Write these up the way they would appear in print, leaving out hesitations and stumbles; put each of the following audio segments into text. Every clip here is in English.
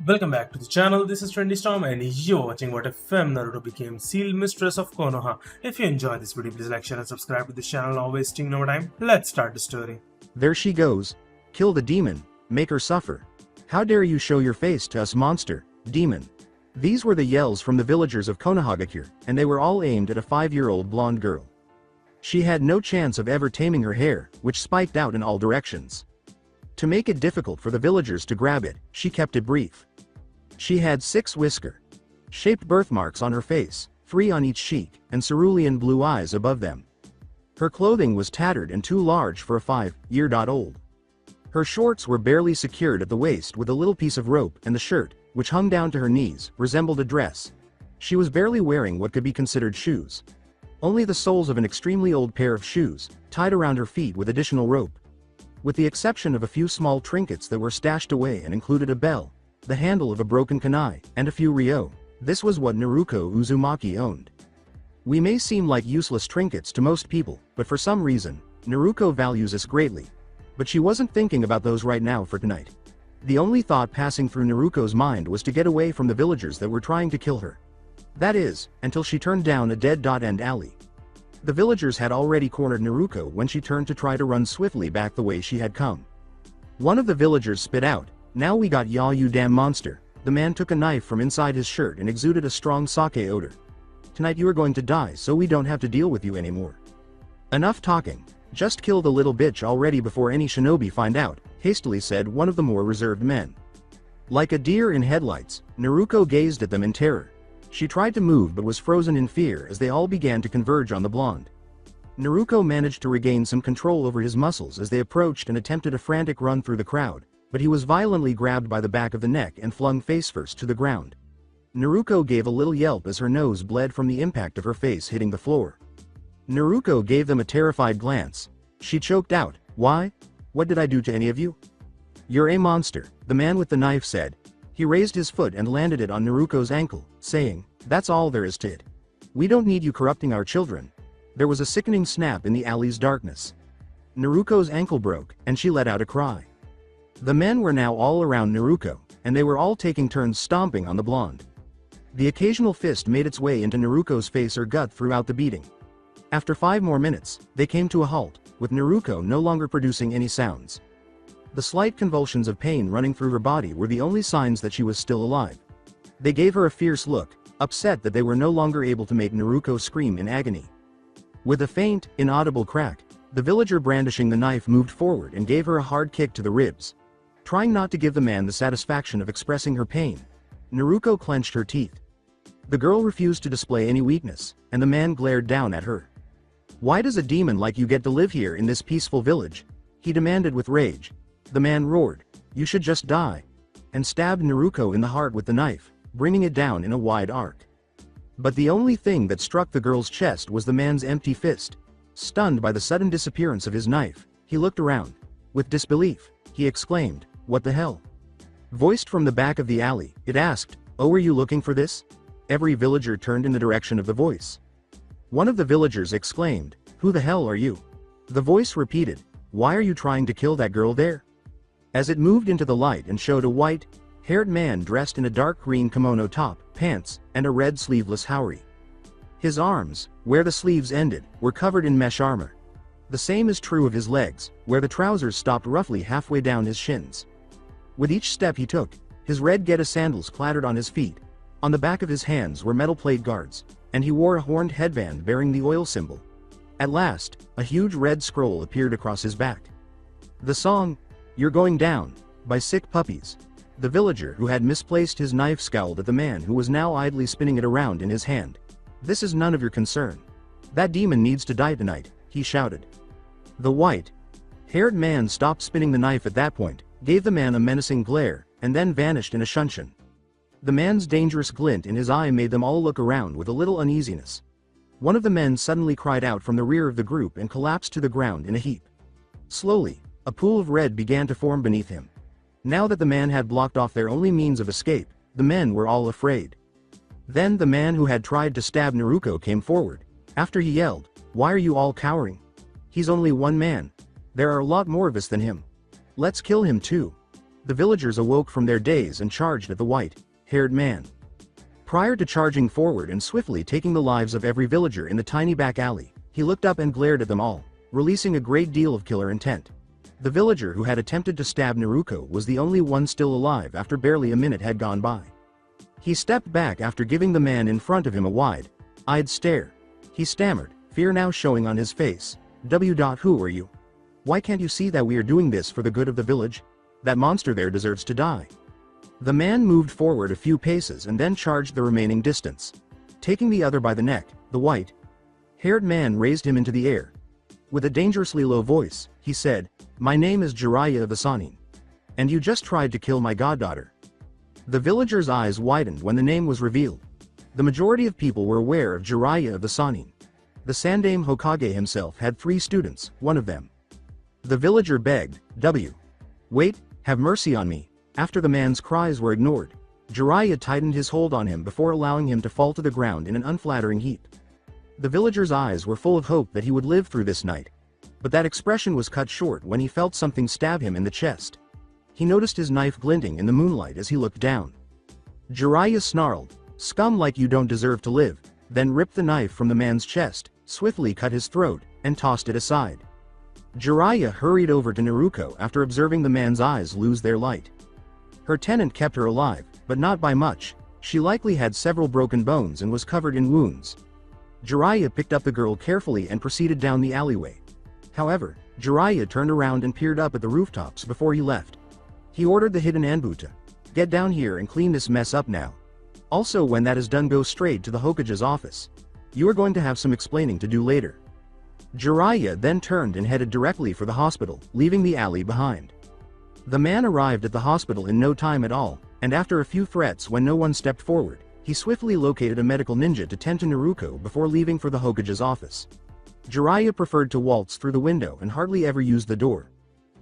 Welcome back to the channel. This is Trendy Storm and you're watching what if Fem-Naruto became Seal Mistress of Konoha. If you enjoyed this video, please like, share and subscribe to this channel. Not wasting no time. Let's start the story. There she goes. Kill the demon. Make her suffer. How dare you show your face to us, monster, demon. These were the yells from the villagers of Konohagakure, and they were all aimed at a 5-year-old blonde girl. She had no chance of ever taming her hair, which spiked out in all directions. To make it difficult for the villagers to grab it, she kept it brief. She had 6 whisker-shaped birthmarks on her face, 3 on each cheek, and cerulean blue eyes above them. Her clothing was tattered and too large for a 5-year-old. Her shorts were barely secured at the waist with a little piece of rope, and the shirt, which hung down to her knees, resembled a dress. She was barely wearing what could be considered shoes. Only the soles of an extremely old pair of shoes, tied around her feet with additional rope. With the exception of a few small trinkets that were stashed away and included a bell, the handle of a broken kunai, and a few ryo, this was what Naruko Uzumaki owned. We may seem like useless trinkets to most people, but for some reason, Naruko values us greatly. But she wasn't thinking about those right now for tonight. The only thought passing through Naruko's mind was to get away from the villagers that were trying to kill her. That is, until she turned down a dead-end alley. The villagers had already cornered Naruko when she turned to try to run swiftly back the way she had come. One of the villagers spit out, "Now we got ya, you damn monster." The man took a knife from inside his shirt and exuded a strong sake odor. "Tonight you are going to die so we don't have to deal with you anymore." "Enough talking. Just kill the little bitch already before any shinobi find out," hastily said one of the more reserved men. Like a deer in headlights, Naruko gazed at them in terror. She tried to move but was frozen in fear as they all began to converge on the blonde. Naruko managed to regain some control over his muscles as they approached and attempted a frantic run through the crowd, but he was violently grabbed by the back of the neck and flung face-first to the ground. Naruko gave a little yelp as her nose bled from the impact of her face hitting the floor. Naruko gave them a terrified glance. She choked out, "Why? What did I do to any of you?" "You're a monster," the man with the knife said. He raised his foot and landed it on Naruko's ankle, saying, "That's all there is to it. We don't need you corrupting our children." There was a sickening snap in the alley's darkness. Naruko's ankle broke, and she let out a cry. The men were now all around Naruko, and they were all taking turns stomping on the blonde. The occasional fist made its way into Naruko's face or gut throughout the beating. After 5 more minutes, they came to a halt, with Naruko no longer producing any sounds. The slight convulsions of pain running through her body were the only signs that she was still alive. They gave her a fierce look, upset that they were no longer able to make Naruko scream in agony. With a faint, inaudible crack, the villager brandishing the knife moved forward and gave her a hard kick to the ribs. Trying not to give the man the satisfaction of expressing her pain, Naruko clenched her teeth. The girl refused to display any weakness, and the man glared down at her. "Why does a demon like you get to live here in this peaceful village?" he demanded with rage. The man roared, "You should just die," and stabbed Naruko in the heart with the knife, bringing it down in a wide arc. But the only thing that struck the girl's chest was the man's empty fist. Stunned by the sudden disappearance of his knife, he looked around. With disbelief, he exclaimed, "What the hell?" Voiced from the back of the alley, it asked, "Oh, were you looking for this?" Every villager turned in the direction of the voice. One of the villagers exclaimed, "Who the hell are you?" The voice repeated, "Why are you trying to kill that girl there?" As it moved into the light and showed a white-haired man dressed in a dark green kimono top, pants, and a red sleeveless haori. His arms, where the sleeves ended, were covered in mesh armor. The same is true of his legs, where the trousers stopped roughly halfway down his shins. With each step he took, his red Geta sandals clattered on his feet. On the back of his hands were metal plate guards, and he wore a horned headband bearing the oil symbol. At last, a huge red scroll appeared across his back. The song, "You're Going Down," by Sick Puppies. The villager who had misplaced his knife scowled at the man who was now idly spinning it around in his hand. "This is none of your concern. That demon needs to die tonight," he shouted. The white-haired man stopped spinning the knife at that point, gave the man a menacing glare, and then vanished in a shunshin. The man's dangerous glint in his eye made them all look around with a little uneasiness. One of the men suddenly cried out from the rear of the group and collapsed to the ground in a heap. Slowly, a pool of red began to form beneath him. Now that the man had blocked off their only means of escape, the men were all afraid. Then the man who had tried to stab Naruko came forward. After he yelled, "Why are you all cowering? He's only one man. There are a lot more of us than him. Let's kill him too." the villagers awoke from their daze and charged at the white-haired man. Prior to charging forward and swiftly taking the lives of every villager in the tiny back alley, he looked up and glared at them all, releasing a great deal of killer intent. The villager who had attempted to stab Naruto was the only one still alive after barely a minute had gone by. He stepped back after giving the man in front of him a wide-eyed stare. He stammered, fear now showing on his face. Who are you? Why can't you see that we are doing this for the good of the village? That monster there deserves to die. The man moved forward a few paces and then charged the remaining distance. Taking the other by the neck, the white-haired man raised him into the air. With a dangerously low voice, he said, "My name is Jiraiya of the Sannin. And you just tried to kill my goddaughter." The villagers' eyes widened when the name was revealed. The majority of people were aware of Jiraiya of the Sannin. The Sandaime Hokage himself had 3 students, one of them. The villager begged, Wait, have mercy on me." After the man's cries were ignored, Jiraiya tightened his hold on him before allowing him to fall to the ground in an unflattering heap. The villager's eyes were full of hope that he would live through this night. But that expression was cut short when he felt something stab him in the chest. He noticed his knife glinting in the moonlight as he looked down. Jiraiya snarled, "Scum like you don't deserve to live," then ripped the knife from the man's chest, swiftly cut his throat, and tossed it aside. Jiraiya hurried over to Naruto after observing the man's eyes lose their light. Her tenant kept her alive, but not by much. She likely had several broken bones and was covered in wounds. Jiraiya picked up the girl carefully and proceeded down the alleyway. However, Jiraiya turned around and peered up at the rooftops before he left. He ordered the hidden Anbu to get down here and clean this mess up now. Also, when that is done, go straight to the Hokage's office. You are going to have some explaining to do later. Jiraiya then turned and headed directly for the hospital, leaving the alley behind. The man arrived at the hospital in no time at all, and after a few threats when no one stepped forward, he swiftly located a medical ninja to tend to Naruto before leaving for the Hokage's office. Jiraiya preferred to waltz through the window and hardly ever used the door.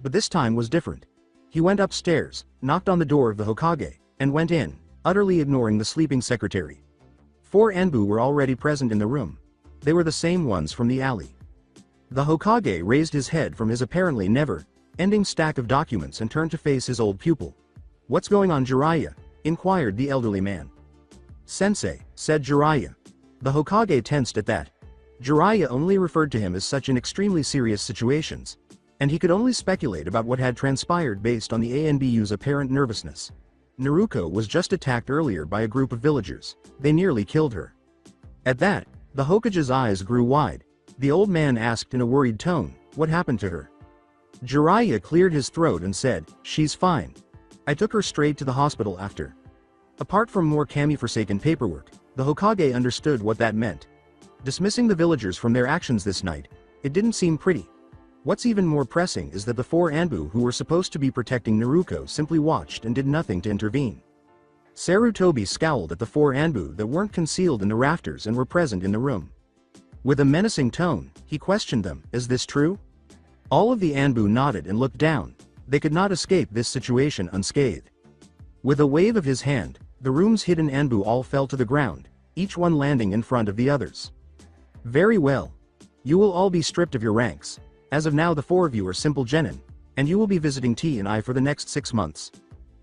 But this time was different. He went upstairs, knocked on the door of the Hokage, and went in, utterly ignoring the sleeping secretary. 4 Anbu were already present in the room. They were the same ones from the alley. The Hokage raised his head from his apparently never-ending stack of documents and turned to face his old pupil. "What's going on, Jiraiya?" inquired the elderly man. "Sensei," said Jiraiya. The Hokage tensed at that. Jiraiya only referred to him as such in extremely serious situations, and he could only speculate about what had transpired based on the ANBU's apparent nervousness. Naruto was just attacked earlier by a group of villagers. They nearly killed her. At that, the Hokage's eyes grew wide. The old man asked in a worried tone, "What happened to her?" Jiraiya cleared his throat and said, "She's fine. I took her straight to the hospital after." Apart from more Kami-forsaken paperwork, the Hokage understood what that meant. Dismissing the villagers from their actions this night, it didn't seem pretty. What's even more pressing is that the 4 Anbu who were supposed to be protecting Naruto simply watched and did nothing to intervene. Sarutobi scowled at the 4 Anbu that weren't concealed in the rafters and were present in the room. With a menacing tone, he questioned them, "Is this true?" All of the Anbu nodded and looked down. They could not escape this situation unscathed. With a wave of his hand, the room's hidden Anbu all fell to the ground, each one landing in front of the others. "Very well. You will all be stripped of your ranks. As of now, the 4 of you are simple genin, and you will be visiting T and I for the next 6 months.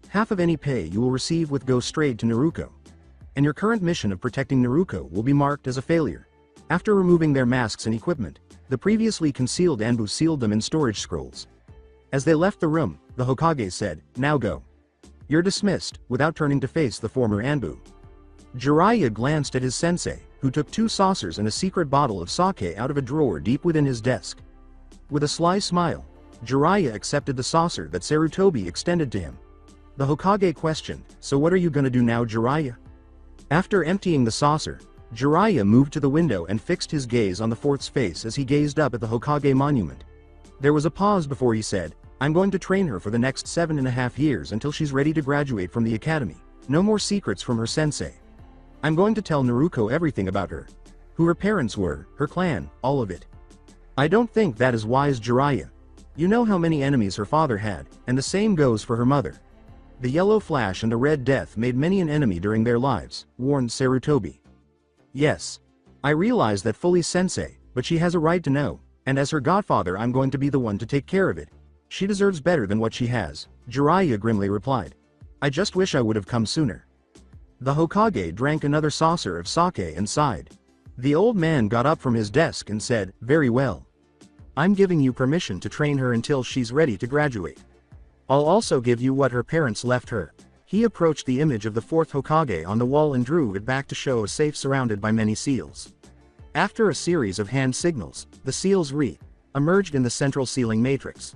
Half of any pay you will receive with go straight to Naruto. And your current mission of protecting Naruto will be marked as a failure." After removing their masks and equipment, the previously concealed Anbu sealed them in storage scrolls. As they left the room, the Hokage said, "Now go. You're dismissed," without turning to face the former Anbu. Jiraiya glanced at his sensei, who took 2 saucers and a secret bottle of sake out of a drawer deep within his desk. With a sly smile, Jiraiya accepted the saucer that Sarutobi extended to him. The Hokage questioned, "So what are you gonna do now, Jiraiya?" After emptying the saucer, Jiraiya moved to the window and fixed his gaze on the 4th's face as he gazed up at the Hokage monument. There was a pause before he said, "I'm going to train her for the next 7.5 years until she's ready to graduate from the academy. No more secrets from her sensei. I'm going to tell Naruto everything about her. Who her parents were, her clan, all of it." "I don't think that is wise, Jiraiya. You know how many enemies her father had, and the same goes for her mother. The Yellow Flash and the Red Death made many an enemy during their lives," warned Sarutobi. "Yes. I realize that fully, sensei, but she has a right to know, and as her godfather I'm going to be the one to take care of it. She deserves better than what she has," Jiraiya grimly replied. I just wish I would have come sooner. The Hokage drank another saucer of sake and sighed. The old man got up from his desk and said, very well. I'm giving you permission to train her until she's ready to graduate. I'll also give you what her parents left her. He approached the image of the fourth Hokage on the wall and drew it back to show a safe surrounded by many seals. After a series of hand signals, the seals emerged in the central ceiling matrix.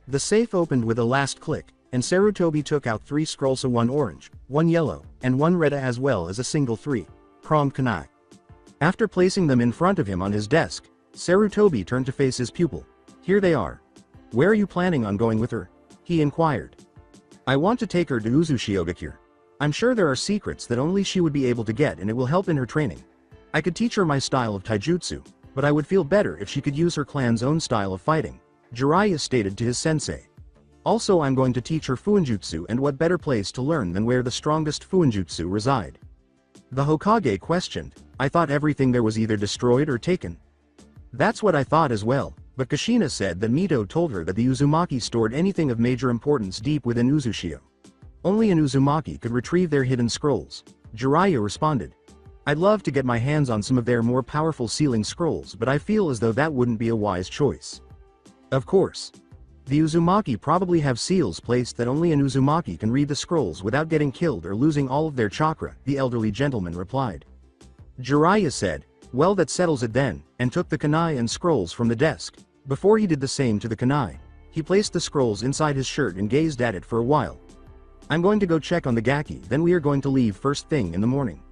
The safe opened with a last click, and Sarutobi took out 3 scrolls, one orange, 1 yellow, and 1 red, as well as a single 3-pronged kunai. After placing them in front of him on his desk, Sarutobi turned to face his pupil. Here they are. Where are you planning on going with her? He inquired. I want to take her to Uzushiogakure. I'm sure there are secrets that only she would be able to get, and it will help in her training. I could teach her my style of taijutsu, but I would feel better if she could use her clan's own style of fighting, Jiraiya stated to his sensei. Also, I'm going to teach her fuinjutsu, and what better place to learn than where the strongest fuinjutsu reside? The Hokage questioned. I thought everything there was either destroyed or taken. That's what I thought as well, but Kushina said that Mito told her that the Uzumaki stored anything of major importance deep within Uzushio. Only an Uzumaki could retrieve their hidden scrolls. Jiraiya responded. I'd love to get my hands on some of their more powerful sealing scrolls, but I feel as though that wouldn't be a wise choice. Of course. The Uzumaki probably have seals placed that only an Uzumaki can read the scrolls without getting killed or losing all of their chakra, the elderly gentleman replied. Jiraiya said, well, that settles it then, and took the kunai and scrolls from the desk. Before he did the same to the kunai, he placed the scrolls inside his shirt and gazed at it for a while. I'm going to go check on the Gaki, then we are going to leave first thing in the morning.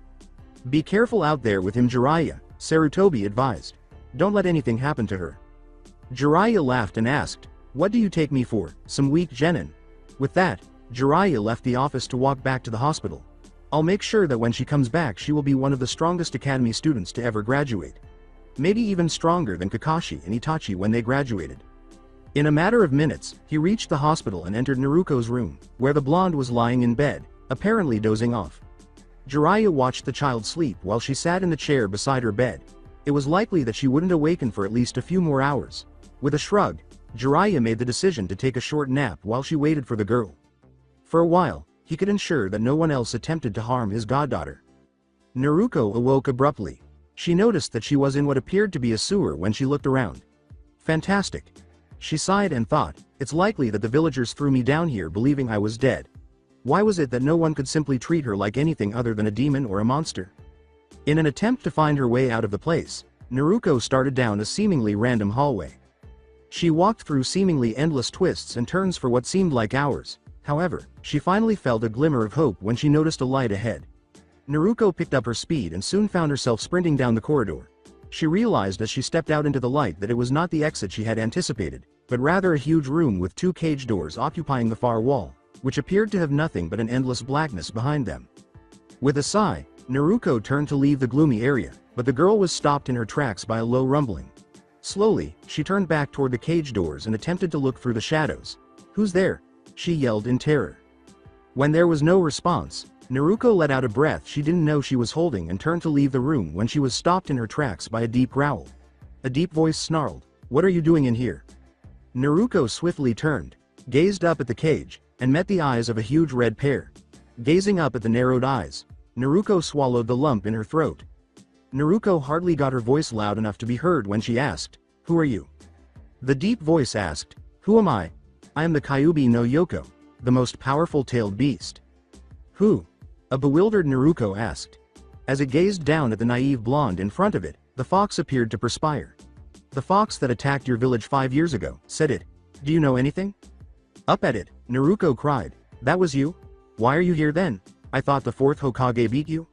Be careful out there with him, Jiraiya, Sarutobi advised. Don't let anything happen to her. Jiraiya laughed and asked, what do you take me for, some weak genin? With that, Jiraiya left the office to walk back to the hospital. I'll make sure that when she comes back she will be one of the strongest academy students to ever graduate. Maybe even stronger than Kakashi and Itachi when they graduated. In a matter of minutes, he reached the hospital and entered Naruko's room, where the blonde was lying in bed, apparently dozing off. Jiraiya watched the child sleep while she sat in the chair beside her bed. It was likely that she wouldn't awaken for at least a few more hours. With a shrug, Jiraiya made the decision to take a short nap while she waited for the girl. For a while, he could ensure that no one else attempted to harm his goddaughter. Naruko awoke abruptly. She noticed that she was in what appeared to be a sewer when she looked around. Fantastic. She sighed and thought, it's likely that the villagers threw me down here believing I was dead. Why was it that no one could simply treat her like anything other than a demon or a monster? In an attempt to find her way out of the place, Naruko started down a seemingly random hallway. She walked through seemingly endless twists and turns for what seemed like hours. However, she finally felt a glimmer of hope when she noticed a light ahead. Naruko picked up her speed and soon found herself sprinting down the corridor. She realized as she stepped out into the light that it was not the exit she had anticipated, but rather a huge room with 2 cage doors occupying the far wall, which appeared to have nothing but an endless blackness behind them. With a sigh, Naruko turned to leave the gloomy area, but the girl was stopped in her tracks by a low rumbling. Slowly, she turned back toward the cage doors and attempted to look through the shadows. Who's there? She yelled in terror. When there was no response, Naruko let out a breath she didn't know she was holding and turned to leave the room when she was stopped in her tracks by a deep growl. A deep voice snarled, "What are you doing in here?" Naruko swiftly turned, gazed up at the cage, and met the eyes of a huge red pair. Gazing up at the narrowed eyes, Naruko swallowed the lump in her throat. Naruko hardly got her voice loud enough to be heard when she asked, "Who are you?" The deep voice asked, "Who am I? I am the Kyuubi no Yoko, the most powerful tailed beast." "Who?" a bewildered Naruko asked. As it gazed down at the naive blonde in front of it, the fox appeared to perspire. "The fox that attacked your village 5 years ago," said it. "Do you know anything?" Up at it, Naruko cried, "That was you? Why are you here then? I thought the 4th Hokage beat you?"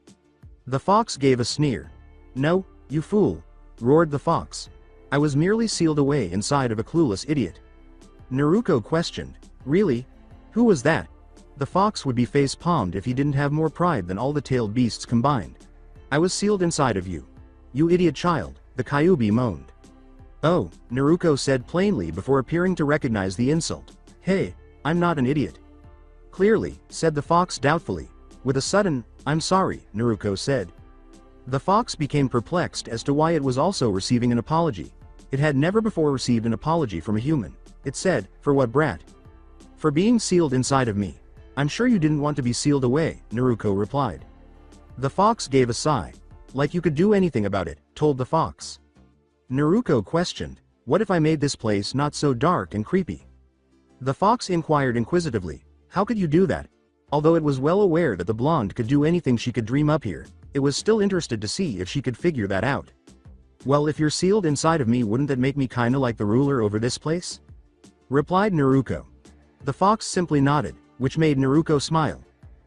The fox gave a sneer. "No, you fool," roared the fox. "I was merely sealed away inside of a clueless idiot." Naruko questioned, "Really? Who was that?" The fox would be face-palmed if he didn't have more pride than all the tailed beasts combined. "I was sealed inside of you. You idiot child," the Kyuubi moaned. "Oh," Naruko said plainly before appearing to recognize the insult. "Hey, I'm not an idiot." "Clearly," said the fox doubtfully. With a sudden, "I'm sorry," Naruko said. The fox became perplexed as to why it was also receiving an apology. It had never before received an apology from a human. It said, "For what, brat?" For being sealed inside of me. I'm sure you didn't want to be sealed away, Naruto replied. The fox gave a sigh. Like you could do anything about it, told the fox. Naruto questioned, what if I made this place not so dark and creepy? The fox inquired inquisitively, how could you do that? Although it was well aware that the blonde could do anything she could dream up here, it was still interested to see if she could figure that out. Well, if you're sealed inside of me, wouldn't that make me kinda like the ruler over this place? Replied Naruto. The fox simply nodded, which made Naruto smile.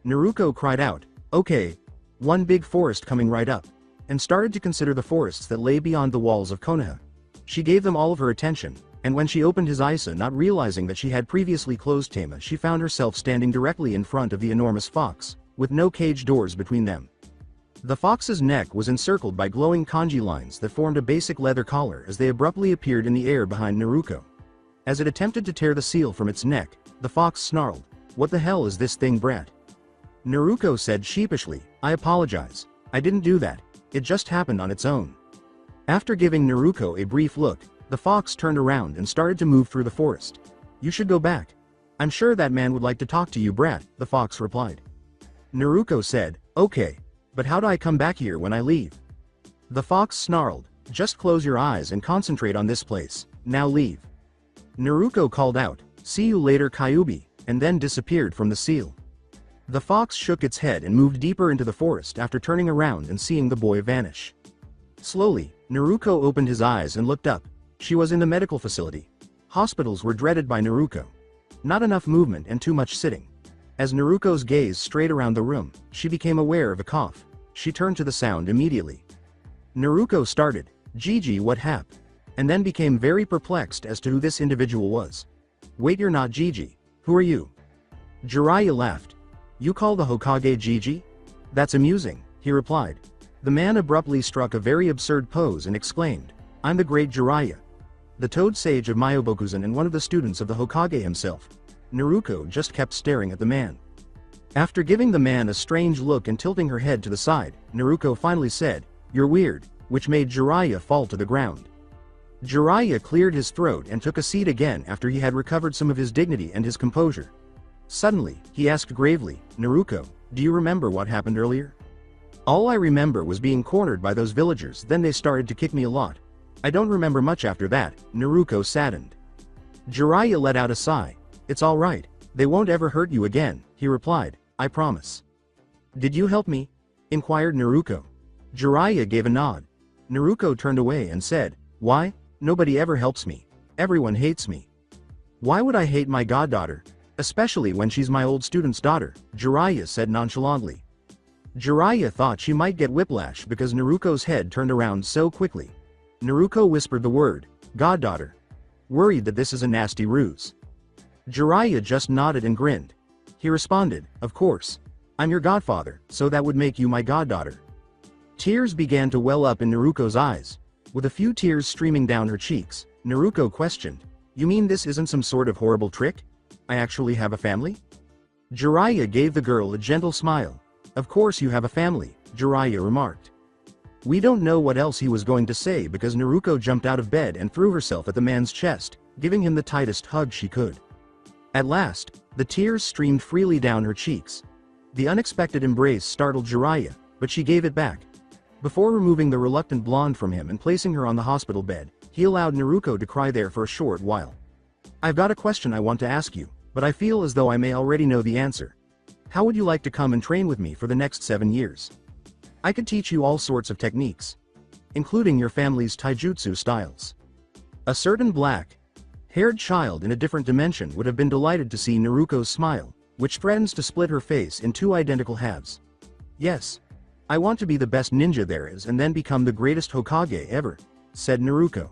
Naruto cried out, okay, one big forest coming right up, and started to consider the forests that lay beyond the walls of Konoha. She gave them all of her attention, and when she opened his eyes, not realizing that she had previously closed them, she found herself standing directly in front of the enormous fox, with no cage doors between them. The fox's neck was encircled by glowing kanji lines that formed a basic leather collar as they abruptly appeared in the air behind Naruto. As it attempted to tear the seal from its neck, the fox snarled, what the hell is this thing, brat? Naruto said sheepishly, I apologize. I didn't do that. It just happened on its own. After giving Naruto a brief look, the fox turned around and started to move through the forest. You should go back. I'm sure that man would like to talk to you, brat, the fox replied. Naruto said, okay, but how do I come back here when I leave? The fox snarled, just close your eyes and concentrate on this place, now leave. Naruto called out, see you later, Kyuubi, and then disappeared from the seal. The fox shook its head and moved deeper into the forest after turning around and seeing the boy vanish. Slowly, Naruto opened his eyes and looked up. She was in the medical facility. Hospitals were dreaded by Naruto. Not enough movement and too much sitting. As Naruto's gaze strayed around the room, she became aware of a cough. She turned to the sound immediately. Naruto started, Gigi, what hap? And then became very perplexed as to who this individual was. Wait, you're not Gigi. Who are you? Jiraiya laughed. You call the Hokage Gigi? That's amusing, he replied. The man abruptly struck a very absurd pose and exclaimed, I'm the great Jiraiya, the Toad Sage of Myobokuzen and one of the students of the Hokage himself. Naruto just kept staring at the man. After giving the man a strange look and tilting her head to the side, Naruto finally said, you're weird, which made Jiraiya fall to the ground. Jiraiya cleared his throat and took a seat again after he had recovered some of his dignity and his composure. Suddenly, he asked gravely, Naruto, do you remember what happened earlier? All I remember was being cornered by those villagers, then they started to kick me a lot. I don't remember much after that, Naruto saddened. Jiraiya let out a sigh. It's alright, they won't ever hurt you again, he replied, I promise. Did you help me? Inquired Naruto. Jiraiya gave a nod. Naruto turned away and said, why? Nobody ever helps me. Everyone hates me. Why would I hate my goddaughter? Especially when she's my old student's daughter, Jiraiya said nonchalantly. Jiraiya thought she might get whiplash because Naruto's head turned around so quickly. Naruto whispered the word, goddaughter. Worried that this is a nasty ruse. Jiraiya just nodded and grinned. He responded, of course. I'm your godfather, so that would make you my goddaughter. Tears began to well up in Naruto's eyes. With a few tears streaming down her cheeks, Naruto questioned, you mean this isn't some sort of horrible trick? I actually have a family? Jiraiya gave the girl a gentle smile. Of course you have a family, Jiraiya remarked. We don't know what else he was going to say because Naruto jumped out of bed and threw herself at the man's chest, giving him the tightest hug she could. At last, the tears streamed freely down her cheeks. The unexpected embrace startled Jiraiya, but she gave it back. Before removing the reluctant blonde from him and placing her on the hospital bed, he allowed Naruto to cry there for a short while. I've got a question I want to ask you, but I feel as though I may already know the answer. How would you like to come and train with me for the next 7 years? I could teach you all sorts of techniques, including your family's taijutsu styles. A certain black-haired child in a different dimension would have been delighted to see Naruto's smile, which threatens to split her face in 2 identical halves. Yes. I want to be the best ninja there is and then become the greatest Hokage ever, said Naruto.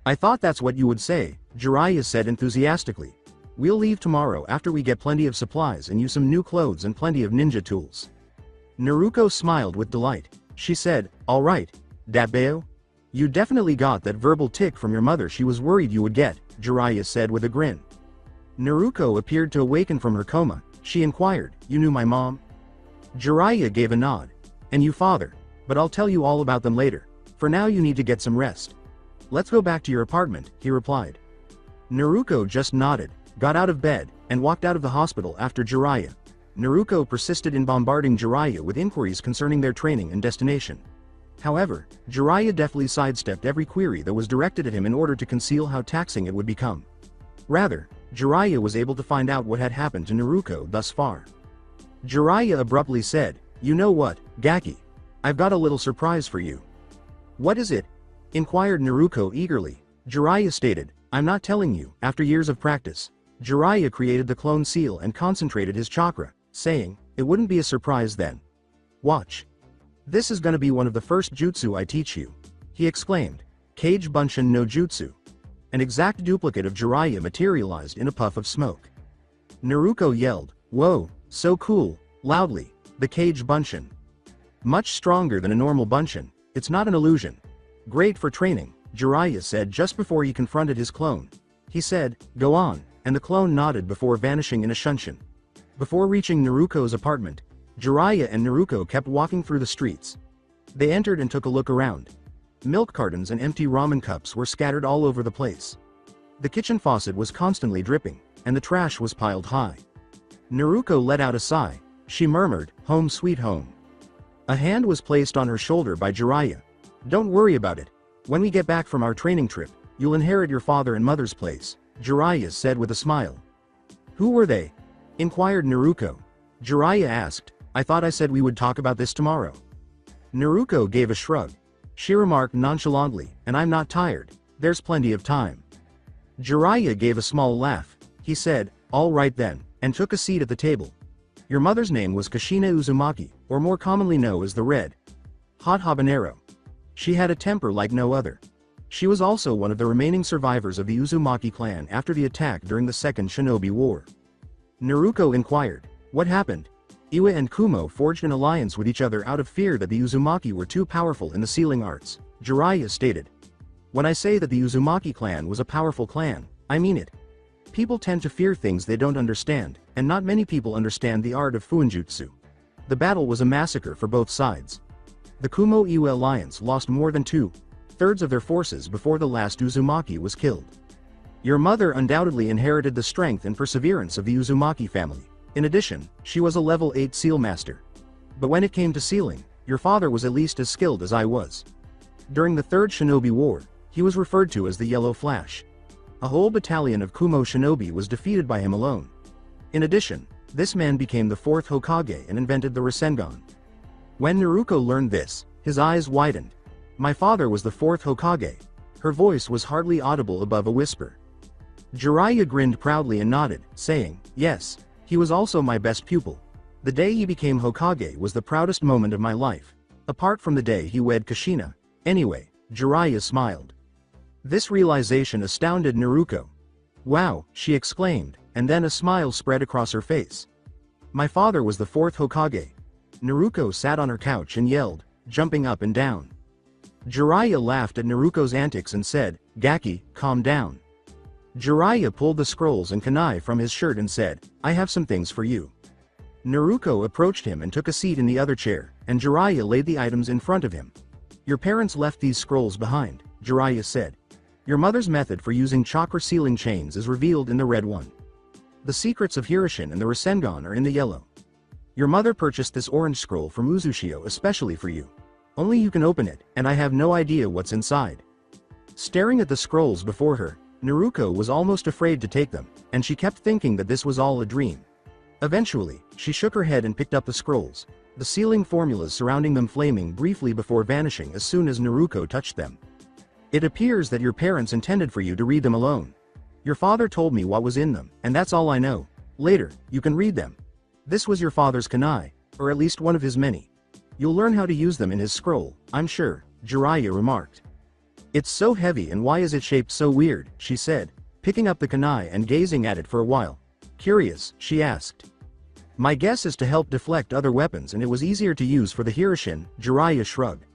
I thought that's what you would say, Jiraiya said enthusiastically. We'll leave tomorrow after we get plenty of supplies and you some new clothes and plenty of ninja tools. Naruto smiled with delight. She said, alright, Datbeo? You definitely got that verbal tick from your mother she was worried you would get, Jiraiya said with a grin. Naruto appeared to awaken from her coma. She inquired, you knew my mom? Jiraiya gave a nod. And you father, but I'll tell you all about them later. For now you need to get some rest. Let's go back to your apartment, he replied. Naruto just nodded. got out of bed, and walked out of the hospital after Jiraiya. Naruto persisted in bombarding Jiraiya with inquiries concerning their training and destination. However, Jiraiya deftly sidestepped every query that was directed at him in order to conceal how taxing it would become. Rather, Jiraiya was able to find out what had happened to Naruto thus far. Jiraiya abruptly said, "You know what, Gaki? I've got a little surprise for you." "What is it?" inquired Naruto eagerly. Jiraiya stated, "I'm not telling you." After years of practice, Jiraiya created the clone seal and concentrated his chakra, saying, "It wouldn't be a surprise then. Watch. This is gonna be one of the first jutsu I teach you," he exclaimed. Kage Bunshin no Jutsu. An exact duplicate of Jiraiya materialized in a puff of smoke. Naruto yelled, "Whoa, so cool," loudly. The Kage Bunshin. Much stronger than a normal Bunshin, it's not an illusion. Great for training, Jiraiya said just before he confronted his clone. He said, "Go on," and the clone nodded before vanishing in a shunshin. Before reaching Naruto's apartment, Jiraiya and Naruto kept walking through the streets. They entered and took a look around. Milk cartons and empty ramen cups were scattered all over the place. The kitchen faucet was constantly dripping, and the trash was piled high. Naruto let out a sigh. She murmured, "Home sweet home." A hand was placed on her shoulder by Jiraiya. "Don't worry about it. When we get back from our training trip, you'll inherit your father and mother's place," Jiraiya said with a smile. "Who were they?" inquired Naruto. Jiraiya asked, "I thought I said we would talk about this tomorrow." Naruto gave a shrug. She remarked nonchalantly, "And I'm not tired, there's plenty of time." Jiraiya gave a small laugh. He said, "All right then," and took a seat at the table. "Your mother's name was Kushina Uzumaki, or more commonly known as the Red Hot Habanero. She had a temper like no other. She was also one of the remaining survivors of the Uzumaki clan after the attack during the Second Shinobi War." Naruto inquired, "What happened?" Iwa and Kumo forged an alliance with each other out of fear that the Uzumaki were too powerful in the sealing arts, Jiraiya stated. "When I say that the Uzumaki clan was a powerful clan, I mean it. People tend to fear things they don't understand, and not many people understand the art of Fuinjutsu. The battle was a massacre for both sides. The Kumo-Iwa alliance lost more than 2/3 of their forces before the last Uzumaki was killed. Your mother undoubtedly inherited the strength and perseverance of the Uzumaki family. In addition, she was a level 8 seal master. But when it came to sealing, your father was at least as skilled as I was. During the Third Shinobi War, he was referred to as the Yellow Flash. A whole battalion of Kumo shinobi was defeated by him alone. In addition, this man became the 4th Hokage and invented the Rasengan." When Naruto learned this, his eyes widened. "My father was the 4th Hokage." Her voice was hardly audible above a whisper. Jiraiya grinned proudly and nodded, saying, "Yes, he was also my best pupil. The day he became Hokage was the proudest moment of my life. Apart from the day he wed Kushina. Anyway," Jiraiya smiled. This realization astounded Naruto. "Wow," she exclaimed, and then a smile spread across her face. "My father was the 4th Hokage." Naruto sat on her couch and yelled, jumping up and down. Jiraiya laughed at Naruto's antics and said, "Gaki, calm down." Jiraiya pulled the scrolls and kunai from his shirt and said, "I have some things for you." Naruto approached him and took a seat in the other chair, and Jiraiya laid the items in front of him. "Your parents left these scrolls behind," Jiraiya said. "Your mother's method for using chakra sealing chains is revealed in the red one. The secrets of Hirishin and the Rasengan are in the yellow. Your mother purchased this orange scroll from Uzushio especially for you. Only you can open it, and I have no idea what's inside." Staring at the scrolls before her, Naruto was almost afraid to take them, and she kept thinking that this was all a dream. Eventually, she shook her head and picked up the scrolls, the sealing formulas surrounding them flaming briefly before vanishing as soon as Naruto touched them. "It appears that your parents intended for you to read them alone. Your father told me what was in them, and that's all I know. Later, you can read them. This was your father's kunai, or at least one of his many. You'll learn how to use them in his scroll, I'm sure," Jiraiya remarked. "It's so heavy, and why is it shaped so weird?" she said, picking up the kunai and gazing at it for a while. Curious, she asked. "My guess is to help deflect other weapons, and it was easier to use for the Hirishin," Jiraiya shrugged.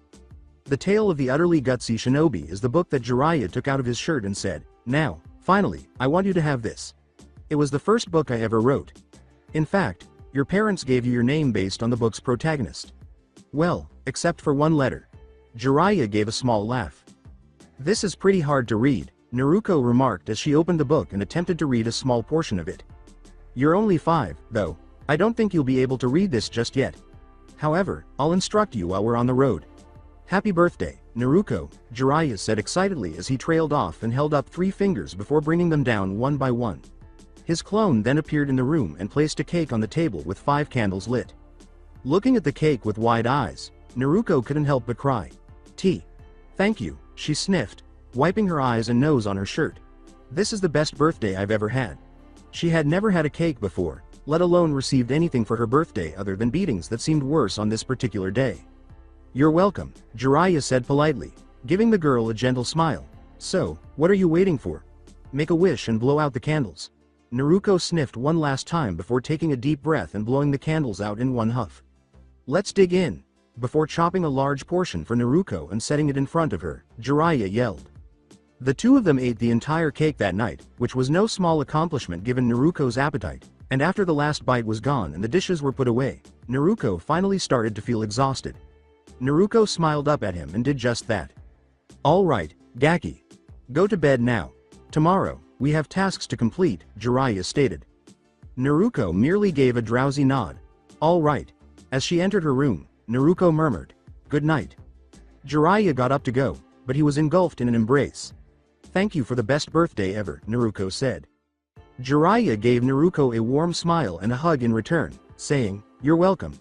"The Tale of the Utterly Gutsy Shinobi" is the book that Jiraiya took out of his shirt and said, "Now, finally, I want you to have this. It was the first book I ever wrote. In fact, your parents gave you your name based on the book's protagonist. Well, except for one letter." Jiraiya gave a small laugh. "This is pretty hard to read," Naruko remarked as she opened the book and attempted to read a small portion of it. You're only 5, though. I don't think you'll be able to read this just yet. However, I'll instruct you while we're on the road. Happy birthday, Naruko, Jiraiya said excitedly as he trailed off and held up 3 fingers before bringing them down one by one. His clone then appeared in the room and placed a cake on the table with 5 candles lit. Looking at the cake with wide eyes, Naruko couldn't help but cry. Thank you, she sniffed, wiping her eyes and nose on her shirt. This is the best birthday I've ever had. She had never had a cake before, let alone received anything for her birthday other than beatings that seemed worse on this particular day. You're welcome, Jiraiya said politely, giving the girl a gentle smile. So, what are you waiting for? Make a wish and blow out the candles. Naruko sniffed one last time before taking a deep breath and blowing the candles out in one huff. Let's dig in. Before chopping a large portion for Naruko and setting it in front of her, Jiraiya yelled. The two of them ate the entire cake that night, which was no small accomplishment given Naruko's appetite, and after the last bite was gone and the dishes were put away, Naruko finally started to feel exhausted. Naruko smiled up at him and did just that. All right, Gaki. Go to bed now. Tomorrow, we have tasks to complete, Jiraiya stated. Naruko merely gave a drowsy nod. All right. As she entered her room, Naruko murmured, "Good night." Jiraiya got up to go, but he was engulfed in an embrace. Thank you for the best birthday ever, Naruko said. Jiraiya gave Naruko a warm smile and a hug in return, saying, You're welcome.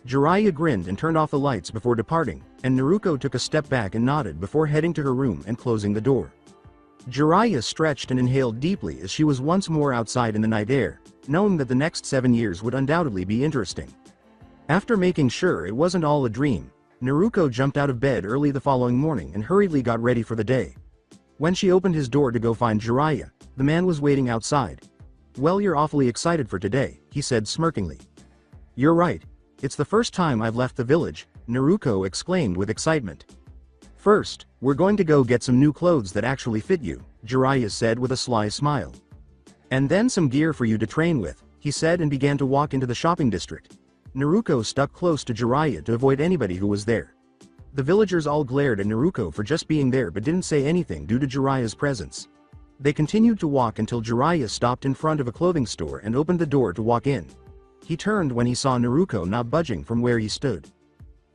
Jiraiya grinned and turned off the lights before departing, and Naruko took a step back and nodded before heading to her room and closing the door. Jiraiya stretched and inhaled deeply as she was once more outside in the night air, knowing that the next 7 years would undoubtedly be interesting. After making sure it wasn't all a dream, Naruko jumped out of bed early the following morning and hurriedly got ready for the day. When she opened his door to go find Jiraiya, the man was waiting outside. Well, you're awfully excited for today, he said smirkingly. You're right. It's the first time I've left the village, Naruko exclaimed with excitement. First, we're going to go get some new clothes that actually fit you, Jiraiya said with a sly smile. And then some gear for you to train with, he said and began to walk into the shopping district. Naruko stuck close to Jiraiya to avoid anybody who was there. The villagers all glared at Naruko for just being there but didn't say anything due to Jiraiya's presence. They continued to walk until Jiraiya stopped in front of a clothing store and opened the door to walk in. He turned when he saw Naruko not budging from where he stood.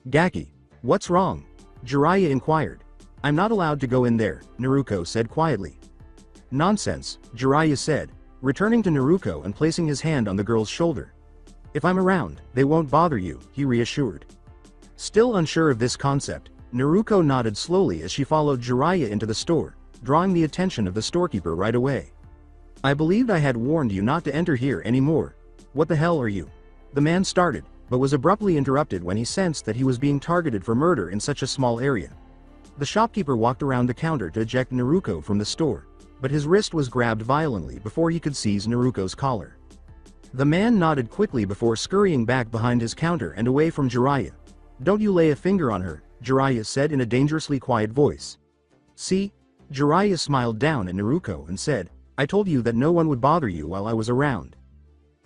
Gaki, what's wrong? Jiraiya inquired. I'm not allowed to go in there, Naruko said quietly. Nonsense, Jiraiya said, returning to Naruko and placing his hand on the girl's shoulder. If I'm around, they won't bother you, he reassured. Still unsure of this concept, Naruko nodded slowly as she followed Jiraiya into the store, drawing the attention of the storekeeper right away. I believed I had warned you not to enter here anymore. What the hell are you? The man started, but was abruptly interrupted when he sensed that he was being targeted for murder in such a small area. The shopkeeper walked around the counter to eject Naruko from the store, but his wrist was grabbed violently before he could seize Naruko's collar. The man nodded quickly before scurrying back behind his counter and away from Jiraiya. Don't you lay a finger on her, Jiraiya said in a dangerously quiet voice. See? Jiraiya smiled down at Naruko and said, I told you that no one would bother you while I was around.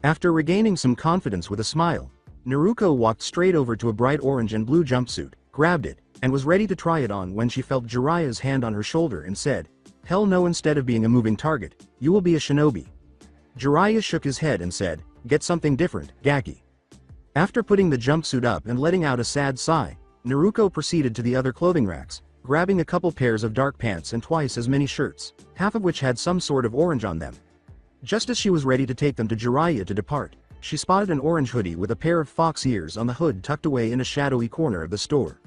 After regaining some confidence with a smile, Naruko walked straight over to a bright orange and blue jumpsuit, grabbed it, and was ready to try it on when she felt Jiraiya's hand on her shoulder and said, Hell no, instead of being a moving target, you will be a shinobi. Jiraiya shook his head and said, Get something different, Gaki. After putting the jumpsuit up and letting out a sad sigh, Naruko proceeded to the other clothing racks, grabbing a couple pairs of dark pants and twice as many shirts, half of which had some sort of orange on them. Just as she was ready to take them to Jiraiya to depart, she spotted an orange hoodie with a pair of fox ears on the hood tucked away in a shadowy corner of the store.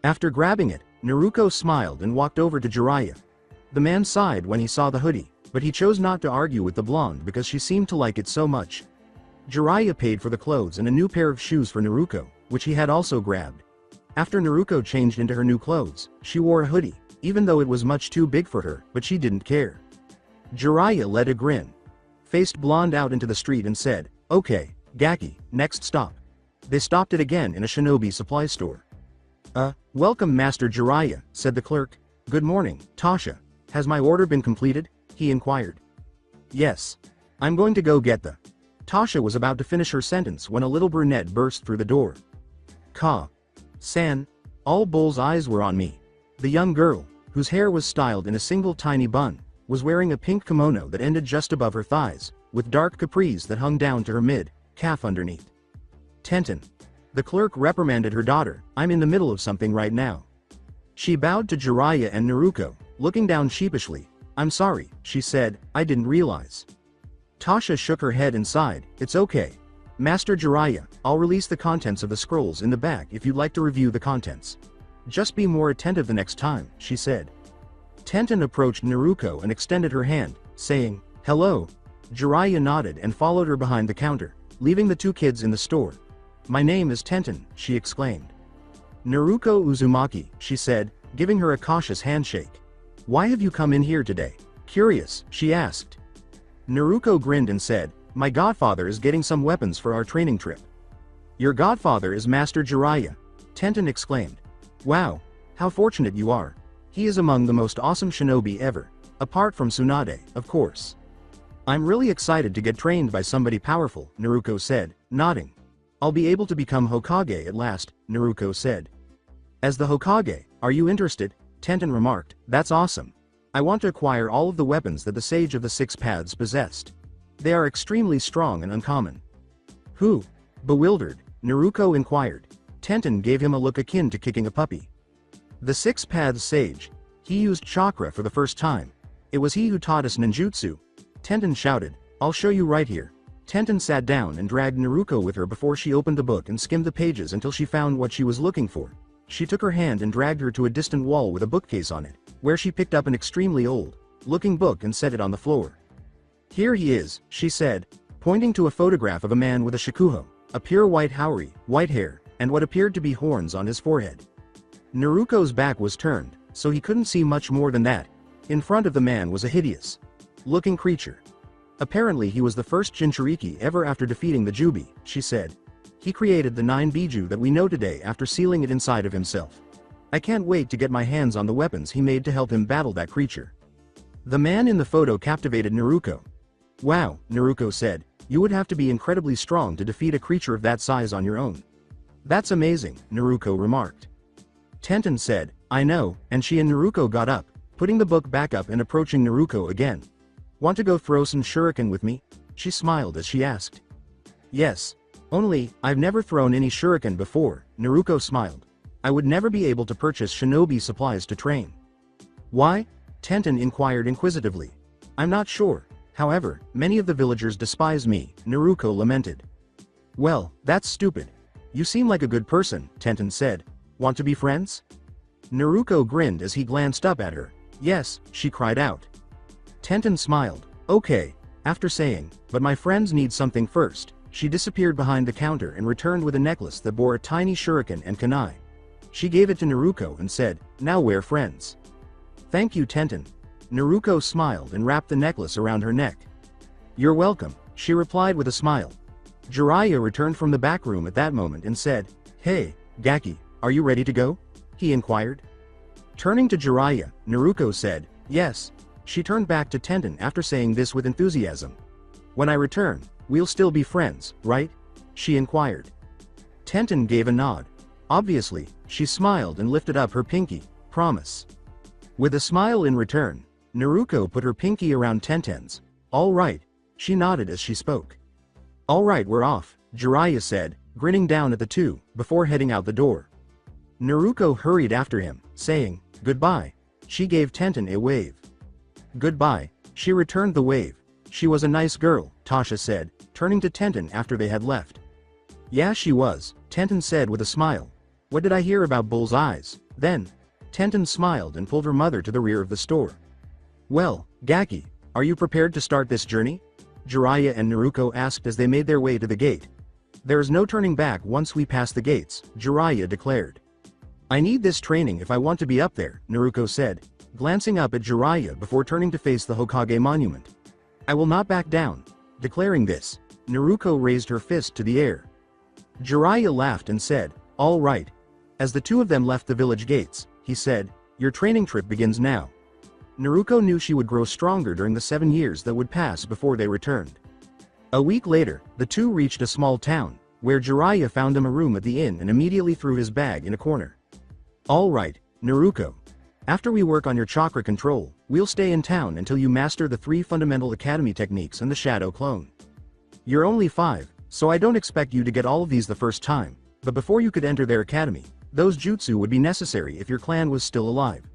After grabbing it, Naruko smiled and walked over to Jiraiya. The man sighed when he saw the hoodie, but he chose not to argue with the blonde because she seemed to like it so much. Jiraiya paid for the clothes and a new pair of shoes for Naruko, which he had also grabbed. After Naruko changed into her new clothes, she wore a hoodie, even though it was much too big for her, but she didn't care. Jiraiya let a grin. Faced blonde out into the street and said, Okay, Gaki, next stop. They stopped it again in a shinobi supply store. Welcome Master Jiraiya, said the clerk. Good morning, Tasha. Has my order been completed? He inquired. Yes. I'm going to go get the... Tasha was about to finish her sentence when a little brunette burst through the door. Ka. San. All Bull's eyes were on me. The young girl, whose hair was styled in a single tiny bun, was wearing a pink kimono that ended just above her thighs, with dark capris that hung down to her mid-calf underneath. Tenten. The clerk reprimanded her daughter, "I'm in the middle of something right now." She bowed to Jiraiya and Naruto, looking down sheepishly. "I'm sorry," she said, "I didn't realize." Tasha shook her head and sighed, "It's okay. Master Jiraiya, I'll release the contents of the scrolls in the back if you'd like to review the contents. Just be more attentive the next time," she said. Tenten approached Naruto and extended her hand, saying, "Hello." Jiraiya nodded and followed her behind the counter, leaving the two kids in the store. "My name is Tenten," she exclaimed. "Naruko Uzumaki," she said, giving her a cautious handshake. "Why have you come in here today? Curious," she asked. Naruto grinned and said, "My godfather is getting some weapons for our training trip." "Your godfather is Master Jiraiya," Tenten exclaimed. "Wow, how fortunate you are. He is among the most awesome shinobi ever, apart from Tsunade, of course." "I'm really excited to get trained by somebody powerful," Naruto said, nodding. "I'll be able to become Hokage at last," Naruto said. "As the Hokage, are you interested?" Tenten remarked. "That's awesome. I want to acquire all of the weapons that the Sage of the Six Paths possessed. They are extremely strong and uncommon." "Who?" Bewildered, Naruto inquired. Tenten gave him a look akin to kicking a puppy. "The Six Paths Sage. He used chakra for the first time. It was he who taught us ninjutsu," Tenten shouted. "I'll show you right here." Tenten sat down and dragged Naruto with her before she opened the book and skimmed the pages until she found what she was looking for. She took her hand and dragged her to a distant wall with a bookcase on it, where she picked up an extremely old-looking book and set it on the floor. "Here he is," she said, pointing to a photograph of a man with a shikuho, a pure white haori, white hair, and what appeared to be horns on his forehead. Naruto's back was turned, so he couldn't see much more than that. In front of the man was a hideous-looking creature. "Apparently he was the first Jinchuriki ever after defeating the Jubi," she said. "He created the 9 Biju that we know today after sealing it inside of himself. I can't wait to get my hands on the weapons he made to help him battle that creature." The man in the photo captivated Naruto. "Wow," Naruto said, "you would have to be incredibly strong to defeat a creature of that size on your own." "That's amazing," Naruto remarked. Tenten said, "I know," and she and Naruto got up, putting the book back up and approaching Naruto again. "Want to go throw some shuriken with me?" She smiled as she asked. "Yes. Only, I've never thrown any shuriken before," Naruto smiled. "I would never be able to purchase shinobi supplies to train." "Why?" Tenten inquired inquisitively. "I'm not sure. However, many of the villagers despise me," Naruto lamented. "Well, that's stupid. You seem like a good person," Tenten said. "Want to be friends?" Naruto grinned as he glanced up at her. "Yes," she cried out. Tenten smiled. "Okay." After saying, "But my friends need something first," she disappeared behind the counter and returned with a necklace that bore a tiny shuriken and kunai. She gave it to Naruto and said, "Now we're friends." "Thank you, Tenten." Naruto smiled and wrapped the necklace around her neck. "You're welcome," she replied with a smile. Jiraiya returned from the back room at that moment and said, "Hey, Gaki, are you ready to go?" he inquired. Turning to Jiraiya, Naruto said, "Yes." She turned back to Tenten after saying this with enthusiasm. "When I return, we'll still be friends, right?" she inquired. Tenten gave a nod. Obviously, she smiled and lifted up her pinky. "Promise." With a smile in return, Naruto put her pinky around Tenten's. "All right," she nodded as she spoke. "All right, we're off," Jiraiya said, grinning down at the two, before heading out the door. Naruto hurried after him, saying, "Goodbye." She gave Tenten a wave. "Goodbye," she returned the wave. "She was a nice girl," Tasha said, turning to Tenten after they had left. "Yeah, she was," Tenten said with a smile. "What did I hear about bull's eyes?" Then, Tenten smiled and pulled her mother to the rear of the store. "Well, Gaki, are you prepared to start this journey?" Jiraiya and Naruto asked as they made their way to the gate. "There is no turning back once we pass the gates," Jiraiya declared. "I need this training if I want to be up there," Naruto said, glancing up at Jiraiya before turning to face the Hokage monument. "I will not back down." Declaring this, Naruto raised her fist to the air. Jiraiya laughed and said, "All right." As the two of them left the village gates, he said, "Your training trip begins now." Naruto knew she would grow stronger during the 7 years that would pass before they returned. A week later, the two reached a small town, where Jiraiya found him a room at the inn and immediately threw his bag in a corner. "All right, Naruto. After we work on your chakra control, we'll stay in town until you master the 3 fundamental academy techniques and the shadow clone. You're only 5, so I don't expect you to get all of these the first time, but before you could enter their academy, those jutsu would be necessary if your clan was still alive.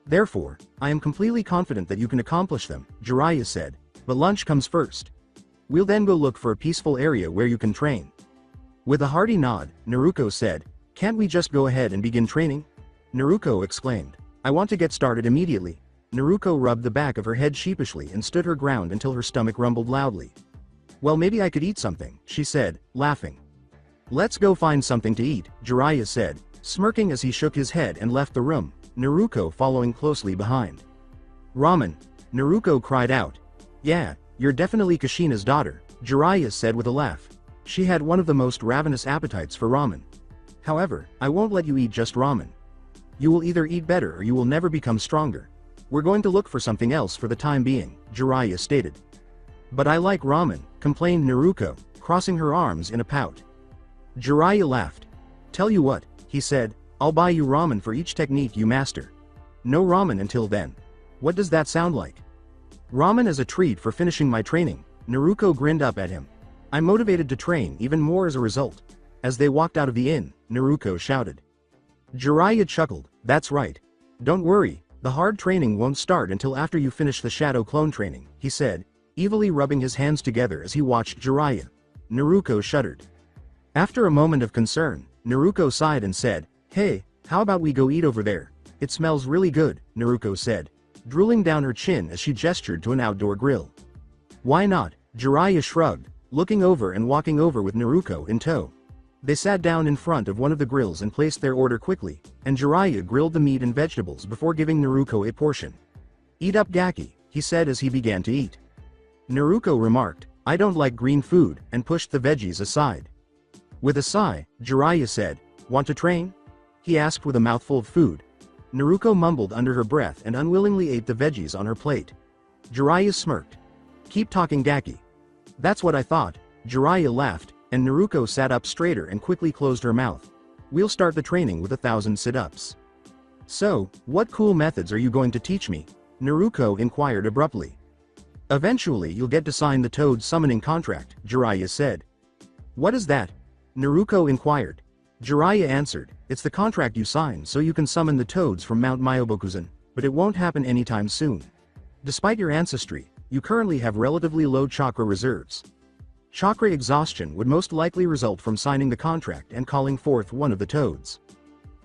Therefore, I am completely confident that you can accomplish them, Jiraiya said, but lunch comes first. We'll then go look for a peaceful area where you can train. With a hearty nod, Naruto said, "Can't we just go ahead and begin training?" Naruto exclaimed, "I want to get started immediately." Naruto rubbed the back of her head sheepishly and stood her ground until her stomach rumbled loudly. "Well, maybe I could eat something," she said, laughing. "Let's go find something to eat," Jiraiya said, smirking as he shook his head and left the room, Naruto following closely behind. "Ramen," Naruto cried out. "Yeah, you're definitely Kushina's daughter," Jiraiya said with a laugh. She had one of the most ravenous appetites for ramen. "However, I won't let you eat just ramen. You will either eat better or you will never become stronger. We're going to look for something else for the time being," Jiraiya stated. "But I like ramen," complained Naruto, crossing her arms in a pout. Jiraiya laughed. "Tell you what," he said, "I'll buy you ramen for each technique you master. No ramen until then. What does that sound like?" "Ramen as a treat for finishing my training," Naruto grinned up at him. "I'm motivated to train even more as a result." As they walked out of the inn, Naruto shouted. Jiraiya chuckled, "That's right. Don't worry, the hard training won't start until after you finish the shadow clone training," he said, evilly rubbing his hands together as he watched Jiraiya. Naruto shuddered. After a moment of concern, Naruto sighed and said, "Hey, how about we go eat over there? It smells really good," Naruto said, drooling down her chin as she gestured to an outdoor grill. "Why not?" Jiraiya shrugged, looking over and walking over with Naruto in tow. They sat down in front of one of the grills and placed their order quickly, and Jiraiya grilled the meat and vegetables before giving Naruto a portion. "Eat up, Gaki," he said as he began to eat. Naruto remarked, "I don't like green food," and pushed the veggies aside. With a sigh, Jiraiya said, "Want to train?" he asked with a mouthful of food. Naruto mumbled under her breath and unwillingly ate the veggies on her plate. Jiraiya smirked. "Keep talking, Gaki." "That's what I thought," Jiraiya laughed, and Naruto sat up straighter and quickly closed her mouth. "We'll start the training with 1,000 sit-ups." "So, what cool methods are you going to teach me?" Naruto inquired abruptly. "Eventually you'll get to sign the Toad summoning contract," Jiraiya said. "What is that?" Naruto inquired. Jiraiya answered, "It's the contract you sign so you can summon the Toads from Mount Myobokuzen, but it won't happen anytime soon. Despite your ancestry, you currently have relatively low chakra reserves. Chakra exhaustion would most likely result from signing the contract and calling forth one of the Toads."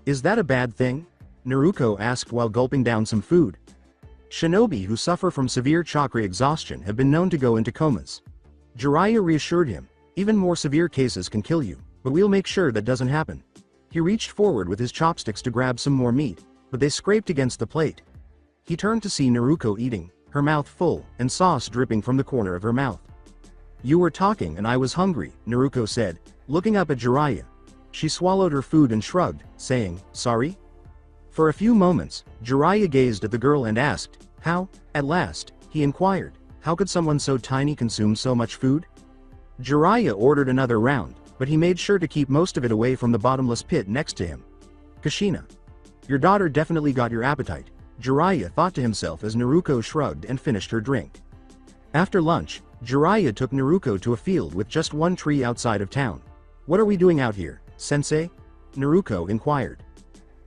"Is that a bad thing?" Naruto asked while gulping down some food. "Shinobi who suffer from severe chakra exhaustion have been known to go into comas." Jiraiya reassured him, "Even more severe cases can kill you, but we'll make sure that doesn't happen." He reached forward with his chopsticks to grab some more meat, but they scraped against the plate. He turned to see Naruto eating, her mouth full, and sauce dripping from the corner of her mouth. "You were talking and I was hungry," Naruto said, looking up at Jiraiya. She swallowed her food and shrugged, saying, "Sorry?" For a few moments, Jiraiya gazed at the girl and asked, "How?" At last, he inquired, "How could someone so tiny consume so much food?" Jiraiya ordered another round, but he made sure to keep most of it away from the bottomless pit next to him. "Kushina, your daughter definitely got your appetite," Jiraiya thought to himself as Naruto shrugged and finished her drink. After lunch, Jiraiya took Naruto to a field with just one tree outside of town. "What are we doing out here, sensei?" Naruto inquired.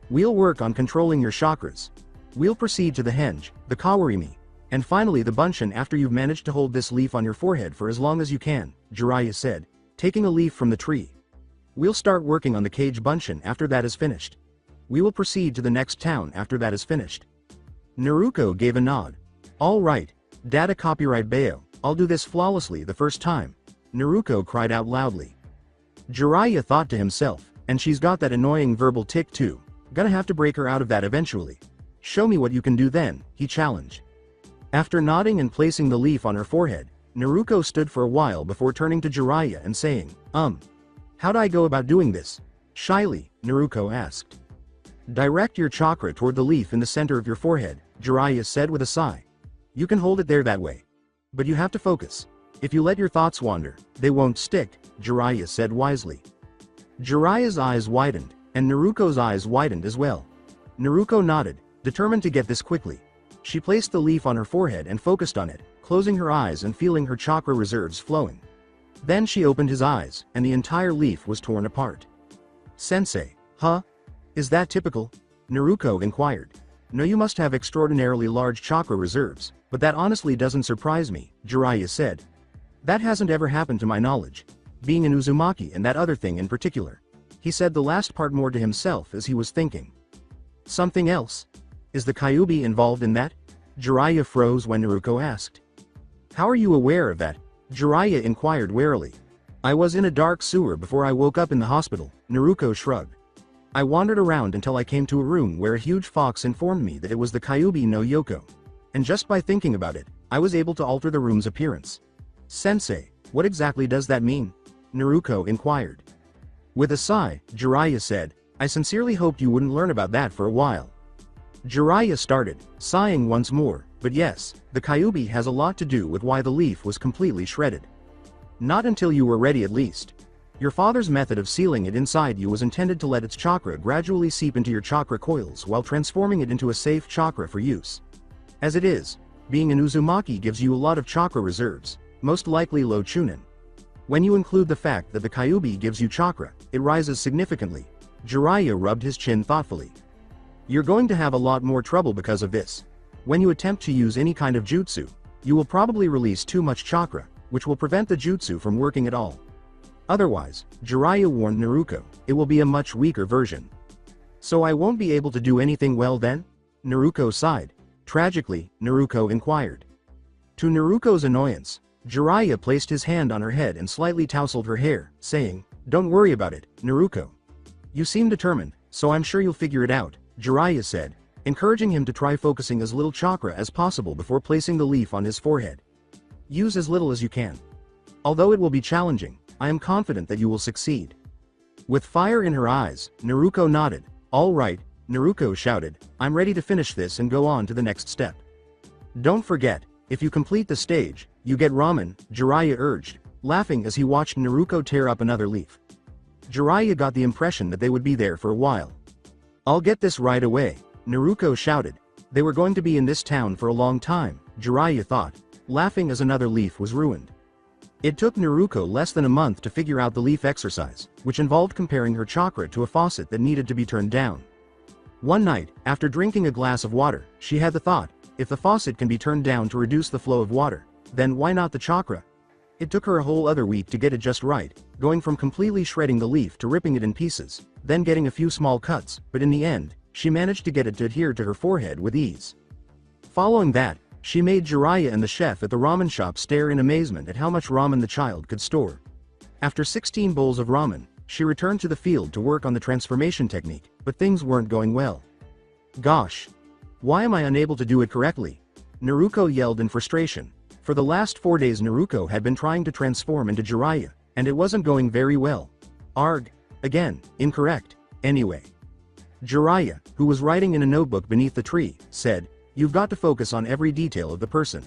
"We'll work on controlling your chakras. We'll proceed to the henge, the kawarimi, and finally the bunshin after you've managed to hold this leaf on your forehead for as long as you can," Jiraiya said, taking a leaf from the tree. "We'll start working on the cage bunshin after that is finished. We will proceed to the next town after that is finished." Naruto gave a nod. "All right, data copyright Bayo, I'll do this flawlessly the first time," Naruto cried out loudly. Jiraiya thought to himself, "And she's got that annoying verbal tick too. Gonna have to break her out of that eventually. Show me what you can do then," he challenged. After nodding and placing the leaf on her forehead, Naruto stood for a while before turning to Jiraiya and saying, How do I go about doing this?" Shyly, Naruto asked. "Direct your chakra toward the leaf in the center of your forehead," Jiraiya said with a sigh. "You can hold it there that way. But you have to focus. If you let your thoughts wander, they won't stick," Jiraiya said wisely. Jiraiya's eyes widened, and Naruto's eyes widened as well. Naruto nodded, determined to get this quickly. She placed the leaf on her forehead and focused on it, closing her eyes and feeling her chakra reserves flowing. Then she opened his eyes, and the entire leaf was torn apart. Sensei, huh? Is that typical? Naruto inquired. No, you must have extraordinarily large chakra reserves, but that honestly doesn't surprise me, Jiraiya said. That hasn't ever happened to my knowledge. Being an Uzumaki and that other thing in particular. He said the last part more to himself as he was thinking. Something else? Is the Kyuubi involved in that? Jiraiya froze when Naruto asked. How are you aware of that? Jiraiya inquired warily. I was in a dark sewer before I woke up in the hospital, Naruto shrugged. I wandered around until I came to a room where a huge fox informed me that it was the Kyuubi no Yoko. And just by thinking about it, I was able to alter the room's appearance. Sensei, what exactly does that mean? Naruto inquired. With a sigh, Jiraiya said, I sincerely hoped you wouldn't learn about that for a while. Jiraiya started, sighing once more, but yes, the Kyuubi has a lot to do with why the leaf was completely shredded. Not until you were ready at least. Your father's method of sealing it inside you was intended to let its chakra gradually seep into your chakra coils while transforming it into a safe chakra for use. As it is, being an Uzumaki gives you a lot of chakra reserves, most likely low chunin. When you include the fact that the Kyuubi gives you chakra, it rises significantly. Jiraiya rubbed his chin thoughtfully. You're going to have a lot more trouble because of this. When you attempt to use any kind of jutsu, you will probably release too much chakra, which will prevent the jutsu from working at all. Otherwise, Jiraiya warned Naruto, it will be a much weaker version. So I won't be able to do anything well then? Naruto sighed. Tragically, Naruto inquired. To Naruto's annoyance, Jiraiya placed his hand on her head and slightly tousled her hair, saying, Don't worry about it, Naruto. You seem determined, so I'm sure you'll figure it out, Jiraiya said, encouraging him to try focusing as little chakra as possible before placing the leaf on his forehead. Use as little as you can. Although it will be challenging, I am confident that you will succeed. With fire in her eyes, Naruto nodded. All right, Naruto shouted, I'm ready to finish this and go on to the next step. Don't forget, if you complete the stage, you get ramen, Jiraiya urged, laughing as he watched Naruto tear up another leaf. Jiraiya got the impression that they would be there for a while. I'll get this right away, Naruto shouted. They were going to be in this town for a long time, Jiraiya thought, laughing as another leaf was ruined. It took Naruto less than a month to figure out the leaf exercise, which involved comparing her chakra to a faucet that needed to be turned down. One night, after drinking a glass of water, she had the thought, if the faucet can be turned down to reduce the flow of water, then why not the chakra? It took her a whole other week to get it just right, going from completely shredding the leaf to ripping it in pieces, then getting a few small cuts, but in the end, she managed to get it to adhere to her forehead with ease. Following that, she made Jiraiya and the chef at the ramen shop stare in amazement at how much ramen the child could store. After 16 bowls of ramen, she returned to the field to work on the transformation technique, but things weren't going well. Gosh! Why am I unable to do it correctly? Naruto yelled in frustration. For the last 4 days Naruto had been trying to transform into Jiraiya, and it wasn't going very well. Arg. Again, incorrect. Anyway. Jiraiya, who was writing in a notebook beneath the tree, said, You've got to focus on every detail of the person.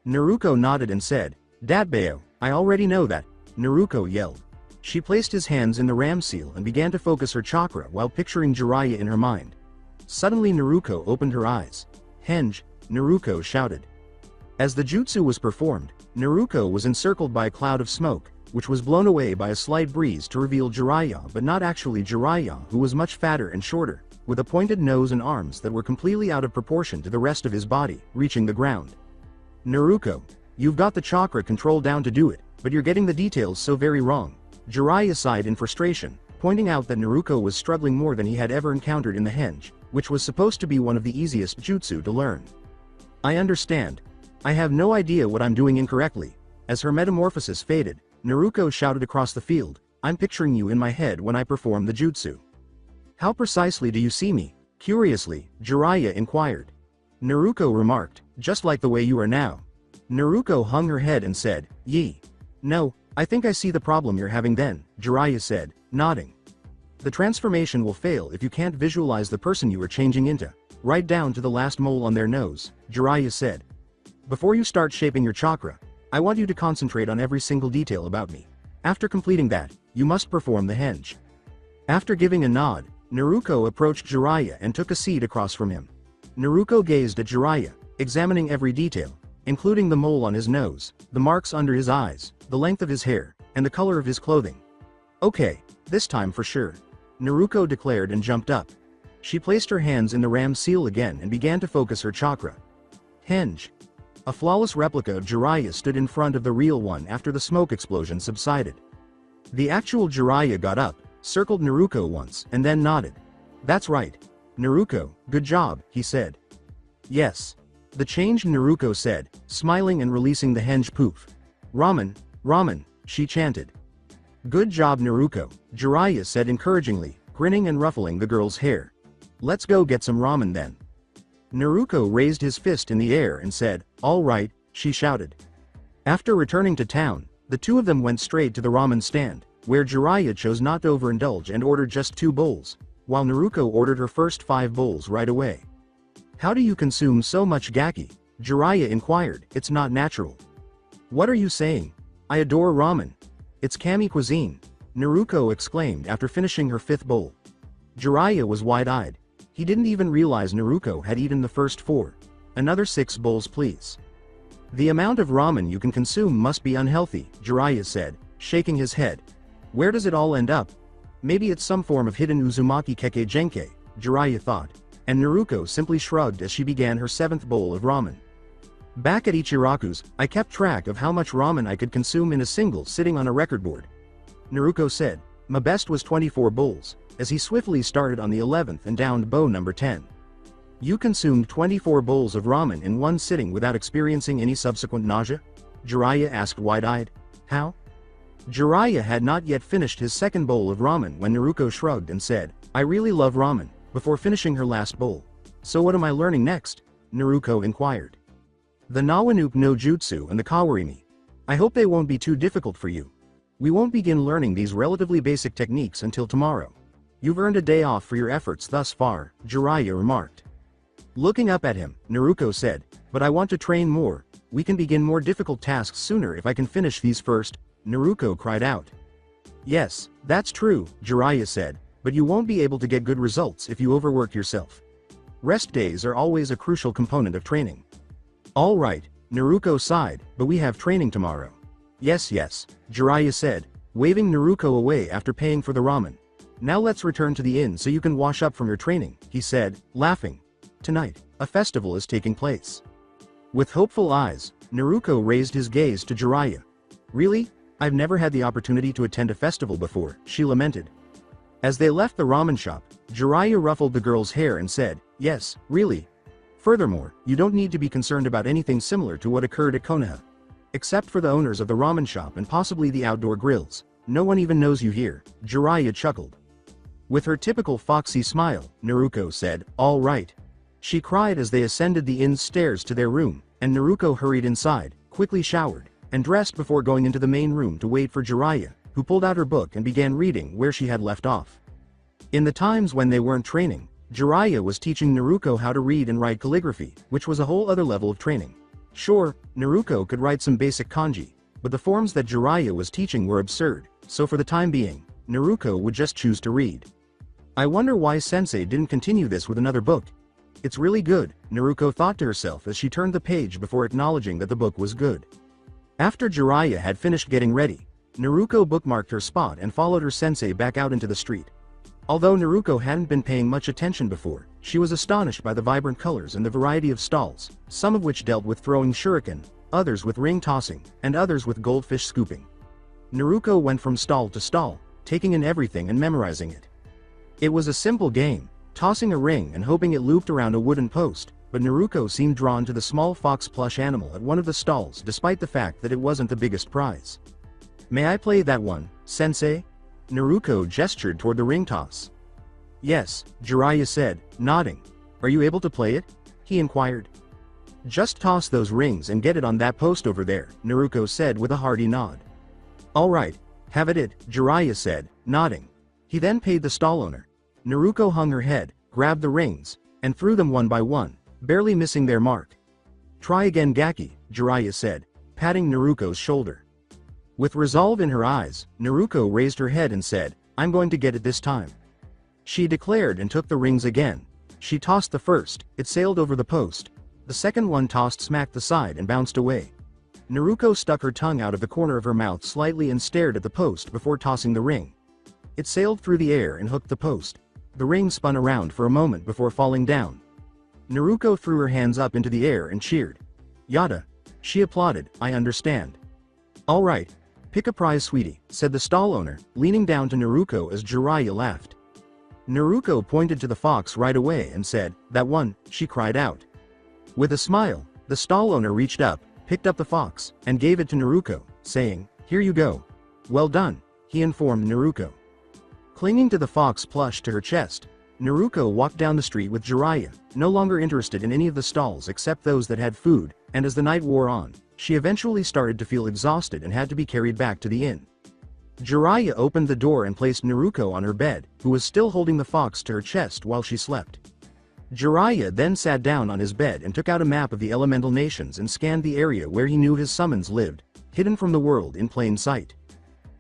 Naruto nodded and said, Datbeo, I already know that, Naruto yelled. She placed his hands in the ram seal and began to focus her chakra while picturing Jiraiya in her mind. Suddenly Naruto opened her eyes. Henge, Naruto shouted. As the jutsu was performed, Naruto was encircled by a cloud of smoke, which was blown away by a slight breeze to reveal Jiraiya, but not actually Jiraiya, who was much fatter and shorter, with a pointed nose and arms that were completely out of proportion to the rest of his body, reaching the ground. Naruto, you've got the chakra control down to do it, but you're getting the details so very wrong. Jiraiya sighed in frustration, pointing out that Naruto was struggling more than he had ever encountered in the henge, which was supposed to be one of the easiest jutsu to learn. I understand. I have no idea what I'm doing incorrectly. As her metamorphosis faded, Naruto shouted across the field, I'm picturing you in my head when I perform the jutsu. How precisely do you see me? Curiously, Jiraiya inquired. Naruto remarked, just like the way you are now. Naruto hung her head and said, Yee. No, I think I see the problem you're having then, Jiraiya said, nodding. The transformation will fail if you can't visualize the person you are changing into, right down to the last mole on their nose, Jiraiya said. Before you start shaping your chakra, I want you to concentrate on every single detail about me. After completing that, you must perform the henge. After giving a nod, Naruto approached Jiraiya and took a seat across from him. Naruto gazed at Jiraiya, examining every detail, including the mole on his nose, the marks under his eyes, the length of his hair, and the color of his clothing. Okay, this time for sure, Naruto declared and jumped up. She placed her hands in the ram seal again and began to focus her chakra. Henge. A flawless replica of Jiraiya stood in front of the real one after the smoke explosion subsided. The actual Jiraiya got up, circled Naruto once, and then nodded. That's right. Naruto, good job, he said. Yes. The changed Naruto said, smiling and releasing the henge poof. Ramen, ramen, she chanted. Good job Naruto, Jiraiya said encouragingly, grinning and ruffling the girl's hair. Let's go get some ramen then. Naruto raised his fist in the air and said, all right, she shouted. After returning to town, the two of them went straight to the ramen stand, where Jiraiya chose not to overindulge and ordered just 2 bowls, while Naruto ordered her first 5 bowls right away. How do you consume so much gaki? Jiraiya inquired, it's not natural. What are you saying? I adore ramen. It's kami cuisine, Naruto exclaimed after finishing her 5th bowl. Jiraiya was wide-eyed. He didn't even realize Naruto had eaten the first 4. Another 6 bowls please. The amount of ramen you can consume must be unhealthy, Jiraiya said, shaking his head. Where does it all end up? Maybe it's some form of hidden Uzumaki Keke Genkai, Jiraiya thought, and Naruto simply shrugged as she began her 7th bowl of ramen. Back at Ichiraku's, I kept track of how much ramen I could consume in a single sitting on a record board. Naruto said, my best was 24 bowls, as he swiftly started on the 11th and downed bowl number 10. You consumed 24 bowls of ramen in one sitting without experiencing any subsequent nausea? Jiraiya asked wide-eyed. How? Jiraiya had not yet finished his 2nd bowl of ramen when Naruto shrugged and said, I really love ramen, before finishing her last bowl. So what am I learning next? Naruto inquired. The Nawanuke no Jutsu and the Kawarimi. I hope they won't be too difficult for you. We won't begin learning these relatively basic techniques until tomorrow. You've earned a day off for your efforts thus far, Jiraiya remarked. Looking up at him, Naruto said, but I want to train more. We can begin more difficult tasks sooner if I can finish these first, Naruto cried out. Yes, that's true, Jiraiya said, but you won't be able to get good results if you overwork yourself. Rest days are always a crucial component of training. All right, Naruto sighed, but we have training tomorrow. Yes, Jiraiya said, waving Naruto away after paying for the ramen. Now let's return to the inn so you can wash up from your training, he said, laughing. Tonight, a festival is taking place. With hopeful eyes, Naruto raised his gaze to Jiraiya. Really? I've never had the opportunity to attend a festival before, she lamented. As they left the ramen shop, Jiraiya ruffled the girl's hair and said, yes, really. Furthermore, you don't need to be concerned about anything similar to what occurred at Konoha. Except for the owners of the ramen shop and possibly the outdoor grills, no one even knows you here, Jiraiya chuckled. With her typical foxy smile, Naruto said, all right. She cried as they ascended the inn's stairs to their room, and Naruto hurried inside, quickly showered, and dressed before going into the main room to wait for Jiraiya, who pulled out her book and began reading where she had left off. In the times when they weren't training, Jiraiya was teaching Naruto how to read and write calligraphy, which was a whole other level of training. Sure, Naruto could write some basic kanji, but the forms that Jiraiya was teaching were absurd, so for the time being, Naruto would just choose to read. I wonder why Sensei didn't continue this with another book. It's really good, Naruto thought to herself as she turned the page before acknowledging that the book was good. After Jiraiya had finished getting ready, Naruto bookmarked her spot and followed her sensei back out into the street. Although Naruto hadn't been paying much attention before, she was astonished by the vibrant colors and the variety of stalls, some of which dealt with throwing shuriken, others with ring tossing, and others with goldfish scooping. Naruto went from stall to stall, taking in everything and memorizing it. It was a simple game, tossing a ring and hoping it looped around a wooden post, but Naruto seemed drawn to the small fox plush animal at one of the stalls despite the fact that it wasn't the biggest prize. May I play that one, sensei? Naruto gestured toward the ring toss. Yes, Jiraiya said, nodding. Are you able to play it? He inquired. Just toss those rings and get it on that post over there, Naruto said with a hearty nod. All right, have at it, Jiraiya said, nodding. He then paid the stall owner. Naruto hung her head, grabbed the rings, and threw them one by one, barely missing their mark. Try again Gaki, Jiraiya said, patting Naruto's shoulder. With resolve in her eyes, Naruto raised her head and said, I'm going to get it this time. She declared and took the rings again, She tossed the first, it sailed over the post. The second one tossed smacked the side and bounced away. Naruko stuck her tongue out of the corner of her mouth slightly and stared at the post before tossing the ring. It sailed through the air and hooked the post. The ring spun around for a moment before falling down. Naruko threw her hands up into the air and cheered. Yada. She applauded, I understand. All right. Pick a prize, sweetie, said the stall owner, leaning down to Naruko as Jiraiya laughed. Naruko pointed to the fox right away and said, that one, she cried out. With a smile, the stall owner reached up, picked up the fox, and gave it to Naruko, saying, here you go. Well done, he informed Naruko. Clinging to the fox plush to her chest, Naruko walked down the street with Jiraiya, no longer interested in any of the stalls except those that had food, and as the night wore on, she eventually started to feel exhausted and had to be carried back to the inn. Jiraiya opened the door and placed Naruko on her bed, who was still holding the fox to her chest while she slept. Jiraiya then sat down on his bed and took out a map of the elemental nations and scanned the area where he knew his summons lived, hidden from the world in plain sight.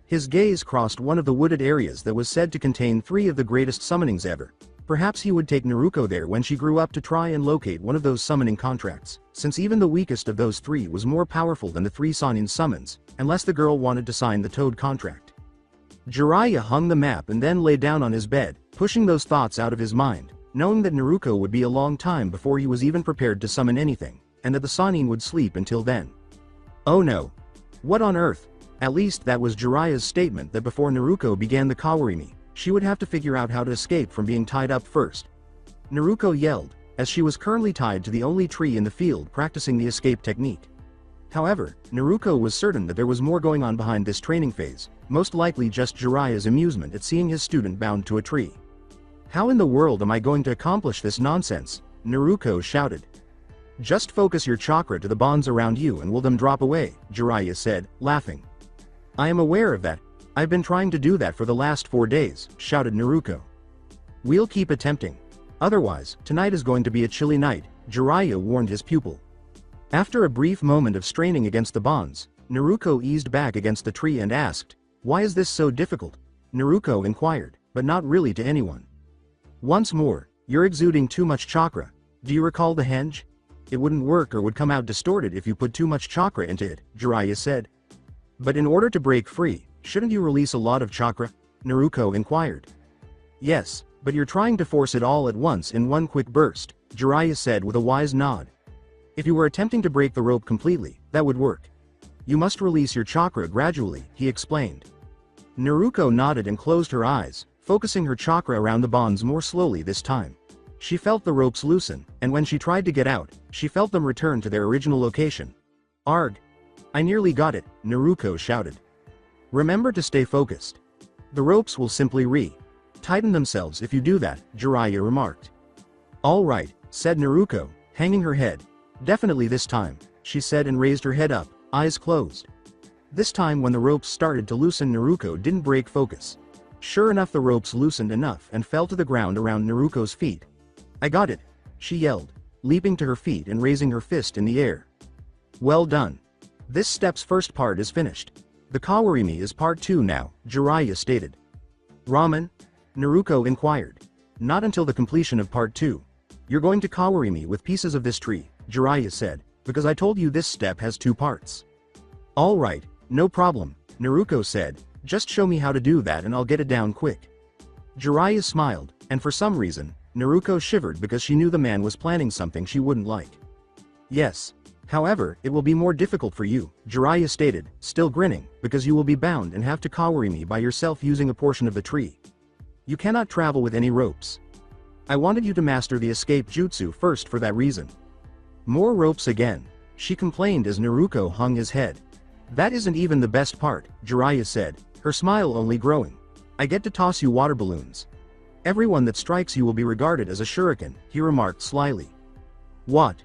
His gaze crossed one of the wooded areas that was said to contain 3 of the greatest summonings ever. Perhaps he would take Naruko there when she grew up to try and locate one of those summoning contracts, since even the weakest of those 3 was more powerful than the 3 Sannin summons, unless the girl wanted to sign the Toad contract. Jiraiya hung the map and then lay down on his bed, pushing those thoughts out of his mind, knowing that Naruko would be a long time before he was even prepared to summon anything, and that the Sannin would sleep until then. Oh no. What on earth? At least that was Jiraiya's statement that before Naruko began the Kawarimi, she would have to figure out how to escape from being tied up first. Naruko yelled, as she was currently tied to the only tree in the field practicing the escape technique. However, Naruko was certain that there was more going on behind this training phase, most likely just Jiraiya's amusement at seeing his student bound to a tree. How in the world am I going to accomplish this nonsense? Naruko shouted. Just focus your chakra to the bonds around you and will them drop away, Jiraiya said, laughing. I am aware of that. I've been trying to do that for the last 4 days, shouted Naruko. We'll keep attempting. Otherwise, tonight is going to be a chilly night, Jiraiya warned his pupil. After a brief moment of straining against the bonds, Naruko eased back against the tree and asked, why is this so difficult? Naruko inquired, but not really to anyone. Once more, you're exuding too much chakra. Do you recall the henge? It wouldn't work or would come out distorted if you put too much chakra into it, Jiraiya said. But in order to break free, shouldn't you release a lot of chakra? Naruko inquired. Yes, but you're trying to force it all at once in one quick burst, Jiraiya said with a wise nod. If you were attempting to break the rope completely, that would work. You must release your chakra gradually, he explained. Naruko nodded and closed her eyes, focusing her chakra around the bonds more slowly this time. She felt the ropes loosen, and when she tried to get out, she felt them return to their original location. Arg! I nearly got it, Naruko shouted. Remember to stay focused. The ropes will simply tighten themselves if you do that, Jiraiya remarked. All right, said Naruko, hanging her head. Definitely this time, she said and raised her head up, eyes closed. This time when the ropes started to loosen, Naruko didn't break focus. Sure enough, the ropes loosened enough and fell to the ground around Naruko's feet. I got it, she yelled, leaping to her feet and raising her fist in the air. Well done. This step's first part is finished. The Kawarimi is part 2 now, Jiraiya stated. Ramen? Naruko inquired. Not until the completion of part 2. You're going to Kawarimi with pieces of this tree, Jiraiya said, because I told you this step has 2 parts. All right, no problem, Naruko said, just show me how to do that and I'll get it down quick. Jiraiya smiled, and for some reason, Naruko shivered because she knew the man was planning something she wouldn't like. Yes. However, it will be more difficult for you, Jiraiya stated, still grinning, because you will be bound and have to Kawarimi by yourself using a portion of the tree. You cannot travel with any ropes. I wanted you to master the escape jutsu first for that reason. More ropes again, she complained as Naruko hung his head. That isn't even the best part, Jiraiya said, her smile only growing. I get to toss you water balloons. Everyone that strikes you will be regarded as a shuriken, he remarked slyly. What?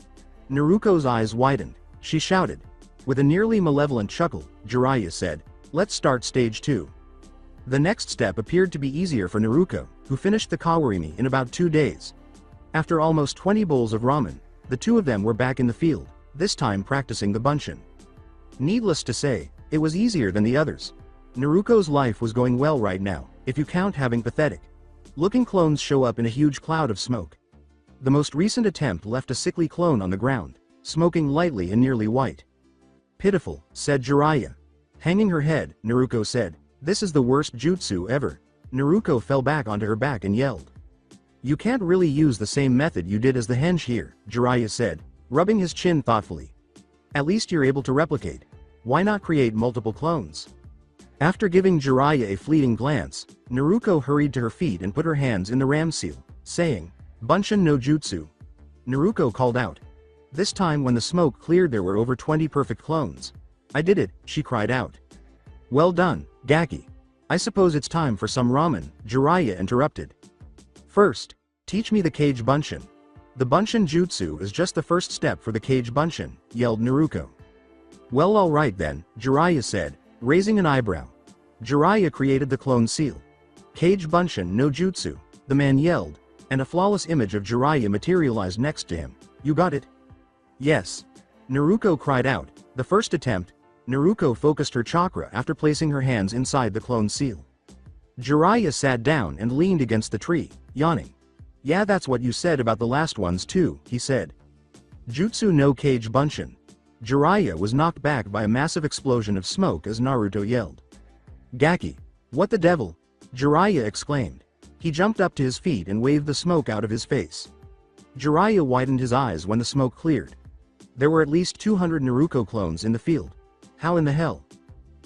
Naruko's eyes widened. She shouted. With a nearly malevolent chuckle, Jiraiya said, let's start stage 2. The next step appeared to be easier for Naruko, who finished the Kawarimi in about 2 days. After almost 20 bowls of ramen, the 2 of them were back in the field, this time practicing the bunshin. Needless to say, it was easier than the others. Naruko's life was going well right now, if you count having pathetic looking clones show up in a huge cloud of smoke. The most recent attempt left a sickly clone on the ground, smoking lightly and nearly white. Pitiful, said Jiraiya. Hanging her head, Naruko said, this is the worst jutsu ever. Naruko fell back onto her back and yelled. You can't really use the same method you did as the henge here, Jiraiya said, rubbing his chin thoughtfully. At least you're able to replicate. Why not create multiple clones? After giving Jiraiya a fleeting glance, Naruko hurried to her feet and put her hands in the ram seal, saying, Bunshin no jutsu. Naruko called out. This time when the smoke cleared there were over 20 perfect clones. I did it, she cried out. Well done, Gaki. I suppose it's time for some ramen, Jiraiya interrupted. First, teach me the Kage Bunshin. The Bunshin Jutsu is just the first step for the Kage Bunshin, yelled Naruko. Well alright then, Jiraiya said, raising an eyebrow. Jiraiya created the clone seal. Kage Bunshin no Jutsu, the man yelled, and a flawless image of Jiraiya materialized next to him. You got it? Yes. Naruko cried out. The first attempt, Naruko focused her chakra after placing her hands inside the clone seal. Jiraiya sat down and leaned against the tree, yawning. Yeah, that's what you said about the last ones too, he said. Jutsu no Kage Bunshin. Jiraiya was knocked back by a massive explosion of smoke as Naruto yelled. Gaki. What the devil? Jiraiya exclaimed. He jumped up to his feet and waved the smoke out of his face. Jiraiya widened his eyes when the smoke cleared. There were at least 200 Naruko clones in the field. How in the hell?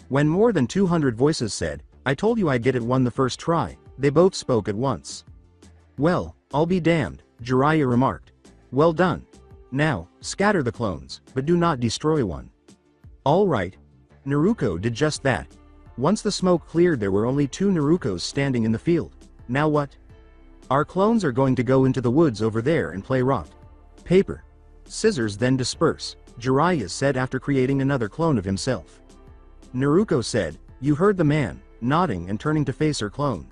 When more than 200 voices said, I told you I'd get it one the first try, they both spoke at once. Well, I'll be damned, Jiraiya remarked. Well done. Now, scatter the clones, but do not destroy one. All right. Naruko did just that. Once the smoke cleared there were only 2 Narukos standing in the field. Now what? Our clones are going to go into the woods over there and play rock, paper, scissors then disperse, Jiraiya said after creating another clone of himself. Naruko said, you heard the man, nodding and turning to face her clone.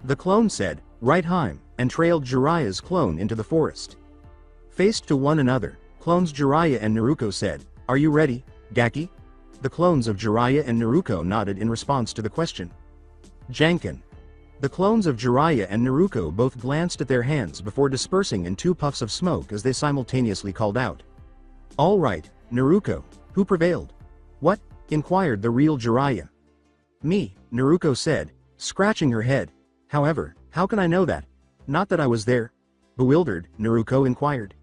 The clone said, right Heim, and trailed Jiraiya's clone into the forest. Faced to one another, clones Jiraiya and Naruko said, are you ready, Gaki? The clones of Jiraiya and Naruko nodded in response to the question. Janken. The clones of Jiraiya and Naruko both glanced at their hands before dispersing in 2 puffs of smoke as they simultaneously called out. All right, Naruko, who prevailed? What? Inquired the real Jiraiya. Me, Naruko said, scratching her head. However, how can I know that? Not that I was there. Bewildered, Naruko inquired.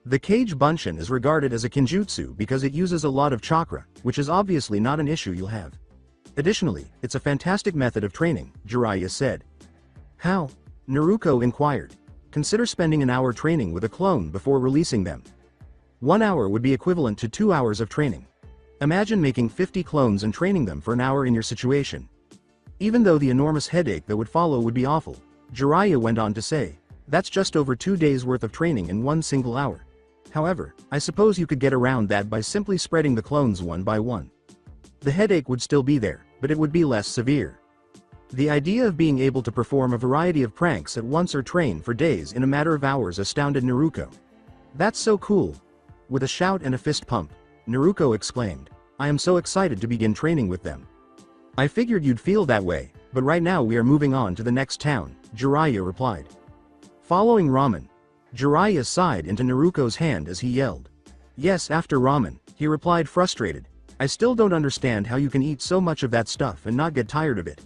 The Kage Bunshin is regarded as a kinjutsu because it uses a lot of chakra, which is obviously not an issue you'll have. Additionally, it's a fantastic method of training, Jiraiya said. How? Naruko inquired. Consider spending an hour training with a clone before releasing them. 1 hour would be equivalent to 2 hours of training. Imagine making 50 clones and training them for an hour in your situation. Even though the enormous headache that would follow would be awful, Jiraiya went on to say, that's just over 2 days worth of training in 1 single hour. However, I suppose you could get around that by simply spreading the clones one by one. The headache would still be there, but it would be less severe. The idea of being able to perform a variety of pranks at once or train for days in a matter of hours astounded Naruko. That's so cool. With a shout and a fist pump, Naruko exclaimed, I am so excited to begin training with them. I figured you'd feel that way, but right now we are moving on to the next town, Jiraiya replied. Following ramen, Jiraiya sighed into Naruko's hand as he yelled. Yes, after ramen, he replied frustrated. I still don't understand how you can eat so much of that stuff and not get tired of it.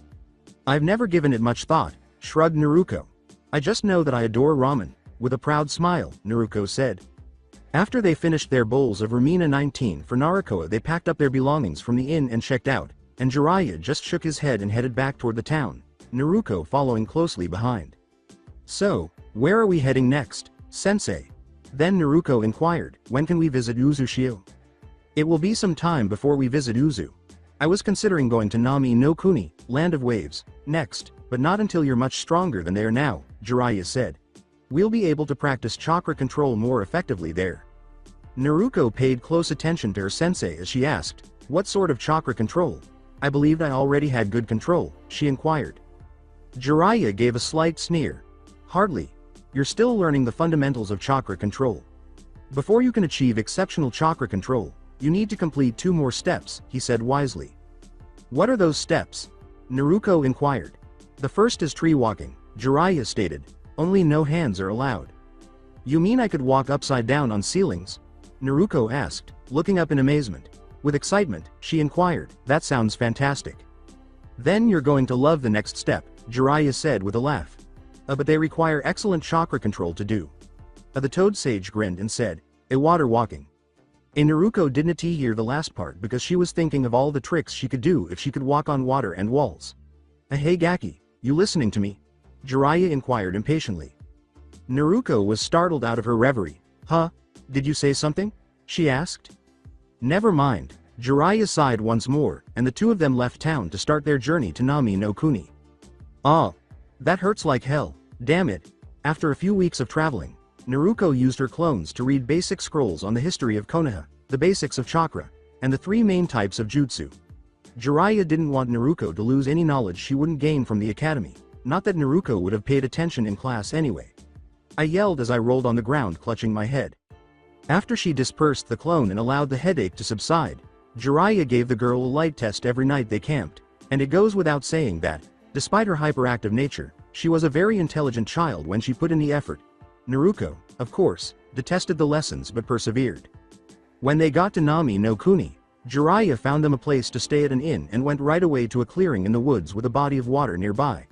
I've never given it much thought, shrugged Naruko. I just know that I adore ramen, with a proud smile, Naruko said. After they finished their bowls of Ramina 19 for Naruko, they packed up their belongings from the inn and checked out, and Jiraiya just shook his head and headed back toward the town, Naruko following closely behind. So, where are we heading next, Sensei? Then Naruko inquired, when can we visit Uzushio? It will be some time before we visit Uzu. I was considering going to Nami no Kuni, Land of Waves, next, but not until you're much stronger than they are now, Jiraiya said. We'll be able to practice chakra control more effectively there. Naruko paid close attention to her sensei as she asked, what sort of chakra control? I believed I already had good control, she inquired. Jiraiya gave a slight sneer. Hardly. You're still learning the fundamentals of chakra control. Before you can achieve exceptional chakra control, you need to complete 2 more steps, he said wisely. What are those steps? Naruko inquired. The first is tree walking, Jiraiya stated. Only no hands are allowed. You mean I could walk upside down on ceilings? Naruko asked, looking up in amazement. With excitement, she inquired, that sounds fantastic. Then you're going to love the next step, Jiraiya said with a laugh. But they require excellent chakra control to do. The toad sage grinned and said, water walking. Naruko didn't hear the last part because she was thinking of all the tricks she could do if she could walk on water and walls. Hey Gaki, you listening to me? Jiraiya inquired impatiently. Naruko was startled out of her reverie. Huh? Did you say something? She asked. Never mind. Jiraiya sighed once more, and the two of them left town to start their journey to Nami no Kuni. Ah. That hurts like hell, damn it. After a few weeks of traveling, Naruko used her clones to read basic scrolls on the history of Konoha, the basics of chakra, and the three main types of jutsu. Jiraiya didn't want Naruko to lose any knowledge she wouldn't gain from the academy, not that Naruko would have paid attention in class anyway. I yelled as I rolled on the ground clutching my head. After she dispersed the clone and allowed the headache to subside, Jiraiya gave the girl a light test every night they camped, and it goes without saying that, despite her hyperactive nature, she was a very intelligent child when she put in the effort. Naruko, of course, detested the lessons but persevered. When they got to Nami no Kuni, Jiraiya found them a place to stay at an inn and went right away to a clearing in the woods with a body of water nearby.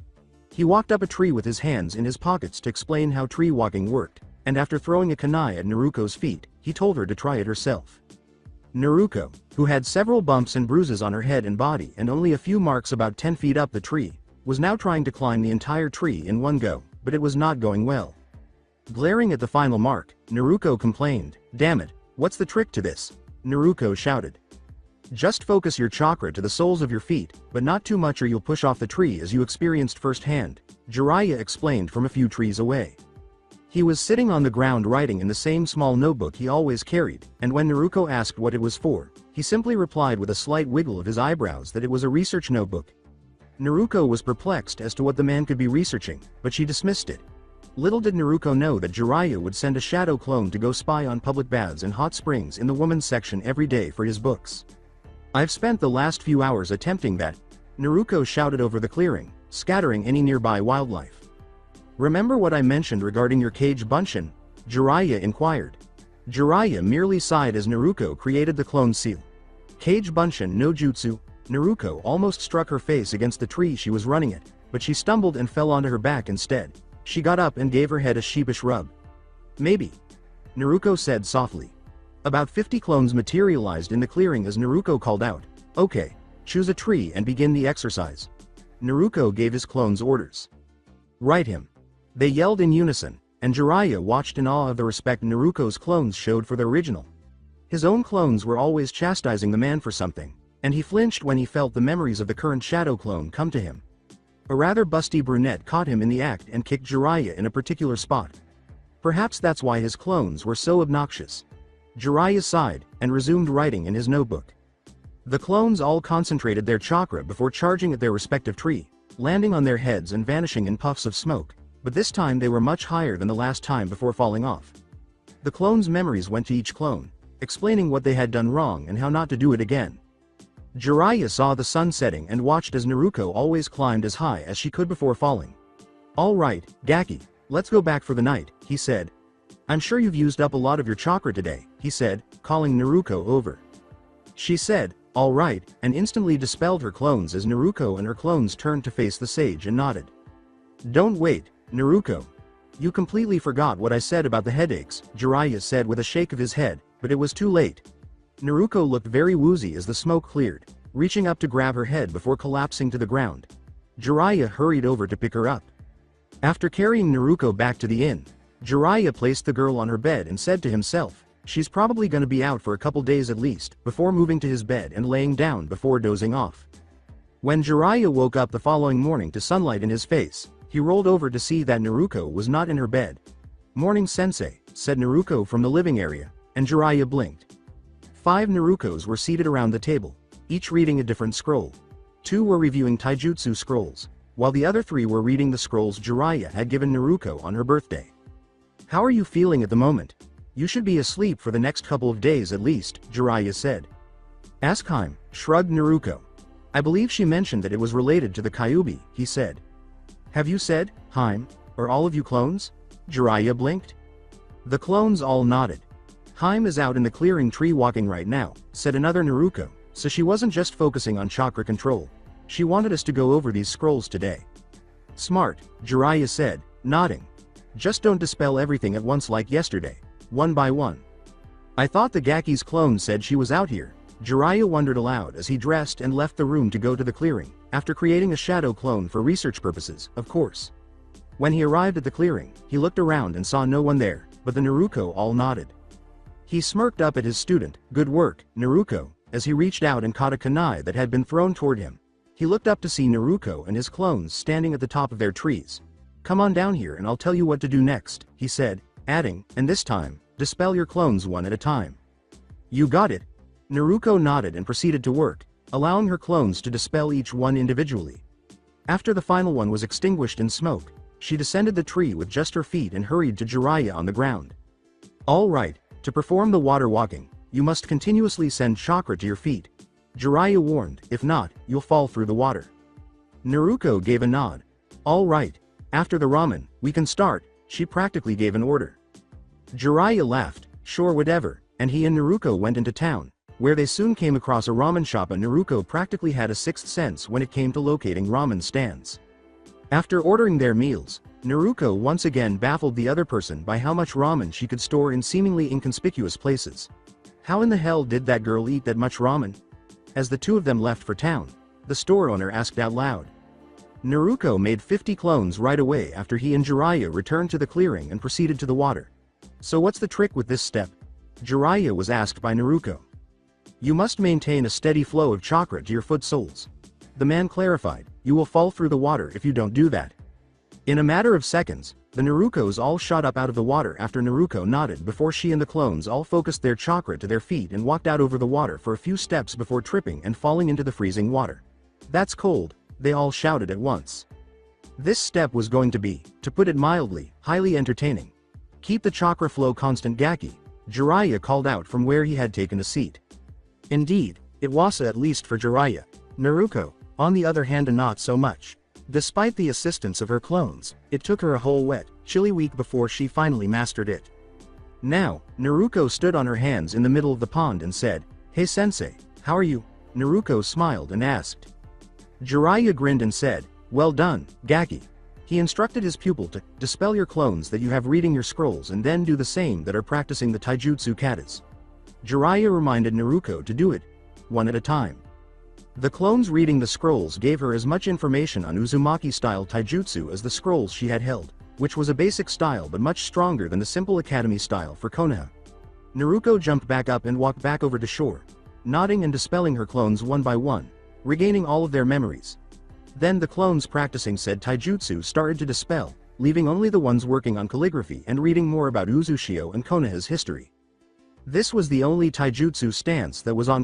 He walked up a tree with his hands in his pockets to explain how tree walking worked, and after throwing a kunai at Naruko's feet, he told her to try it herself. Naruko, who had several bumps and bruises on her head and body and only a few marks about 10 feet up the tree, was now trying to climb the entire tree in one go, but it was not going well. Glaring at the final mark, Naruko complained, "Damn it, what's the trick to this?" Naruko shouted. "Just focus your chakra to the soles of your feet, but not too much or you'll push off the tree as you experienced firsthand," Jiraiya explained from a few trees away. He was sitting on the ground writing in the same small notebook he always carried, and when Naruko asked what it was for, he simply replied with a slight wiggle of his eyebrows that it was a research notebook. Naruko was perplexed as to what the man could be researching, but she dismissed it. Little did Naruko know that Jiraiya would send a shadow clone to go spy on public baths and hot springs in the women's section every day for his books. "I've spent the last few hours attempting that," Naruko shouted over the clearing, scattering any nearby wildlife. "Remember what I mentioned regarding your cage bunshin?" Jiraiya inquired. Jiraiya merely sighed as Naruko created the clone seal. Cage bunshin no jutsu. Naruko almost struck her face against the tree she was running at, but she stumbled and fell onto her back instead. She got up and gave her head a sheepish rub. "Maybe," Naruko said softly. About 50 clones materialized in the clearing as Naruko called out, "Okay, choose a tree and begin the exercise." Naruko gave his clones orders. "Write him." They yelled in unison, and Jiraiya watched in awe of the respect Naruko's clones showed for the original. His own clones were always chastising the man for something, and he flinched when he felt the memories of the current shadow clone come to him. A rather busty brunette caught him in the act and kicked Jiraiya in a particular spot. Perhaps that's why his clones were so obnoxious. Jiraiya sighed, and resumed writing in his notebook. The clones all concentrated their chakra before charging at their respective tree, landing on their heads and vanishing in puffs of smoke, but this time they were much higher than the last time before falling off. The clones' memories went to each clone, explaining what they had done wrong and how not to do it again. Jiraiya saw the sun setting and watched as Naruko always climbed as high as she could before falling. "All right, Gaki, let's go back for the night," he said. "I'm sure you've used up a lot of your chakra today," he said, calling Naruko over. She said, "All right," and instantly dispelled her clones as Naruko and her clones turned to face the sage and nodded. "Don't wait, Naruko. You completely forgot what I said about the headaches," Jiraiya said with a shake of his head, but it was too late. Naruko looked very woozy as the smoke cleared, reaching up to grab her head before collapsing to the ground. Jiraiya hurried over to pick her up. After carrying Naruko back to the inn, Jiraiya placed the girl on her bed and said to himself, "She's probably gonna be out for a couple days at least," before moving to his bed and laying down before dozing off. When Jiraiya woke up the following morning to sunlight in his face, he rolled over to see that Naruko was not in her bed. "Morning sensei," said Naruko from the living area, and Jiraiya blinked. 5 Narukos were seated around the table, each reading a different scroll. 2 were reviewing taijutsu scrolls, while the other 3 were reading the scrolls Jiraiya had given Naruko on her birthday. "How are you feeling at the moment? You should be asleep for the next couple of days at least," Jiraiya said. "Ask Haim," shrugged Naruko. "I believe she mentioned that it was related to the Kyuubi," he said. "Have you said, Haim, or all of you clones?" Jiraiya blinked. The clones all nodded. Haim is out in the clearing tree walking right now, said another Naruto, so she wasn't just focusing on chakra control. She wanted us to go over these scrolls today. Smart, Jiraiya said, nodding. Just don't dispel everything at once like yesterday, one by one. I thought the Gaki's clone said she was out here. Jiraiya wondered aloud as he dressed and left the room to go to the clearing, after creating a shadow clone for research purposes, of course. When he arrived at the clearing, he looked around and saw no one there, but the Naruto all nodded. He smirked up at his student, good work, Naruto, as he reached out and caught a kunai that had been thrown toward him. He looked up to see Naruto and his clones standing at the top of their trees. Come on down here and I'll tell you what to do next, he said, adding, and this time, dispel your clones one at a time. You got it. Naruto nodded and proceeded to work, allowing her clones to dispel each one individually. After the final one was extinguished in smoke, she descended the tree with just her feet and hurried to Jiraiya on the ground. All right, to perform the water walking, you must continuously send chakra to your feet. Jiraiya warned, if not, you'll fall through the water. Naruto gave a nod. All right, after the ramen, we can start, she practically gave an order. Jiraiya laughed, sure whatever, and he and Naruto went into town, where they soon came across a ramen shop. Naruto practically had a sixth sense when it came to locating ramen stands. After ordering their meals, Naruto once again baffled the other person by how much ramen she could store in seemingly inconspicuous places. How in the hell did that girl eat that much ramen? As the two of them left for town, the store owner asked out loud. Naruto made 50 clones right away after he and Jiraiya returned to the clearing and proceeded to the water. So what's the trick with this step? Jiraiya was asked by Naruto. You must maintain a steady flow of chakra to your foot soles. The man clarified, you will fall through the water if you don't do that. In a matter of seconds, the Narutos all shot up out of the water after Naruto nodded before she and the clones all focused their chakra to their feet and walked out over the water for a few steps before tripping and falling into the freezing water. That's cold, they all shouted at once. This step was going to be, to put it mildly, highly entertaining. Keep the chakra flow constant, Gaki, Jiraiya called out from where he had taken a seat. Indeed, it was at least for Jiraiya. Naruto, on the other hand, not so much. Despite the assistance of her clones, it took her a whole wet, chilly week before she finally mastered it. Now, Naruto stood on her hands in the middle of the pond and said, Hey sensei, how are you? Naruto smiled and asked. Jiraiya grinned and said, Well done, Gaki. He instructed his pupil to dispel your clones that you have reading your scrolls and then do the same that are practicing the taijutsu katas. Jiraiya reminded Naruto to do it, one at a time. The clones reading the scrolls gave her as much information on Uzumaki-style taijutsu as the scrolls she had held, which was a basic style but much stronger than the simple academy style for Konoha. Naruto jumped back up and walked back over to shore, nodding and dispelling her clones one by one, regaining all of their memories. Then the clones practicing said taijutsu started to dispel, leaving only the ones working on calligraphy and reading more about Uzushio and Konoha's history. This was the only taijutsu stance that was on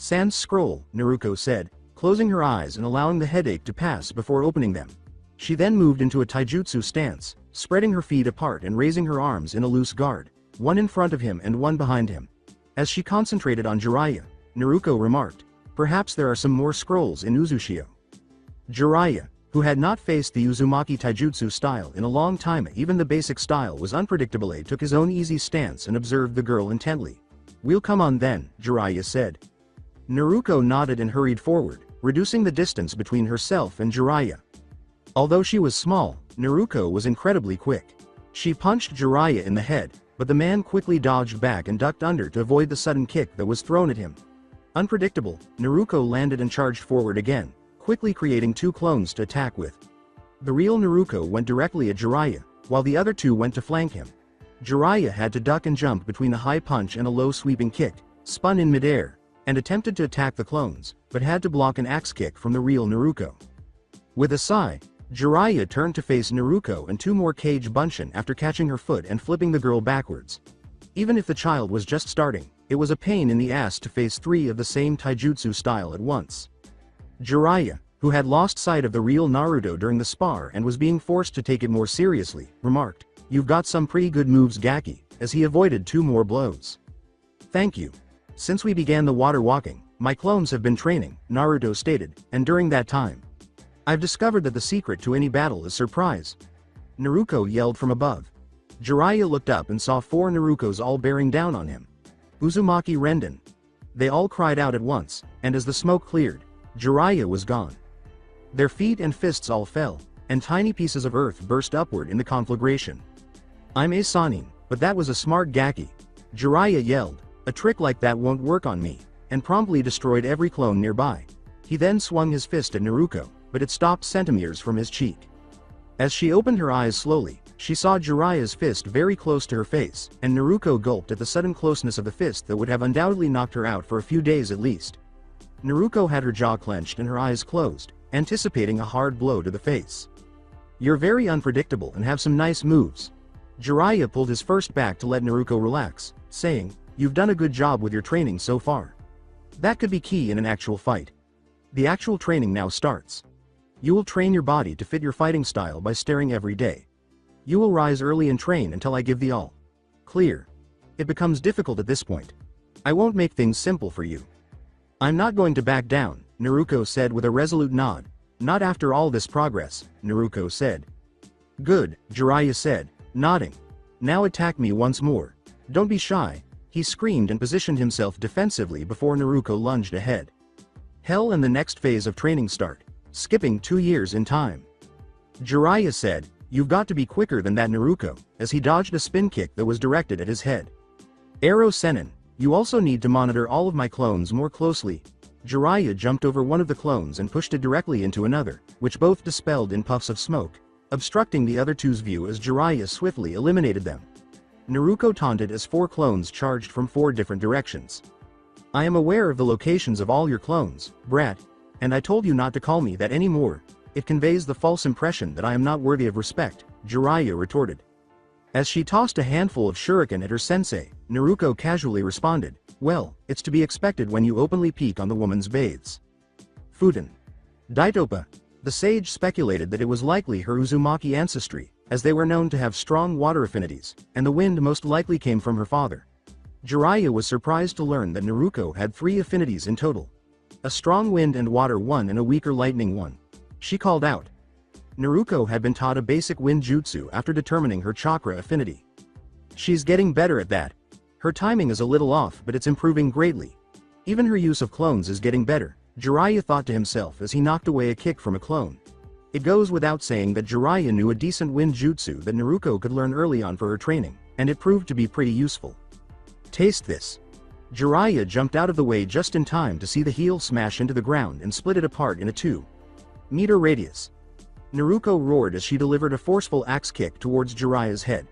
Sans scroll, Naruto said, closing her eyes and allowing the headache to pass before opening them. She then moved into a taijutsu stance, spreading her feet apart and raising her arms in a loose guard, one in front of him and one behind him. As she concentrated on Jiraiya, Naruto remarked, Perhaps there are some more scrolls in Uzushio. Jiraiya, who had not faced the Uzumaki taijutsu style in a long time, even the basic style was unpredictable, took his own easy stance and observed the girl intently. We'll come on then, Jiraiya said. Naruto nodded and hurried forward, reducing the distance between herself and Jiraiya. Although she was small, Naruto was incredibly quick. She punched Jiraiya in the head, but the man quickly dodged back and ducked under to avoid the sudden kick that was thrown at him. Unpredictable, Naruto landed and charged forward again, quickly creating two clones to attack with. The real Naruto went directly at Jiraiya, while the other two went to flank him. Jiraiya had to duck and jump between a high punch and a low sweeping kick, spun in midair, and attempted to attack the clones, but had to block an axe kick from the real Naruto. With a sigh, Jiraiya turned to face Naruto and two more Kage Bunshin after catching her foot and flipping the girl backwards. Even if the child was just starting, it was a pain in the ass to face three of the same taijutsu style at once. Jiraiya, who had lost sight of the real Naruto during the spar and was being forced to take it more seriously, remarked, You've got some pretty good moves, Gaki, as he avoided two more blows. Thank you. Since we began the water walking, my clones have been training, Naruto stated, and during that time, I've discovered that the secret to any battle is surprise. Naruto yelled from above. Jiraiya looked up and saw 4 Narukos all bearing down on him. Uzumaki Renden. They all cried out at once, and as the smoke cleared, Jiraiya was gone. Their feet and fists all fell, and tiny pieces of earth burst upward in the conflagration. I'm a Sanin, but that was a smart Gaki. Jiraiya yelled, a trick like that won't work on me, and promptly destroyed every clone nearby. He then swung his fist at Naruko, but it stopped centimeters from his cheek. As she opened her eyes slowly, she saw Jiraiya's fist very close to her face, and Naruko gulped at the sudden closeness of the fist that would have undoubtedly knocked her out for a few days at least. Naruko had her jaw clenched and her eyes closed, anticipating a hard blow to the face. You're very unpredictable and have some nice moves. Jiraiya pulled his fist back to let Naruko relax, saying, you've done a good job with your training so far. That could be key in an actual fight. The actual training now starts. You will train your body to fit your fighting style by staring every day. You will rise early and train until I give the all. Clear. It becomes difficult at this point. I won't make things simple for you. I'm not going to back down, Naruko said with a resolute nod. Not after all this progress, Naruko said. Good, Jiraiya said, nodding. Now attack me once more. Don't be shy, he screamed and positioned himself defensively before Naruko lunged ahead. Hell and the next phase of training start, skipping 2 years in time. Jiraiya said, you've got to be quicker than that, Naruko, as he dodged a spin kick that was directed at his head. Arrow Sennin, you also need to monitor all of my clones more closely. Jiraiya jumped over one of the clones and pushed it directly into another, which both dispelled in puffs of smoke, obstructing the other two's view as Jiraiya swiftly eliminated them. Naruko taunted as 4 clones charged from 4 different directions. I am aware of the locations of all your clones, brat, and I told you not to call me that anymore. It conveys the false impression that I am not worthy of respect, Jiraiya retorted. As she tossed a handful of shuriken at her sensei, Naruko casually responded, well, it's to be expected when you openly peek on the woman's bathes. Futen. Daitopa. The sage speculated that it was likely her Uzumaki ancestry, as they were known to have strong water affinities, and the wind most likely came from her father. Jiraiya was surprised to learn that Naruko had 3 affinities in total. A strong wind and water one and a weaker lightning one. She called out. Naruko had been taught a basic wind jutsu after determining her chakra affinity. She's getting better at that. Her timing is a little off, but it's improving greatly. Even her use of clones is getting better, Jiraiya thought to himself as he knocked away a kick from a clone. It goes without saying that Jiraiya knew a decent wind jutsu that Naruko could learn early on for her training, and it proved to be pretty useful. Taste this. Jiraiya jumped out of the way just in time to see the heel smash into the ground and split it apart in a 2-meter radius. Naruko roared as she delivered a forceful axe kick towards Jiraiya's head.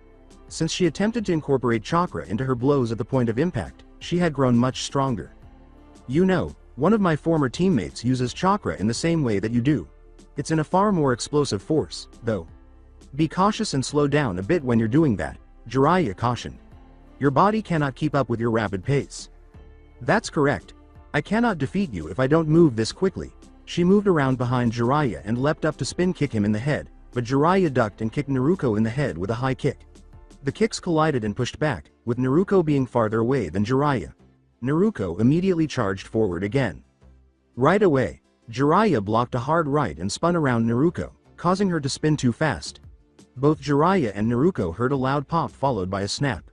Since she attempted to incorporate chakra into her blows at the point of impact, she had grown much stronger. You know, one of my former teammates uses chakra in the same way that you do. It's in a far more explosive force, though. Be cautious and slow down a bit when you're doing that, Jiraiya cautioned. Your body cannot keep up with your rapid pace. That's correct. I cannot defeat you if I don't move this quickly. She moved around behind Jiraiya and leapt up to spin kick him in the head, but Jiraiya ducked and kicked Naruko in the head with a high kick. The kicks collided and pushed back, with Naruko being farther away than Jiraiya. Naruko immediately charged forward again. Right away, Jiraiya blocked a hard right and spun around Naruko, causing her to spin too fast. Both Jiraiya and Naruko heard a loud pop followed by a snap.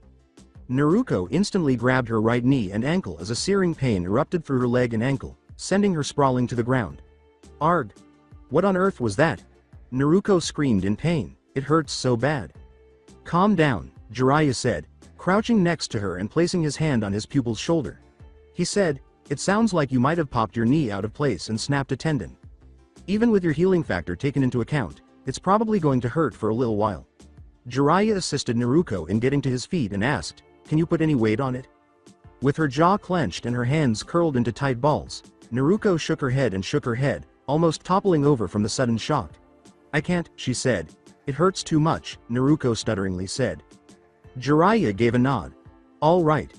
Naruko instantly grabbed her right knee and ankle as a searing pain erupted through her leg and ankle, sending her sprawling to the ground. Arg! What on earth was that? Naruko screamed in pain, it hurts so bad. Calm down, Jiraiya said, crouching next to her and placing his hand on his pupil's shoulder. He said, it sounds like you might have popped your knee out of place and snapped a tendon. Even with your healing factor taken into account, it's probably going to hurt for a little while. Jiraiya assisted Naruko in getting to his feet and asked, can you put any weight on it? With her jaw clenched and her hands curled into tight balls, Naruko shook her head and shook her head, almost toppling over from the sudden shock. I can't, she said. It hurts too much, Naruko stutteringly said. Jiraiya gave a nod. All right.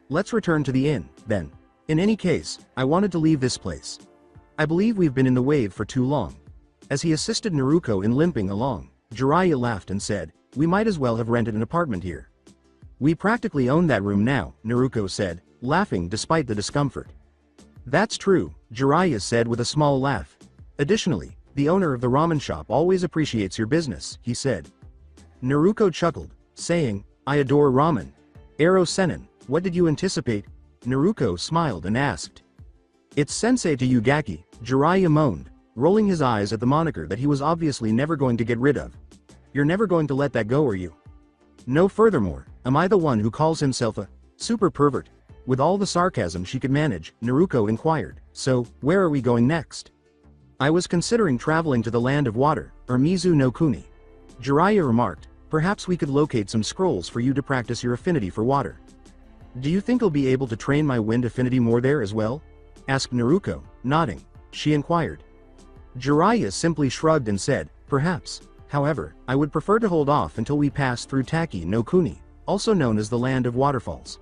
Let's return to the inn, then. In any case, I wanted to leave this place. I believe we've been in the wave for too long. As he assisted Naruko in limping along, Jiraiya laughed and said, we might as well have rented an apartment here. We practically own that room now, Naruko said, laughing despite the discomfort. That's true, Jiraiya said with a small laugh. Additionally, the owner of the ramen shop always appreciates your business, he said. Naruko chuckled, saying, I adore ramen. Ero Senin, what did you anticipate? Naruto smiled and asked. It's sensei to you Gaki, Jiraiya moaned, rolling his eyes at the moniker that he was obviously never going to get rid of. You're never going to let that go, are you? No, furthermore, am I the one who calls himself a super pervert? With all the sarcasm she could manage, Naruto inquired, so, where are we going next? I was considering traveling to the land of water, or Mizu no Kuni. Jiraiya remarked, perhaps we could locate some scrolls for you to practice your affinity for water. Do you think I'll be able to train my wind affinity more there as well? Asked Naruto, nodding. She inquired. Jiraiya simply shrugged and said, perhaps. However, I would prefer to hold off until we pass through Taki no Kuni, also known as the land of waterfalls.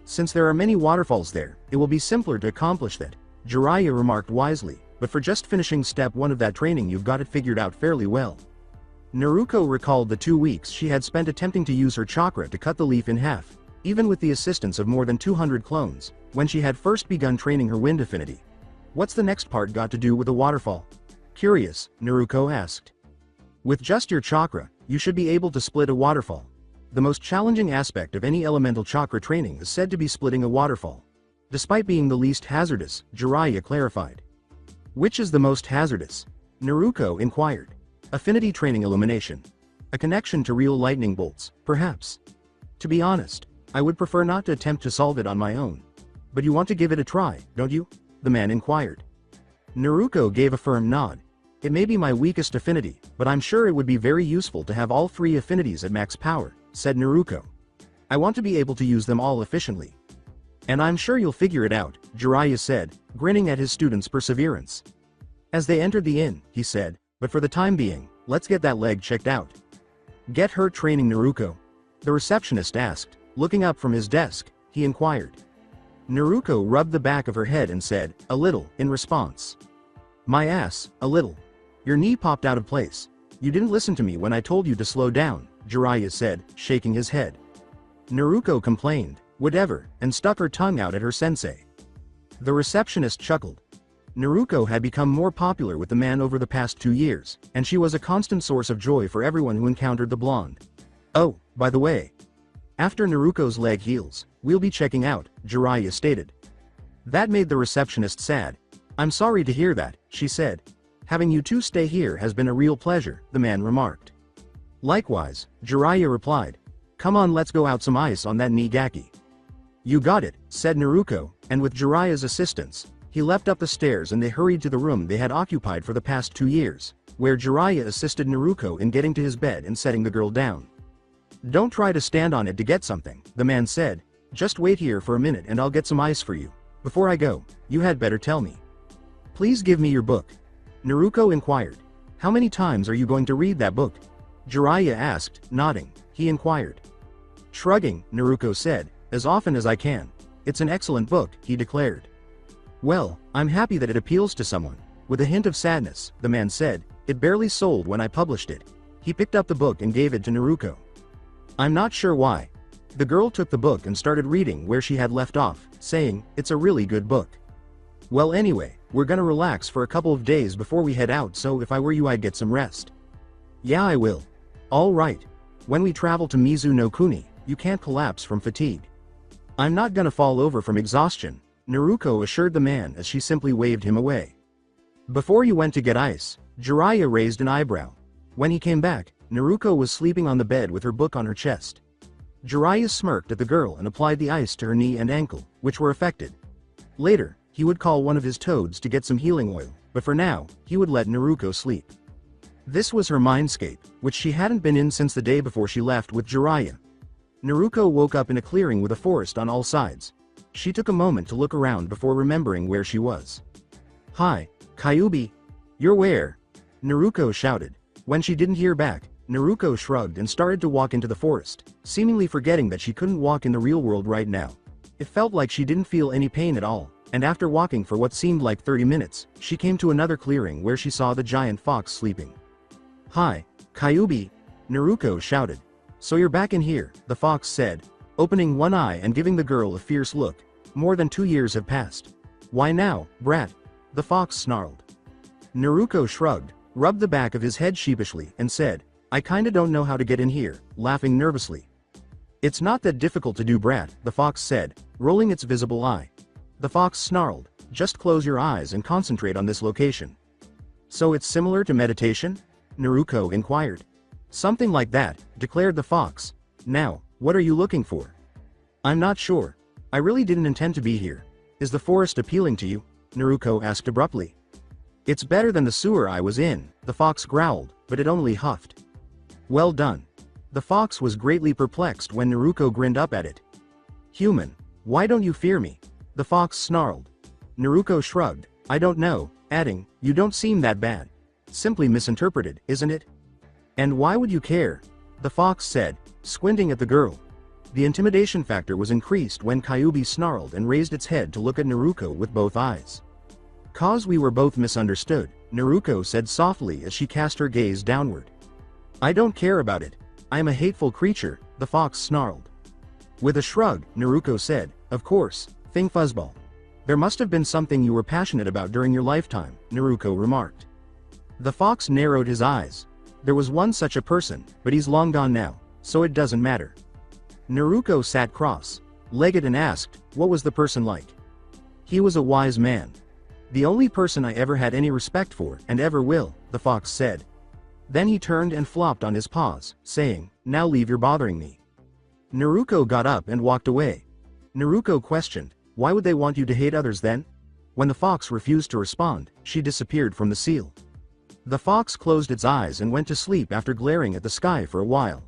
Since there are many waterfalls there, it will be simpler to accomplish that, Jiraiya remarked wisely, but for just finishing step 1 of that training you've got it figured out fairly well. Naruto recalled the 2 weeks she had spent attempting to use her chakra to cut the leaf in half, even with the assistance of more than 200 clones, when she had first begun training her wind affinity. What's the next part got to do with the waterfall? Curious, Naruto asked. With just your chakra, you should be able to split a waterfall. The most challenging aspect of any elemental chakra training is said to be splitting a waterfall. Despite being the least hazardous, Jiraiya clarified. Which is the most hazardous? Naruto inquired. Affinity training illumination. A connection to real lightning bolts, perhaps. To be honest, I would prefer not to attempt to solve it on my own. But you want to give it a try, don't you? The man inquired. Naruto gave a firm nod. It may be my weakest affinity, but I'm sure it would be very useful to have all 3 affinities at max power, said Naruto. I want to be able to use them all efficiently. And I'm sure you'll figure it out, Jiraiya said, grinning at his student's perseverance. As they entered the inn, he said, but for the time being, let's get that leg checked out. Get hurt training Naruto? The receptionist asked, looking up from his desk, he inquired. Naruto rubbed the back of her head and said, a little, in response. My ass, a little. Your knee popped out of place. You didn't listen to me when I told you to slow down, Jiraiya said, shaking his head. Naruto complained, whatever, and stuck her tongue out at her sensei. The receptionist chuckled. Naruto had become more popular with the man over the past 2 years, and she was a constant source of joy for everyone who encountered the blonde. Oh, by the way. After Naruto's leg heals, we'll be checking out, Jiraiya stated. That made the receptionist sad. I'm sorry to hear that, she said. Having you two stay here has been a real pleasure, the man remarked. Likewise, Jiraiya replied. Come on, let's go out some ice on that knee Gaki. You got it, said Naruto, and with Jiraiya's assistance, he leapt up the stairs and they hurried to the room they had occupied for the past 2 years, where Jiraiya assisted Naruto in getting to his bed and setting the girl down. Don't try to stand on it to get something, the man said. Just wait here for a minute and I'll get some ice for you. Before I go, you had better tell me. Please give me your book. Naruto inquired. How many times are you going to read that book? Jiraiya asked, nodding. He inquired. Shrugging, Naruto said, as often as I can. It's an excellent book, he declared. Well, I'm happy that it appeals to someone. With a hint of sadness, the man said, it barely sold when I published it. He picked up the book and gave it to Naruto. I'm not sure why. The girl took the book and started reading where she had left off, saying, it's a really good book. Well anyway, we're gonna relax for a couple of days before we head out, so if I were you I'd get some rest. Yeah, I will. Alright. When we travel to Mizu no Kuni, you can't collapse from fatigue. I'm not gonna fall over from exhaustion, Naruto assured the man as she simply waved him away. Before you went to get ice, Jiraiya raised an eyebrow. When he came back, Naruto was sleeping on the bed with her book on her chest. Jiraiya smirked at the girl and applied the ice to her knee and ankle, which were affected. Later, he would call one of his toads to get some healing oil, but for now, he would let Naruto sleep. This was her mindscape, which she hadn't been in since the day before she left with Jiraiya. Naruto woke up in a clearing with a forest on all sides. She took a moment to look around before remembering where she was. Hi, Kyuubi. You're where? Naruto shouted. When she didn't hear back, Naruto shrugged and started to walk into the forest, seemingly forgetting that she couldn't walk in the real world right now. It felt like she didn't feel any pain at all, and after walking for what seemed like 30 minutes, she came to another clearing where she saw the giant fox sleeping. Hi, Kyuubi, Naruto shouted. So you're back in here, the fox said, opening one eye and giving the girl a fierce look. More than 2 years have passed. Why now, brat? The fox snarled. Naruto shrugged, rubbed the back of his head sheepishly, and said, I kinda don't know how to get in here, laughing nervously. It's not that difficult to do, brat, the fox said, rolling its visible eye. The fox snarled, just close your eyes and concentrate on this location. So it's similar to meditation? Naruto inquired. Something like that, declared the fox. Now, what are you looking for? I'm not sure. I really didn't intend to be here. Is the forest appealing to you? Naruto asked abruptly. It's better than the sewer I was in, the fox growled, but it only huffed. Well done. The fox was greatly perplexed when Naruto grinned up at it. Human, why don't you fear me? The fox snarled. Naruto shrugged, I don't know, adding, you don't seem that bad. Simply misinterpreted, isn't it? And why would you care? The fox said, squinting at the girl. The intimidation factor was increased when Kyuubi snarled and raised its head to look at Naruto with both eyes. Cause we were both misunderstood, Naruto said softly as she cast her gaze downward. I don't care about it. I am a hateful creature, the fox snarled. With a shrug, Naruto said, of course, thing fuzzball. There must have been something you were passionate about during your lifetime, Naruto remarked. The fox narrowed his eyes. There was one such a person, but he's long gone now, so it doesn't matter. Naruto sat cross-legged and asked, what was the person like? He was a wise man. The only person I ever had any respect for, and ever will, the fox said. Then he turned and flopped on his paws, saying, now leave your bothering me. Naruto got up and walked away. Naruto questioned, why would they want you to hate others then? When the fox refused to respond, she disappeared from the seal. The fox closed its eyes and went to sleep after glaring at the sky for a while.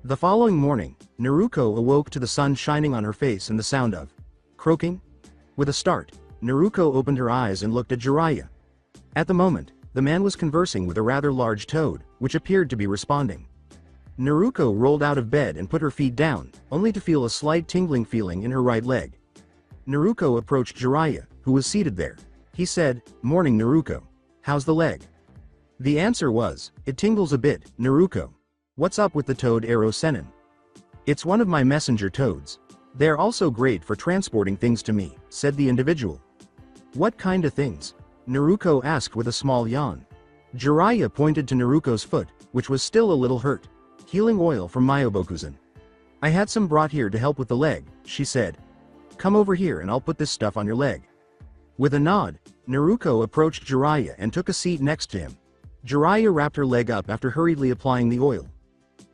The following morning, Naruto awoke to the sun shining on her face and the sound of croaking. With a start, Naruto opened her eyes and looked at Jiraiya. At the moment, the man was conversing with a rather large toad, which appeared to be responding. Naruto rolled out of bed and put her feet down, only to feel a slight tingling feeling in her right leg. Naruto approached Jiraiya, who was seated there. He said, morning Naruto. How's the leg? The answer was, it tingles a bit, Naruto. What's up with the toad Ero Sennin? It's one of my messenger toads. They're also great for transporting things to me, said the individual. What kind of things? Naruto asked with a small yawn. Jiraiya pointed to Naruto's foot, which was still a little hurt. Healing oil from Myobokuzan. I had some brought here to help with the leg, she said. Come over here and I'll put this stuff on your leg. With a nod, Naruto approached Jiraiya and took a seat next to him. Jiraiya wrapped her leg up after hurriedly applying the oil.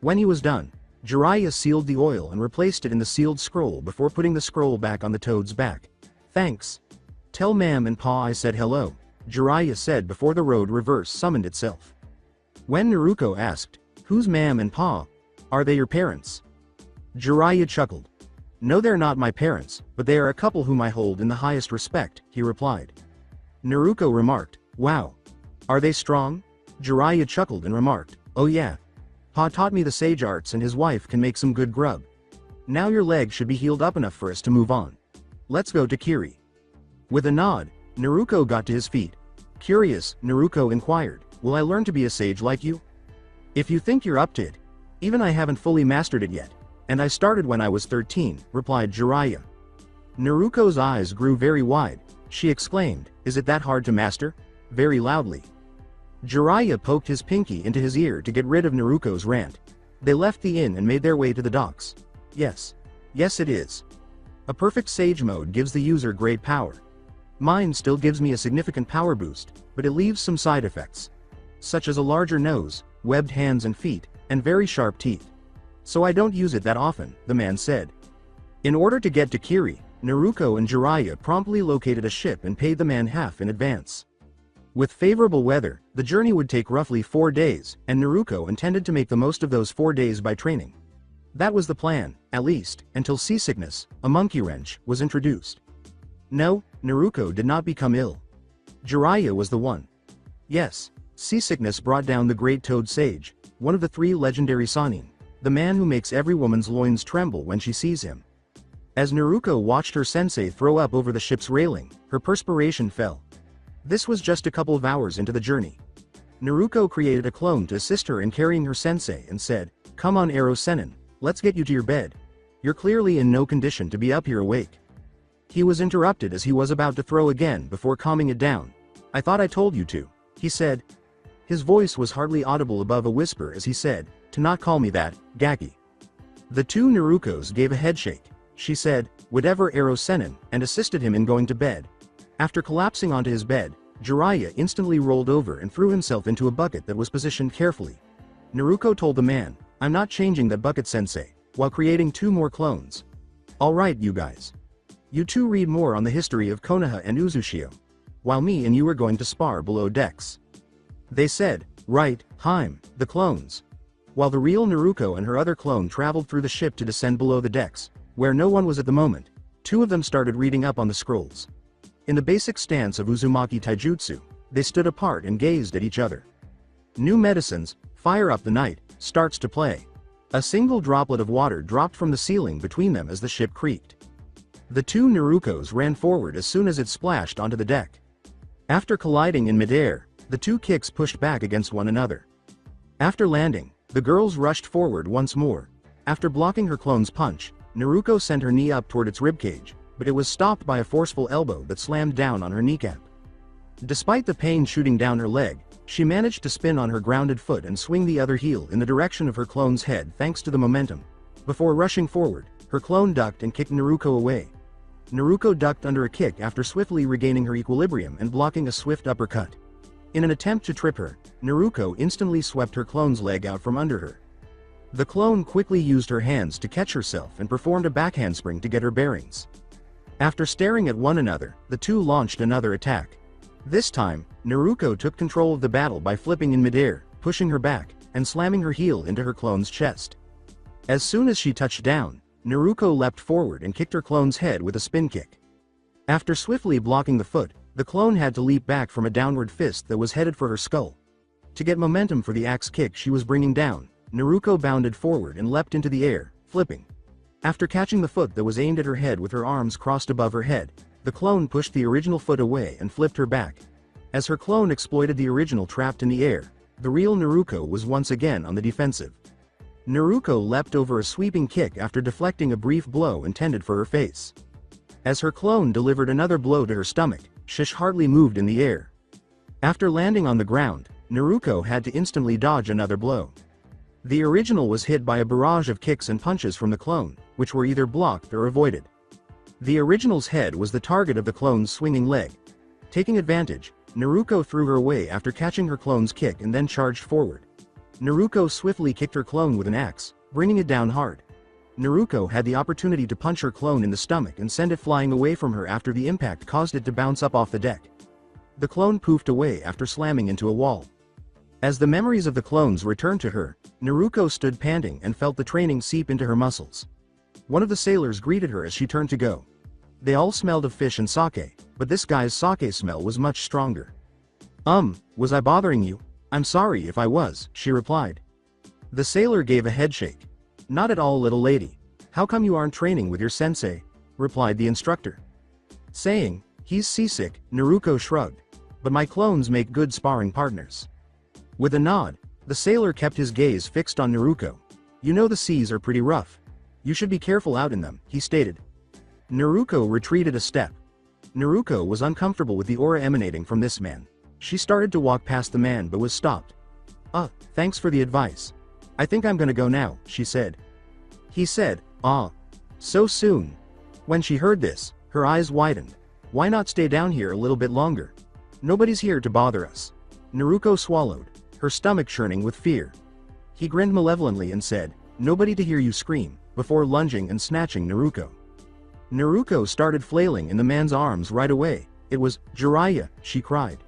When he was done, Jiraiya sealed the oil and replaced it in the sealed scroll before putting the scroll back on the toad's back. Thanks. Tell Mam and Pa I said hello, Jiraiya said before the road reverse summoned itself. When Naruto asked, who's Mam and Pa? Are they your parents? Jiraiya chuckled. No, they're not my parents, but they are a couple whom I hold in the highest respect, he replied. Naruto remarked, wow. Are they strong? Jiraiya chuckled and remarked, oh yeah. Pa taught me the sage arts and his wife can make some good grub. Now your leg should be healed up enough for us to move on. Let's go to Kiri. With a nod, Naruto got to his feet. Curious, Naruto inquired, will I learn to be a sage like you? If you think you're up to it. Even I haven't fully mastered it yet. And I started when I was 13, replied Jiraiya. Naruto's eyes grew very wide. She exclaimed, is it that hard to master? Very loudly. Jiraiya poked his pinky into his ear to get rid of Naruto's rant. They left the inn and made their way to the docks. Yes. Yes it is. A perfect sage mode gives the user great power. Mine still gives me a significant power boost, but it leaves some side effects. Such as a larger nose, webbed hands and feet, and very sharp teeth. So I don't use it that often, the man said. In order to get to Kiri, Naruto and Jiraiya promptly located a ship and paid the man half in advance. With favorable weather, the journey would take roughly 4 days, and Naruto intended to make the most of those 4 days by training. That was the plan, at least, until seasickness, a monkey wrench, was introduced. No, Naruto did not become ill. Jiraiya was the one. Yes, seasickness brought down the great toad sage, one of the 3 legendary Sannin, the man who makes every woman's loins tremble when she sees him. As Naruto watched her sensei throw up over the ship's railing, her perspiration fell. This was just a couple of hours into the journey. Naruto created a clone to assist her in carrying her sensei and said, come on Ero Sennin, let's get you to your bed. You're clearly in no condition to be up here awake. He was interrupted as he was about to throw again before calming it down. I thought I told you to, he said. His voice was hardly audible above a whisper as he said, to not call me that, Gaki. The two Narukos gave a headshake. She said, "Whatever Ero Senin," and assisted him in going to bed. After collapsing onto his bed, Jiraiya instantly rolled over and threw himself into a bucket that was positioned carefully. Naruko told the man, "I'm not changing that bucket, sensei," while creating 2 more clones. "Alright you guys. You two read more on the history of Konoha and Uzushio, while me and you are going to spar below decks." They said, "Right, Haim," the clones. While the real Naruko and her other clone traveled through the ship to descend below the decks, where no one was at the moment, 2 of them started reading up on the scrolls. In the basic stance of Uzumaki Taijutsu, they stood apart and gazed at each other. New medicines, fire up the night, starts to play. A single droplet of water dropped from the ceiling between them as the ship creaked. The 2 Narukos ran forward as soon as it splashed onto the deck. After colliding in midair, the 2 kicks pushed back against one another. After landing, the girls rushed forward once more. After blocking her clone's punch, Naruko sent her knee up toward its ribcage, but it was stopped by a forceful elbow that slammed down on her kneecap. Despite the pain shooting down her leg, she managed to spin on her grounded foot and swing the other heel in the direction of her clone's head thanks to the momentum. Before rushing forward, her clone ducked and kicked Naruko away. Naruko ducked under a kick after swiftly regaining her equilibrium and blocking a swift uppercut. In an attempt to trip her, Naruko instantly swept her clone's leg out from under her. The clone quickly used her hands to catch herself and performed a back handspring to get her bearings. After staring at one another, the 2 launched another attack. This time, Naruko took control of the battle by flipping in midair, pushing her back, and slamming her heel into her clone's chest. As soon as she touched down, Naruko leapt forward and kicked her clone's head with a spin kick. After swiftly blocking the foot, the clone had to leap back from a downward fist that was headed for her skull. To get momentum for the axe kick she was bringing down, Naruko bounded forward and leapt into the air, flipping. After catching the foot that was aimed at her head with her arms crossed above her head, the clone pushed the original foot away and flipped her back. As her clone exploited the original trapped in the air, the real Naruko was once again on the defensive. Naruko leapt over a sweeping kick after deflecting a brief blow intended for her face. As her clone delivered another blow to her stomach, Shish hardly moved in the air. After landing on the ground, Naruko had to instantly dodge another blow. The original was hit by a barrage of kicks and punches from the clone, which were either blocked or avoided. The original's head was the target of the clone's swinging leg. Taking advantage, Naruko threw her away after catching her clone's kick and then charged forward. Naruko swiftly kicked her clone with an axe, bringing it down hard. Naruko had the opportunity to punch her clone in the stomach and send it flying away from her after the impact caused it to bounce up off the deck. The clone poofed away after slamming into a wall. As the memories of the clones returned to her, Naruko stood panting and felt the training seep into her muscles. One of the sailors greeted her as she turned to go. They all smelled of fish and sake, but this guy's sake smell was much stronger. Was I bothering you? I'm sorry if I was," she replied. The sailor gave a headshake. "Not at all, little lady. How come you aren't training with your sensei?" replied the instructor. Saying, "He's seasick," Naruko shrugged. "But my clones make good sparring partners." With a nod, the sailor kept his gaze fixed on Naruko. "You know the seas are pretty rough. You should be careful out in them," he stated. Naruko retreated a step. Naruko was uncomfortable with the aura emanating from this man. She started to walk past the man but was stopped. Thanks for the advice. I think I'm gonna go now," she said. He said, so soon?" When she heard this, her eyes widened. "Why not stay down here a little bit longer? Nobody's here to bother us." Naruko swallowed, her stomach churning with fear. He grinned malevolently and said, "Nobody to hear you scream," before lunging and snatching Naruko. Naruko started flailing in the man's arms right away. "It was Jiraiya," she cried.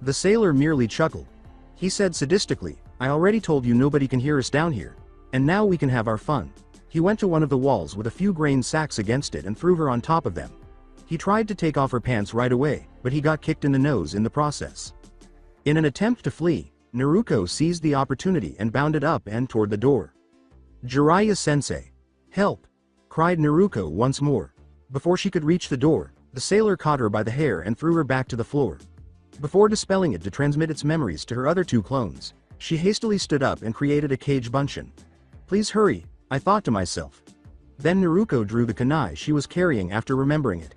The sailor merely chuckled. He said sadistically, "I already told you nobody can hear us down here. And now we can have our fun." He went to one of the walls with a few grain sacks against it and threw her on top of them. He tried to take off her pants right away, but he got kicked in the nose in the process. In an attempt to flee, Naruko seized the opportunity and bounded up and toward the door. "Jiraiya-sensei! Help!" cried Naruko once more. Before she could reach the door, the sailor caught her by the hair and threw her back to the floor. Before dispelling it to transmit its memories to her other 2 clones, she hastily stood up and created a cage bunshin. "Please hurry," I thought to myself. Then Naruko drew the kunai she was carrying after remembering it.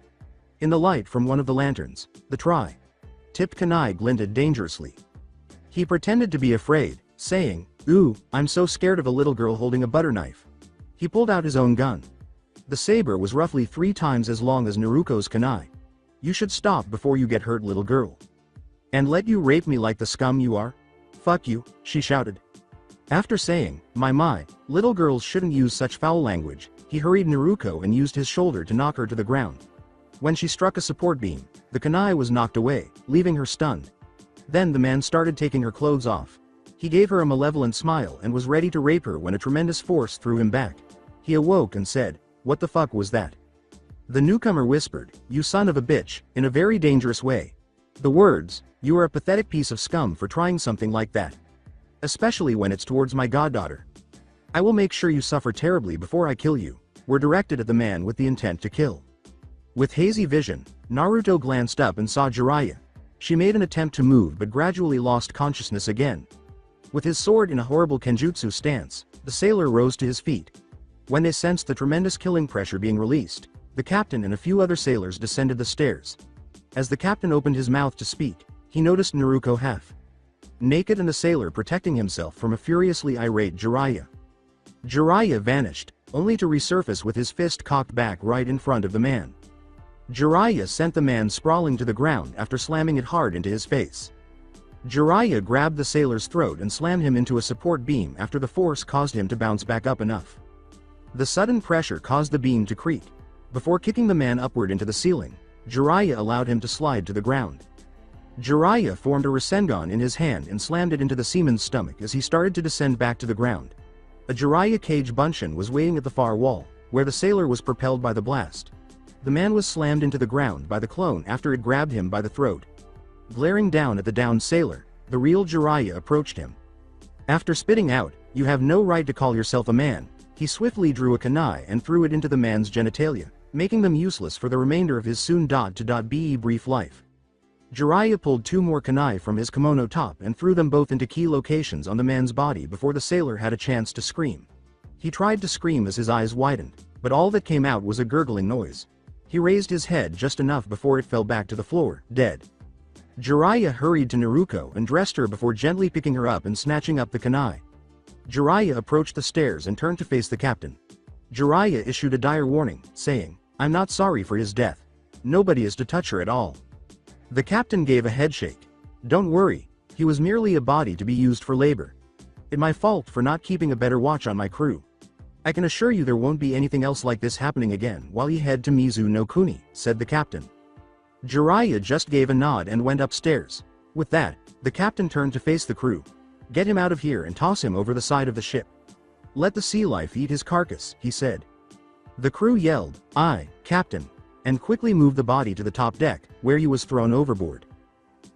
In the light from one of the lanterns, the tri-tipped kunai glinted dangerously. He pretended to be afraid, saying, "Ooh, I'm so scared of a little girl holding a butter knife." He pulled out his own gun. The saber was roughly 3 times as long as Naruko's kunai. "You should stop before you get hurt, little girl. And let you rape me like the scum you are? Fuck you," she shouted. After saying, my, little girls shouldn't use such foul language, he hurried Naruko and used his shoulder to knock her to the ground. When she struck a support beam, the kunai was knocked away, leaving her stunned. Then the man started taking her clothes off. He gave her a malevolent smile and was ready to rape her when a tremendous force threw him back. He awoke and said, "What the fuck was that?" The newcomer whispered, "You son of a bitch," in a very dangerous way. The words, "You are a pathetic piece of scum for trying something like that. Especially when it's towards my goddaughter. I will make sure you suffer terribly before I kill you," were directed at the man with the intent to kill. With hazy vision, Naruto glanced up and saw Jiraiya. She made an attempt to move but gradually lost consciousness again. With his sword in a horrible kenjutsu stance, the sailor rose to his feet. When they sensed the tremendous killing pressure being released, the captain and a few other sailors descended the stairs. As the captain opened his mouth to speak, he noticed Naruko half naked and the sailor protecting himself from a furiously irate Jiraiya. Jiraiya vanished, only to resurface with his fist cocked back right in front of the man. Jiraiya sent the man sprawling to the ground after slamming it hard into his face. Jiraiya grabbed the sailor's throat and slammed him into a support beam after the force caused him to bounce back up enough. The sudden pressure caused the beam to creak. Before kicking the man upward into the ceiling, Jiraiya allowed him to slide to the ground. Jiraiya formed a Rasengan in his hand and slammed it into the seaman's stomach as he started to descend back to the ground. A Jiraiya Kage Bunshin was waiting at the far wall, where the sailor was propelled by the blast. The man was slammed into the ground by the clone after it grabbed him by the throat. Glaring down at the downed sailor, the real Jiraiya approached him. After spitting out, "You have no right to call yourself a man," he swiftly drew a kunai and threw it into the man's genitalia, making them useless for the remainder of his soon-to-be brief life. Jiraiya pulled 2 more kunai from his kimono top and threw them both into key locations on the man's body before the sailor had a chance to scream. He tried to scream as his eyes widened, but all that came out was a gurgling noise. He raised his head just enough before it fell back to the floor, dead. Jiraiya hurried to Naruko and dressed her before gently picking her up and snatching up the kunai. Jiraiya approached the stairs and turned to face the captain. Jiraiya issued a dire warning, saying, "I'm not sorry for his death. Nobody is to touch her at all." The captain gave a headshake. "Don't worry, he was merely a body to be used for labor. It's my fault for not keeping a better watch on my crew. I can assure you there won't be anything else like this happening again while you head to Mizu no Kuni," said the captain. Jiraiya just gave a nod and went upstairs. With that, the captain turned to face the crew. "Get him out of here and toss him over the side of the ship. Let the sea life eat his carcass," he said. The crew yelled, "Aye, Captain," and quickly moved the body to the top deck, where he was thrown overboard.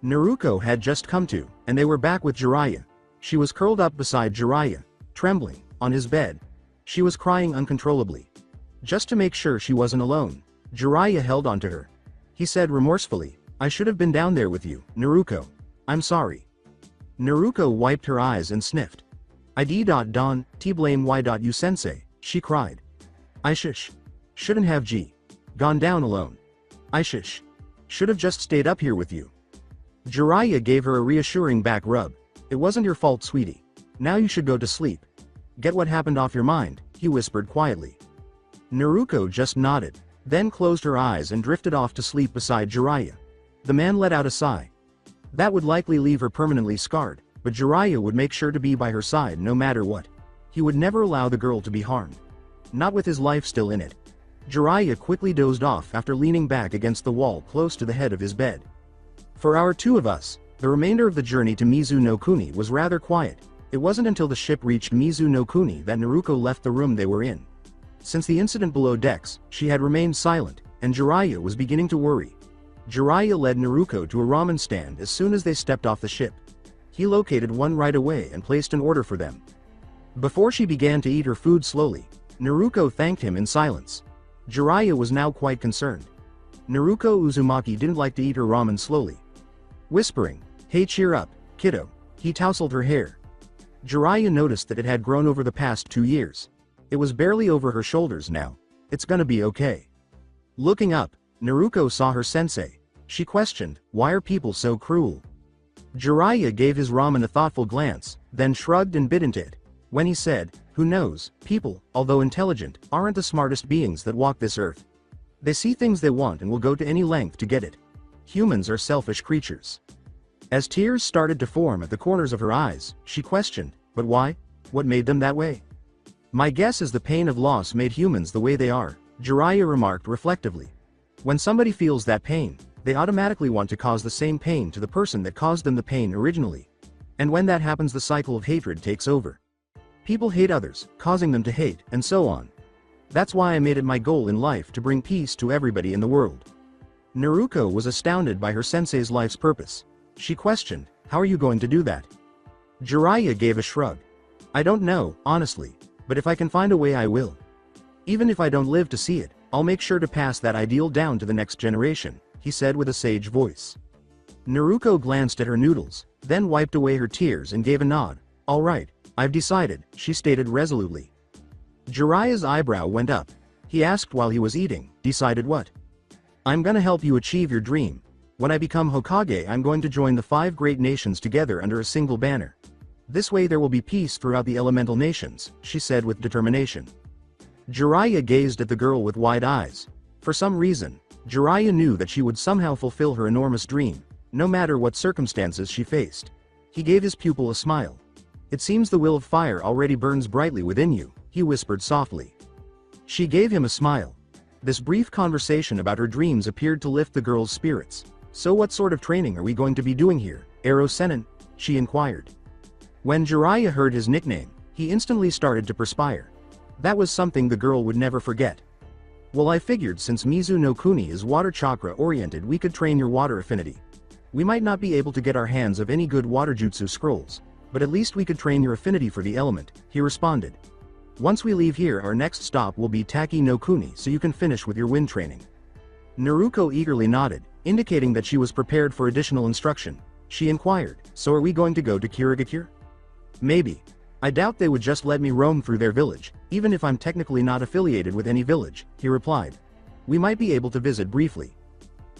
Naruko had just come to, and they were back with Jiraiya. She was curled up beside Jiraiya, trembling, on his bed. She was crying uncontrollably. Just to make sure she wasn't alone, Jiraiya held onto her. He said remorsefully, "I should have been down there with you, Naruko. I'm sorry." Naruko wiped her eyes and sniffed. "Don, blame you sensei," she cried. "I shouldn't have gone down alone. I should have just stayed up here with you." Jiraiya gave her a reassuring back rub. "It wasn't your fault, sweetie. Now you should go to sleep. Get what happened off your mind," he whispered quietly. Naruko just nodded, then closed her eyes and drifted off to sleep beside Jiraiya. The man let out a sigh. That would likely leave her permanently scarred, but Jiraiya would make sure to be by her side no matter what. He would never allow the girl to be harmed. Not with his life still in it. Jiraiya quickly dozed off after leaning back against the wall close to the head of his bed. For our 2 of us, the remainder of the journey to Mizu no Kuni was rather quiet. It wasn't until the ship reached Mizu no Kuni that Naruko left the room they were in. Since the incident below decks, she had remained silent, and Jiraiya was beginning to worry. Jiraiya led Naruko to a ramen stand as soon as they stepped off the ship. He located one right away and placed an order for them. Before she began to eat her food slowly, Naruko thanked him in silence. Jiraiya was now quite concerned. Naruko Uzumaki didn't like to eat her ramen slowly. Whispering, "Hey, cheer up, kiddo," he tousled her hair. Jiraiya noticed that it had grown over the past 2 years. It was barely over her shoulders now. "It's gonna be okay." Looking up, Naruko saw her sensei. She questioned, "Why are people so cruel?" Jiraiya gave his ramen a thoughtful glance, then shrugged and bit into it. When he said, Who knows, people, although intelligent, aren't the smartest beings that walk this earth. They see things they want and will go to any length to get it. Humans are selfish creatures. As tears started to form at the corners of her eyes, she questioned, but why? What made them that way? My guess is the pain of loss made humans the way they are, Jiraiya remarked reflectively. When somebody feels that pain, they automatically want to cause the same pain to the person that caused them the pain originally. And when that happens, the cycle of hatred takes over. People hate others, causing them to hate, and so on. That's why I made it my goal in life to bring peace to everybody in the world. Naruko was astounded by her sensei's life's purpose. She questioned, how are you going to do that? Jiraiya gave a shrug. I don't know, honestly, but if I can find a way I will. Even if I don't live to see it, I'll make sure to pass that ideal down to the next generation, he said with a sage voice. Naruko glanced at her noodles, then wiped away her tears and gave a nod. All right, I've decided, she stated resolutely. Jiraiya's eyebrow went up. He asked while he was eating, decided what? I'm gonna help you achieve your dream. When I become Hokage, I'm going to join the 5 great nations together under a single banner. This way there will be peace throughout the elemental nations, she said with determination. Jiraiya gazed at the girl with wide eyes. For some reason, Jiraiya knew that she would somehow fulfill her enormous dream, no matter what circumstances she faced. He gave his pupil a smile. It seems the will of fire already burns brightly within you, he whispered softly. She gave him a smile. This brief conversation about her dreams appeared to lift the girl's spirits. So what sort of training are we going to be doing here, Ero Sennin? She inquired. When Jiraiya heard his nickname, he instantly started to perspire. That was something the girl would never forget. Well, I figured since Mizu no Kuni is water chakra oriented, we could train your water affinity. We might not be able to get our hands of any good water jutsu scrolls, but at least we could train your affinity for the element, he responded. Once we leave here, our next stop will be Taki no Kuni, so you can finish with your wind training. Naruko eagerly nodded, indicating that she was prepared for additional instruction. She inquired, so are we going to go to Kirigakure? Maybe. I doubt they would just let me roam through their village, even if I'm technically not affiliated with any village, he replied. We might be able to visit briefly.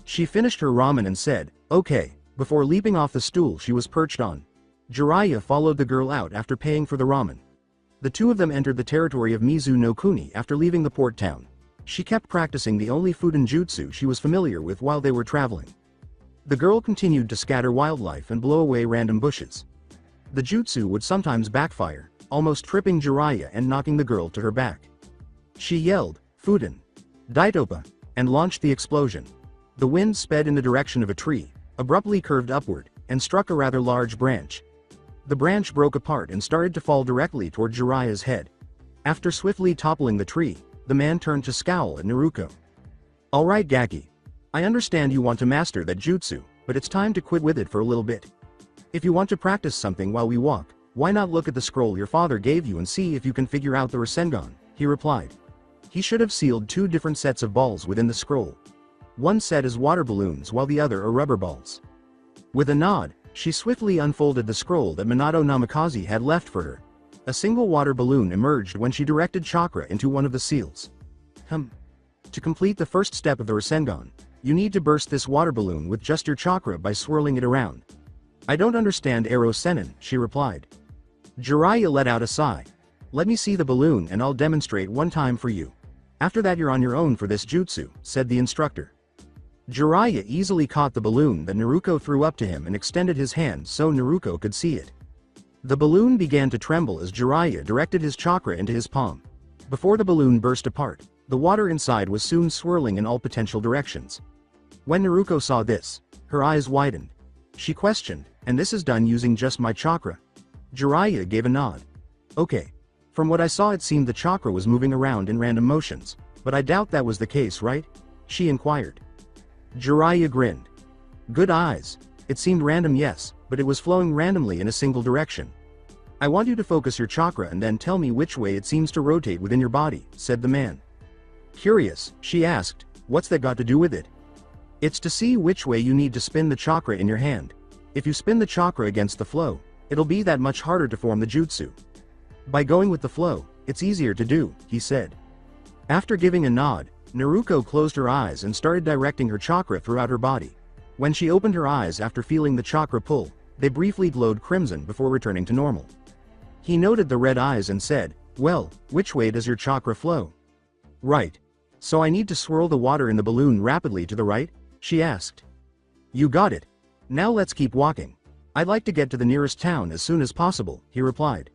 She finished her ramen and said, okay, before leaping off the stool she was perched on. Jiraiya followed the girl out after paying for the ramen. The two of them entered the territory of Mizu no Kuni after leaving the port town. She kept practicing the only Fuden jutsu she was familiar with while they were traveling. The girl continued to scatter wildlife and blow away random bushes. The jutsu would sometimes backfire, almost tripping Jiraiya and knocking the girl to her back. She yelled, Fuden! Daitopa! And launched the explosion. The wind sped in the direction of a tree, abruptly curved upward, and struck a rather large branch. The branch broke apart and started to fall directly toward Jiraiya's head. After swiftly toppling the tree, the man turned to scowl at Naruko. Alright Gaki. I understand you want to master that jutsu, but it's time to quit with it for a little bit. If you want to practice something while we walk, why not look at the scroll your father gave you and see if you can figure out the Rasengan, he replied. He should have sealed 2 different sets of balls within the scroll. One set is water balloons while the other are rubber balls. With a nod, she swiftly unfolded the scroll that Minato Namikaze had left for her. A single water balloon emerged when she directed chakra into one of the seals. To complete the first step of the Rasengan, you need to burst this water balloon with just your chakra by swirling it around. I don't understand Ero Sennin, she replied. Jiraiya let out a sigh. Let me see the balloon and I'll demonstrate one time for you. After that you're on your own for this jutsu, said the instructor. Jiraiya easily caught the balloon that Naruko threw up to him and extended his hand so Naruko could see it. The balloon began to tremble as Jiraiya directed his chakra into his palm. Before the balloon burst apart, the water inside was soon swirling in all potential directions. When Naruko saw this, her eyes widened. She questioned, and this is done using just my chakra? Jiraiya gave a nod. Okay. From what I saw it seemed the chakra was moving around in random motions, but I doubt that was the case, right? She inquired. Jiraiya grinned. Good eyes. It seemed random, yes, but it was flowing randomly in a single direction. I want you to focus your chakra and then tell me which way it seems to rotate within your body, said the man. Curious, she asked, what's that got to do with it? It's to see which way you need to spin the chakra in your hand. If you spin the chakra against the flow, it'll be that much harder to form the jutsu. By going with the flow, it's easier to do, he said. After giving a nod, Naruko closed her eyes and started directing her chakra throughout her body. When she opened her eyes after feeling the chakra pull, they briefly glowed crimson before returning to normal. He noted the red eyes and said, Well, which way does your chakra flow? Right. So I need to swirl the water in the balloon rapidly to the right? She asked. You got it. Now let's keep walking. I'd like to get to the nearest town as soon as possible, he replied.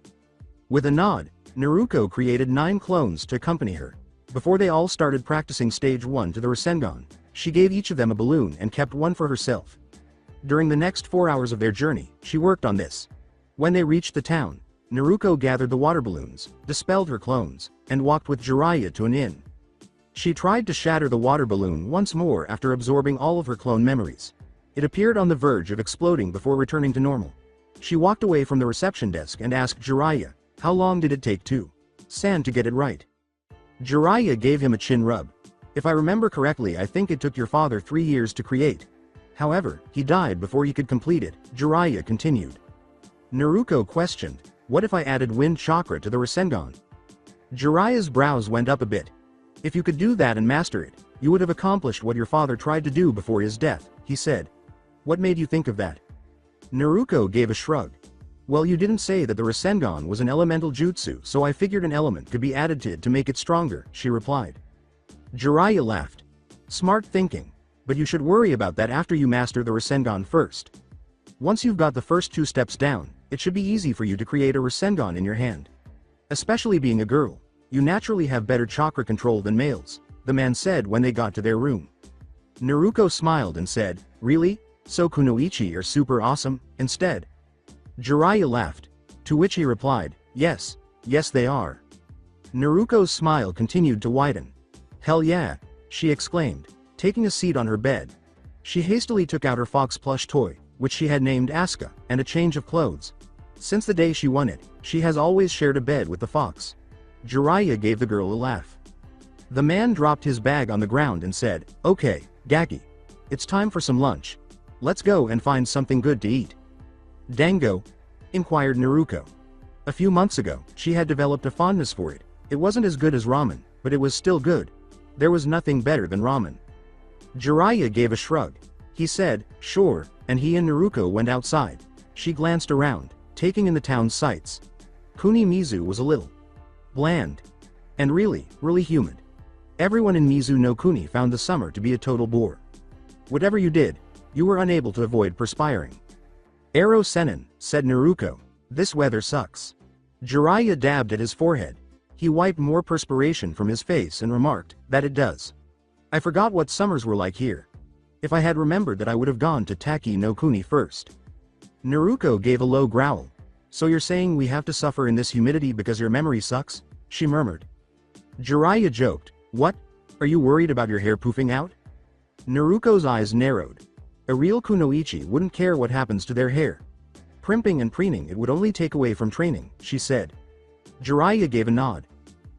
With a nod, Naruko created 9 clones to accompany her. Before they all started practicing stage 1 to the Rasengan, she gave each of them a balloon and kept one for herself. During the next 4 hours of their journey, she worked on this. When they reached the town, Naruko gathered the water balloons, dispelled her clones, and walked with Jiraiya to an inn. She tried to shatter the water balloon once more after absorbing all of her clone memories. It appeared on the verge of exploding before returning to normal. She walked away from the reception desk and asked Jiraiya, how long did it take San to get it right? Jiraiya gave him a chin rub. If I remember correctly, I think it took your father 3 years to create. However, he died before he could complete it, Jiraiya continued. Naruko questioned, what if I added wind chakra to the Rasengan? Jiraiya's brows went up a bit. If you could do that and master it, you would have accomplished what your father tried to do before his death, he said. What made you think of that? Naruko gave a shrug. Well, you didn't say that the Rasengan was an elemental jutsu, so I figured an element could be added to it to make it stronger, she replied. Jiraiya laughed. Smart thinking. But you should worry about that after you master the Rasengan first. Once you've got the first 2 steps down, it should be easy for you to create a Rasengan in your hand. Especially being a girl, you naturally have better chakra control than males, the man said when they got to their room. Naruko smiled and said, really? So kunoichi are super awesome, instead? Jiraiya laughed. To which he replied, yes they are. Naruko's smile continued to widen. Hell yeah, she exclaimed, taking a seat on her bed. She hastily took out her fox plush toy, which she had named Asuka, and a change of clothes. Since the day she won it, she has always shared a bed with the fox. Jiraiya gave the girl a laugh. The man dropped his bag on the ground and said, okay, Gaki. It's time for some lunch. Let's go and find something good to eat. Dango? Inquired Naruko. A few months ago, she had developed a fondness for it. It wasn't as good as ramen, but it was still good. There was nothing better than ramen. Jiraiya gave a shrug. He said, sure, and he and Naruko went outside. She glanced around, taking in the town's sights. Kunimizu was a little bland. And really humid. Everyone in Mizu no Kuni found the summer to be a total bore. Whatever you did, you were unable to avoid perspiring. Ero Senin, said Naruko, this weather sucks. Jiraiya dabbed at his forehead. He wiped more perspiration from his face and remarked, that it does. I forgot what summers were like here. If I had remembered that I would have gone to Taki no Kuni first. Naruko gave a low growl. So you're saying we have to suffer in this humidity because your memory sucks? She murmured. Jiraiya joked, what? Are you worried about your hair poofing out? Naruko's eyes narrowed. A real kunoichi wouldn't care what happens to their hair. Primping and preening it would only take away from training, she said. Jiraiya gave a nod.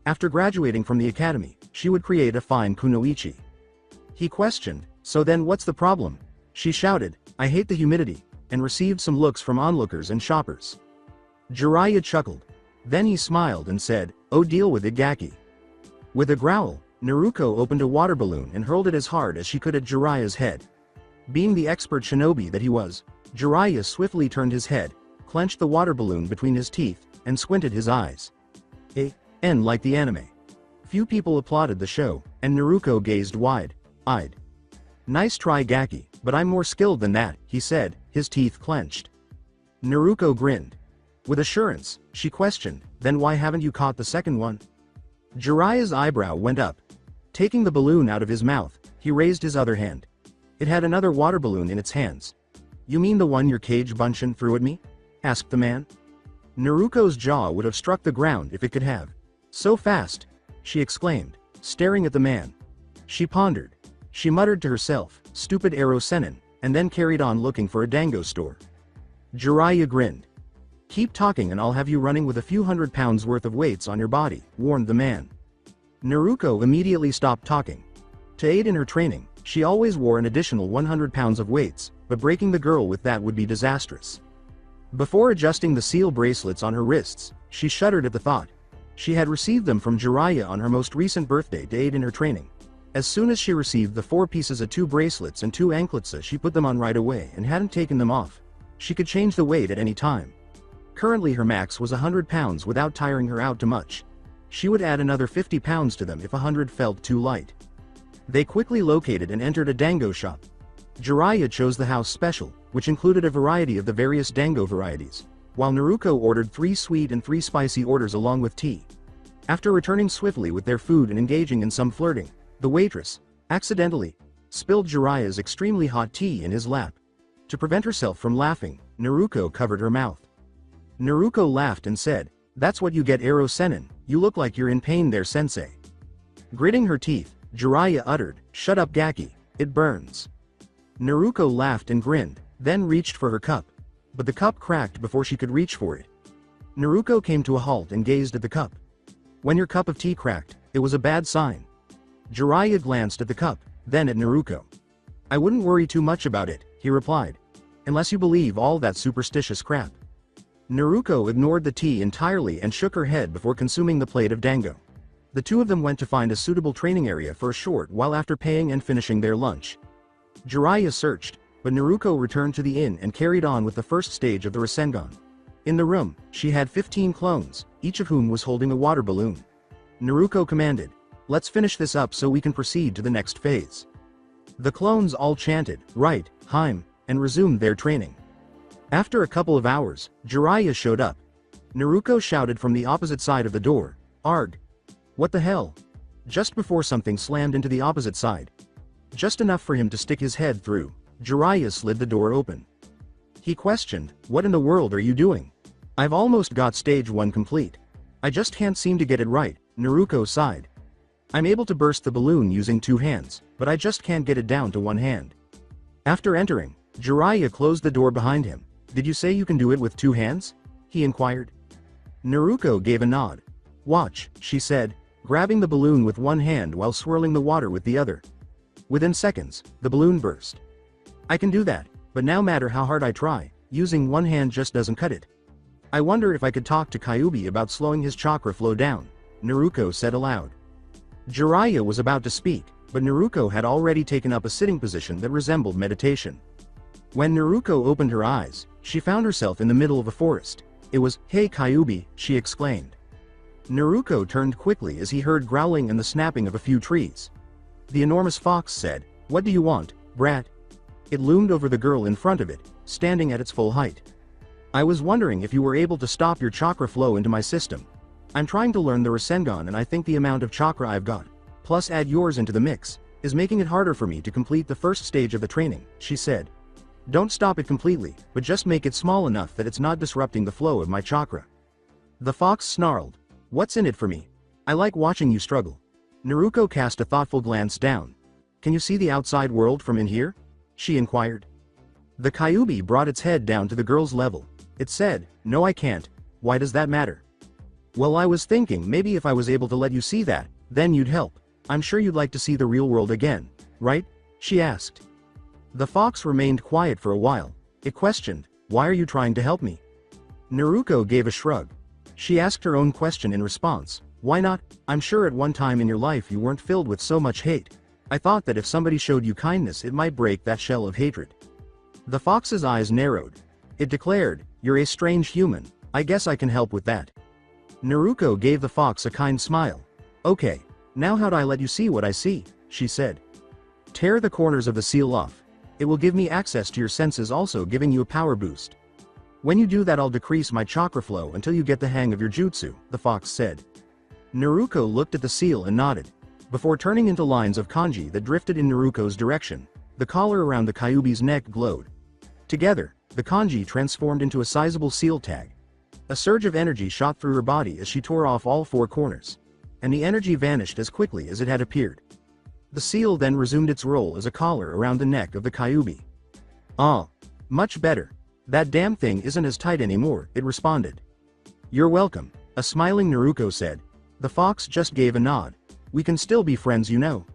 After graduating from the academy, she would create a fine kunoichi. He questioned, so then what's the problem? She shouted, I hate the humidity, and received some looks from onlookers and shoppers. Jiraiya chuckled. Then he smiled and said, oh, deal with it, Gaki. With a growl, Naruko opened a water balloon and hurled it as hard as she could at Jiraiya's head. Being the expert shinobi that he was, Jiraiya swiftly turned his head, clenched the water balloon between his teeth, and squinted his eyes. N like the anime. Few people applauded the show, and Naruko gazed wide-eyed. Nice try, Gaki, but I'm more skilled than that, he said, his teeth clenched. Naruko grinned. With assurance, she questioned, then why haven't you caught the second one? Jiraiya's eyebrow went up. Taking the balloon out of his mouth, he raised his other hand. It had another water balloon in its hands. You mean the one your cage bunshin threw at me? Asked the man. Naruko's jaw would have struck the ground if it could have. So fast, she exclaimed, staring at the man. She pondered. She muttered to herself, stupid Ero Senin, and then carried on looking for a dango store. Jiraiya grinned. Keep talking and I'll have you running with a few hundred pounds worth of weights on your body, warned the man. Naruko immediately stopped talking. To aid in her training, she always wore an additional 100 pounds of weights, but breaking the girl with that would be disastrous. Before adjusting the seal bracelets on her wrists, she shuddered at the thought. She had received them from Jiraiya on her most recent birthday to aid in her training. As soon as she received the 4 pieces of 2 bracelets and 2 anklets, she put them on right away and hadn't taken them off. She could change the weight at any time. Currently her max was 100 pounds without tiring her out too much, She would add another 50 pounds to them if 100 felt too light. They quickly located and entered a dango shop. Jiraiya chose the house special, which included a variety of the various dango varieties, while Naruto ordered 3 sweet and 3 spicy orders along with tea. After returning swiftly with their food and engaging in some flirting, the waitress, accidentally, spilled Jiraiya's extremely hot tea in his lap. To prevent herself from laughing, Naruto covered her mouth. Naruto laughed and said, "That's what you get, Ero Sennin, you look like you're in pain there, sensei." Gritting her teeth, Jiraiya uttered, "Shut up, Gaki, it burns." Naruto laughed and grinned, then reached for her cup. But the cup cracked before she could reach for it. Naruto came to a halt and gazed at the cup. When your cup of tea cracked, it was a bad sign. Jiraiya glanced at the cup, then at Naruto. "I wouldn't worry too much about it," he replied. "Unless you believe all that superstitious crap." Naruto ignored the tea entirely and shook her head before consuming the plate of dango. The two of them went to find a suitable training area for a short while after paying and finishing their lunch. Jiraiya searched, but Naruto returned to the inn and carried on with the first stage of the Rasengan. In the room, she had 15 clones, each of whom was holding a water balloon. Naruto commanded, "Let's finish this up so we can proceed to the next phase." The clones all chanted, "Right, Heim," and resumed their training. After a couple of hours, Jiraiya showed up. Naruto shouted from the opposite side of the door, "Arg! What the hell?" Just before something slammed into the opposite side. Just enough for him to stick his head through, Jiraiya slid the door open. He questioned, "What in the world are you doing?" "I've almost got stage 1 complete. I just can't seem to get it right," Naruto sighed. "I'm able to burst the balloon using 2 hands, but I just can't get it down to 1 hand." After entering, Jiraiya closed the door behind him. "Did you say you can do it with 2 hands?" he inquired. Naruto gave a nod. "Watch," she said, grabbing the balloon with 1 hand while swirling the water with the other. Within seconds, the balloon burst. "I can do that, but no matter how hard I try, using 1 hand just doesn't cut it. I wonder if I could talk to Kyuubi about slowing his chakra flow down," Naruto said aloud. Jiraiya was about to speak, but Naruto had already taken up a sitting position that resembled meditation. When Naruto opened her eyes, she found herself in the middle of a forest. It was, "Hey Kyuubi," she exclaimed. Naruto turned quickly as he heard growling and the snapping of a few trees. The enormous fox said, "What do you want, brat?" It loomed over the girl in front of it, standing at its full height. "I was wondering if you were able to stop your chakra flow into my system. I'm trying to learn the Rasengan and I think the amount of chakra I've got, plus add yours into the mix, is making it harder for me to complete the first stage of the training," she said. "Don't stop it completely, but just make it small enough that it's not disrupting the flow of my chakra." The fox snarled, "What's in it for me? I like watching you struggle." Naruto cast a thoughtful glance down. "Can you see the outside world from in here?" she inquired. The Kyuubi brought its head down to the girl's level. It said, "No, I can't. Why does that matter?" "Well, I was thinking maybe if I was able to let you see that, then you'd help. I'm sure you'd like to see the real world again, right?" she asked. The fox remained quiet for a while. It questioned, "Why are you trying to help me?" Naruto gave a shrug. She asked her own question in response, "Why not? I'm sure at one time in your life you weren't filled with so much hate. I thought that if somebody showed you kindness it might break that shell of hatred." The fox's eyes narrowed. It declared, "You're a strange human, I guess I can help with that." Naruto gave the fox a kind smile. "Okay, now how'd I let you see what I see?" she said. "Tear the corners of the seal off. It will give me access to your senses, also giving you a power boost. When you do that I'll decrease my chakra flow until you get the hang of your jutsu," the fox said. Naruto looked at the seal and nodded. Before turning into lines of kanji that drifted in Naruto's direction, the collar around the Kyuubi's neck glowed. Together, the kanji transformed into a sizable seal tag. A surge of energy shot through her body as she tore off all 4 corners. And the energy vanished as quickly as it had appeared. The seal then resumed its role as a collar around the neck of the Kyuubi. "Ah, much better. That damn thing isn't as tight anymore," it responded. "You're welcome," a smiling Naruto said. The fox just gave a nod. "We can still be friends, you know."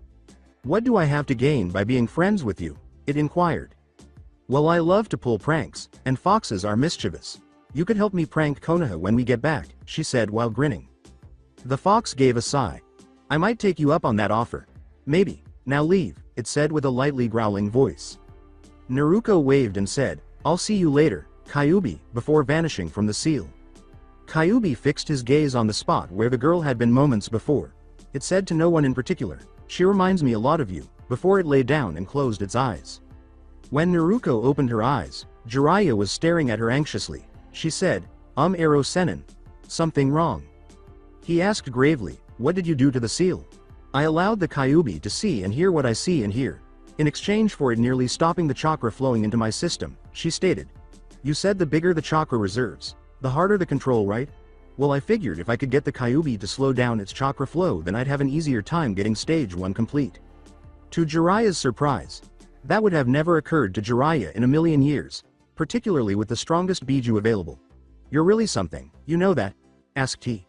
"What do I have to gain by being friends with you?" it inquired. "Well, I love to pull pranks, and foxes are mischievous. You could help me prank Konoha when we get back," she said while grinning. The fox gave a sigh. "I might take you up on that offer. Maybe. Now leave," it said with a lightly growling voice. Naruto waved and said, "I'll see you later, Kyuubi," before vanishing from the seal. Kyuubi fixed his gaze on the spot where the girl had been moments before. It said to no one in particular, "She reminds me a lot of you," before it lay down and closed its eyes. When Naruko opened her eyes, Jiraiya was staring at her anxiously. She said, Ero Sennin. Something wrong?" He asked gravely, "What did you do to the seal?" "I allowed the Kyuubi to see and hear what I see and hear, in exchange for it nearly stopping the chakra flowing into my system," she stated. "You said the bigger the chakra reserves, the harder the control, right? Well, I figured if I could get the Kyuubi to slow down its chakra flow, then I'd have an easier time getting stage 1 complete." To Jiraiya's surprise, that would have never occurred to Jiraiya in a million years, particularly with the strongest Biju available. "You're really something, you know that?" asked he.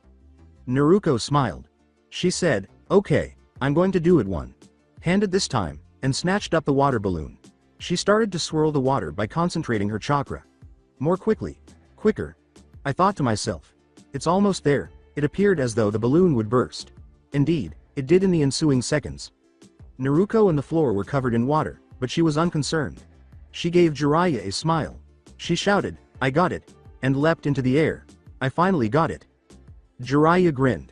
Naruko smiled. She said, "Okay, I'm going to do it one." Handed this time, and snatched up the water balloon. She started to swirl the water by concentrating her chakra. More quickly. Quicker. I thought to myself, "It's almost there." It appeared as though the balloon would burst. Indeed, it did in the ensuing seconds. Naruko and the floor were covered in water, but she was unconcerned. She gave Jiraiya a smile. She shouted, "I got it," and leapt into the air. "I finally got it." Jiraiya grinned.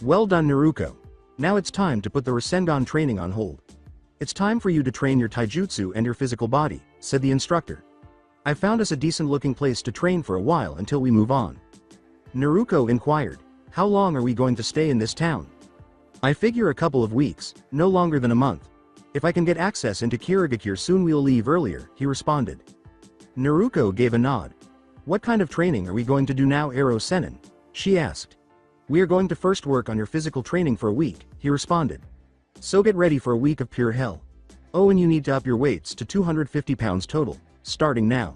"Well done, Naruko. Now it's time to put the Rasengan training on hold. It's time for you to train your taijutsu and your physical body," said the instructor. "I found us a decent looking place to train for a while until we move on." Naruko inquired, "How long are we going to stay in this town?" "I figure a couple of weeks, no longer than a month. If I can get access into Kirigakure soon we'll leave earlier," he responded. Naruko gave a nod. "What kind of training are we going to do now, Ero Sennin?" she asked. "We are going to first work on your physical training for a week," he responded. "So get ready for a week of pure hell. Oh, and you need to up your weights to 250 pounds total, starting now."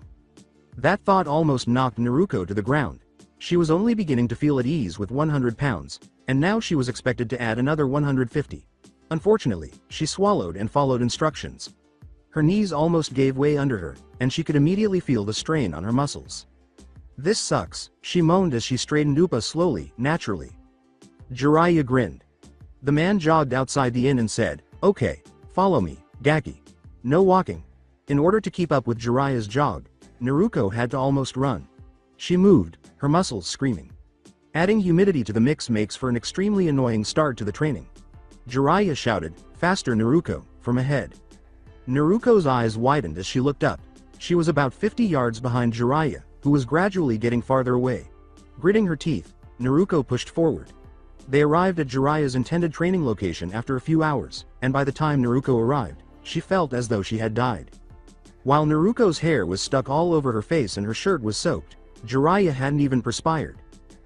That thought almost knocked Naruko to the ground. She was only beginning to feel at ease with 100 pounds, and now she was expected to add another 150. Unfortunately, she swallowed and followed instructions. Her knees almost gave way under her, and she could immediately feel the strain on her muscles. "This sucks," she moaned as she straightened up slowly, naturally. Jiraiya grinned. The man jogged outside the inn and said, "Okay, follow me, Gaki. No walking." In order to keep up with Jiraiya's jog, Naruko had to almost run. She moved, her muscles screaming. Adding humidity to the mix makes for an extremely annoying start to the training. Jiraiya shouted, "Faster, Naruko," from ahead. Naruko's eyes widened as she looked up. She was about 50 yards behind Jiraiya, who was gradually getting farther away. Gritting her teeth, Naruko pushed forward. They arrived at Jiraiya's intended training location after a few hours, and by the time Naruko arrived, she felt as though she had died. While Naruko's hair was stuck all over her face and her shirt was soaked, Jiraiya hadn't even perspired.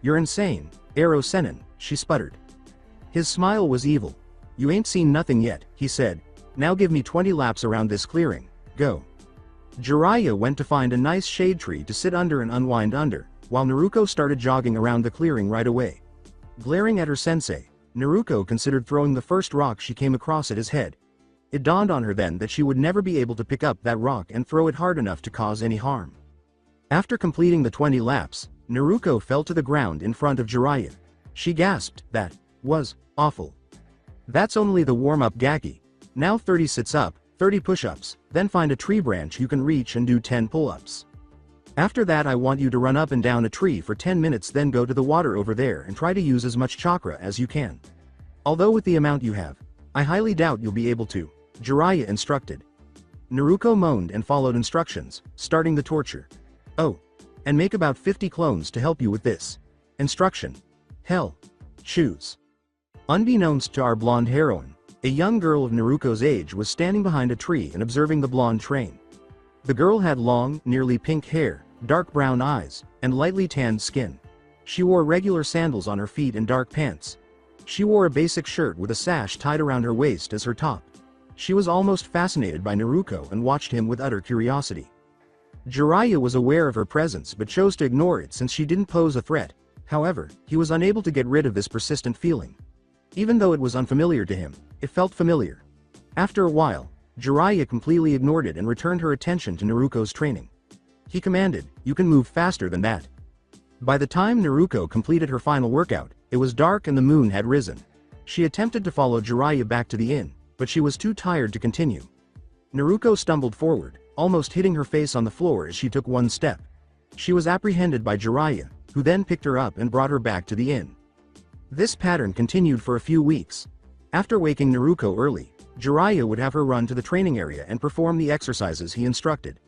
"You're insane, Ero Sennin," she sputtered. His smile was evil. "You ain't seen nothing yet," he said. "Now give me 20 laps around this clearing, go." Jiraiya went to find a nice shade tree to sit under and unwind under, while Naruko started jogging around the clearing right away. Glaring at her sensei, Naruko considered throwing the first rock she came across at his head. It dawned on her then that she would never be able to pick up that rock and throw it hard enough to cause any harm. After completing the 20 laps, Naruko fell to the ground in front of Jiraiya. She gasped, "That was awful. That's only the warm-up, Gaki. Now 30 sits-up, 30 push-ups, then find a tree branch you can reach and do 10 pull-ups. After that I want you to run up and down a tree for 10 minutes, then go to the water over there and try to use as much chakra as you can. Although with the amount you have, I highly doubt you'll be able to," Jiraiya instructed. Naruko moaned and followed instructions, starting the torture. "Oh. And make about 50 clones to help you with this. Instruction. Hell. Choose." Unbeknownst to our blonde heroine, a young girl of Naruko's age was standing behind a tree and observing the blonde train. The girl had long, nearly pink hair, dark brown eyes, and lightly tanned skin. She wore regular sandals on her feet and dark pants. She wore a basic shirt with a sash tied around her waist as her top. She was almost fascinated by Naruko and watched him with utter curiosity. Jiraiya was aware of her presence but chose to ignore it since she didn't pose a threat. However, he was unable to get rid of this persistent feeling. Even though it was unfamiliar to him, it felt familiar. After a while, Jiraiya completely ignored it and returned her attention to Naruko's training. He commanded, "You can move faster than that." By the time Naruko completed her final workout, it was dark and the moon had risen. She attempted to follow Jiraiya back to the inn, but she was too tired to continue. Naruko stumbled forward, almost hitting her face on the floor as she took one step. She was apprehended by Jiraiya, who then picked her up and brought her back to the inn. This pattern continued for a few weeks. After waking Naruko early, Jiraiya would have her run to the training area and perform the exercises he instructed.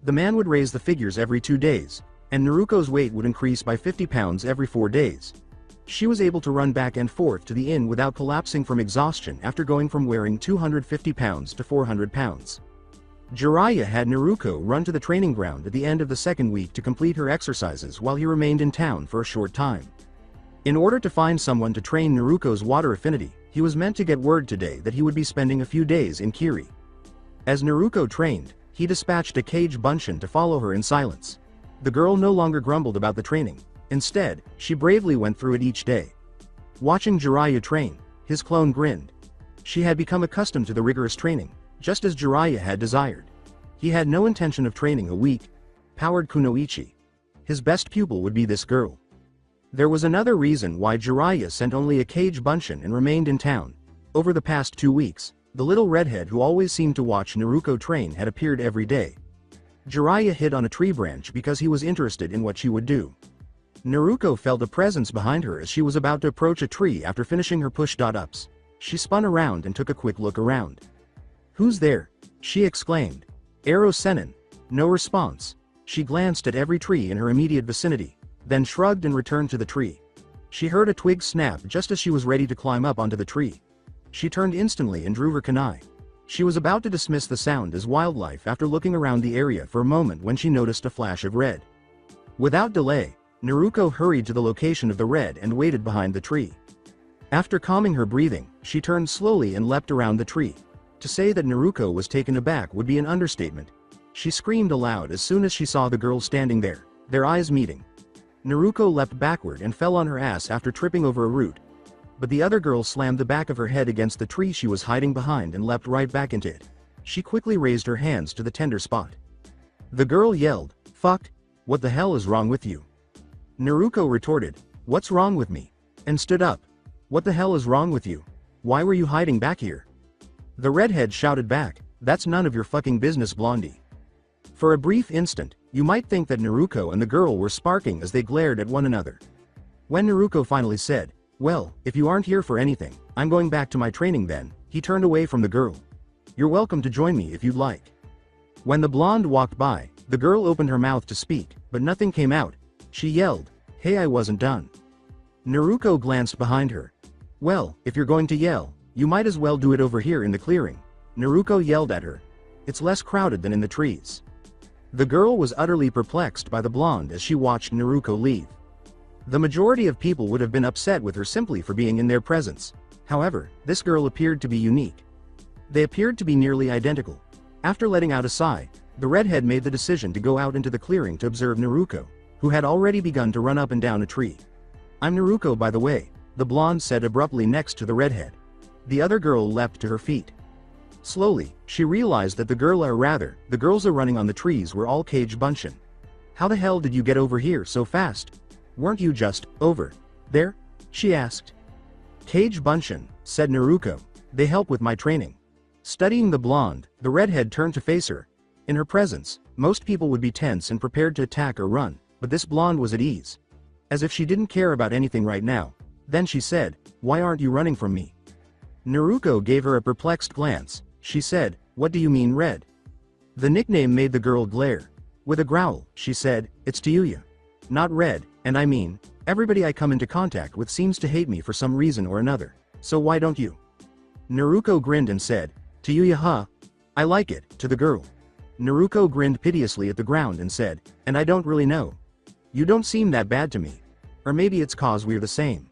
The man would raise the figures every 2 days, and Naruko's weight would increase by 50 pounds every 4 days. She was able to run back and forth to the inn without collapsing from exhaustion after going from wearing 250 pounds to 400 pounds. Jiraiya had Naruko run to the training ground at the end of the second week to complete her exercises while he remained in town for a short time. In order to find someone to train Naruko's water affinity, he was meant to get word today that he would be spending a few days in Kiri. As Naruko trained, he dispatched a Kage Bunshin to follow her in silence. The girl no longer grumbled about the training. Instead, she bravely went through it each day. Watching Jiraiya train, his clone grinned. She had become accustomed to the rigorous training, just as Jiraiya had desired. He had no intention of training a weak, powered kunoichi. His best pupil would be this girl. There was another reason why Jiraiya sent only a Kage Bunshin and remained in town. Over the past 2 weeks, the little redhead who always seemed to watch Naruko train had appeared every day. Jiraiya hid on a tree branch because he was interested in what she would do. Naruko felt a presence behind her as she was about to approach a tree after finishing her push-ups. She spun around and took a quick look around. "Who's there?" she exclaimed. "Ero Sennin." No response. She glanced at every tree in her immediate vicinity, then shrugged and returned to the tree. She heard a twig snap just as she was ready to climb up onto the tree. She turned instantly and drew her kunai. She was about to dismiss the sound as wildlife after looking around the area for a moment when she noticed a flash of red. Without delay, Naruko hurried to the location of the red and waited behind the tree. After calming her breathing, she turned slowly and leapt around the tree. To say that Naruko was taken aback would be an understatement. She screamed aloud as soon as she saw the girl standing there, their eyes meeting. Naruko leapt backward and fell on her ass after tripping over a root. But the other girl slammed the back of her head against the tree she was hiding behind and leapt right back into it. She quickly raised her hands to the tender spot. The girl yelled, "Fuck! What the hell is wrong with you?" Naruko retorted, "What's wrong with me?" and stood up. "What the hell is wrong with you? Why were you hiding back here?" The redhead shouted back, "That's none of your fucking business, blondie." For a brief instant, you might think that Naruko and the girl were sparking as they glared at one another. When Naruko finally said, "Well, if you aren't here for anything, I'm going back to my training then," he turned away from the girl. "You're welcome to join me if you'd like." When the blonde walked by, the girl opened her mouth to speak, but nothing came out. She yelled, "Hey, I wasn't done." Naruko glanced behind her. "Well, if you're going to yell, you might as well do it over here in the clearing." Naruko yelled at her. "It's less crowded than in the trees." The girl was utterly perplexed by the blonde as she watched Naruko leave. The majority of people would have been upset with her simply for being in their presence. However, this girl appeared to be unique. They appeared to be nearly identical. After letting out a sigh, the redhead made the decision to go out into the clearing to observe Naruko, who had already begun to run up and down a tree. "I'm Naruko, by the way," the blonde said abruptly next to the redhead. The other girl leapt to her feet. Slowly, she realized that the girls are running on the trees were all Kage Bunshin. "How the hell did you get over here so fast? Weren't you just over there?" she asked. "Kage Bunshin," said Naruko. "They help with my training." Studying the blonde, the redhead turned to face her. In her presence, most people would be tense and prepared to attack or run, but this blonde was at ease. As if she didn't care about anything right now. Then she said, "Why aren't you running from me?" Naruko gave her a perplexed glance. She said, "What do you mean red?" The nickname made the girl glare. With a growl, she said, "It's Tayuya. Not red, and I mean, everybody I come into contact with seems to hate me for some reason or another. So why don't you?" Naruko grinned and said, "Tayuya, huh? I like it," to the girl. Naruko grinned piteously at the ground and said, "And I don't really know. You don't seem that bad to me. Or maybe it's cause we're the same."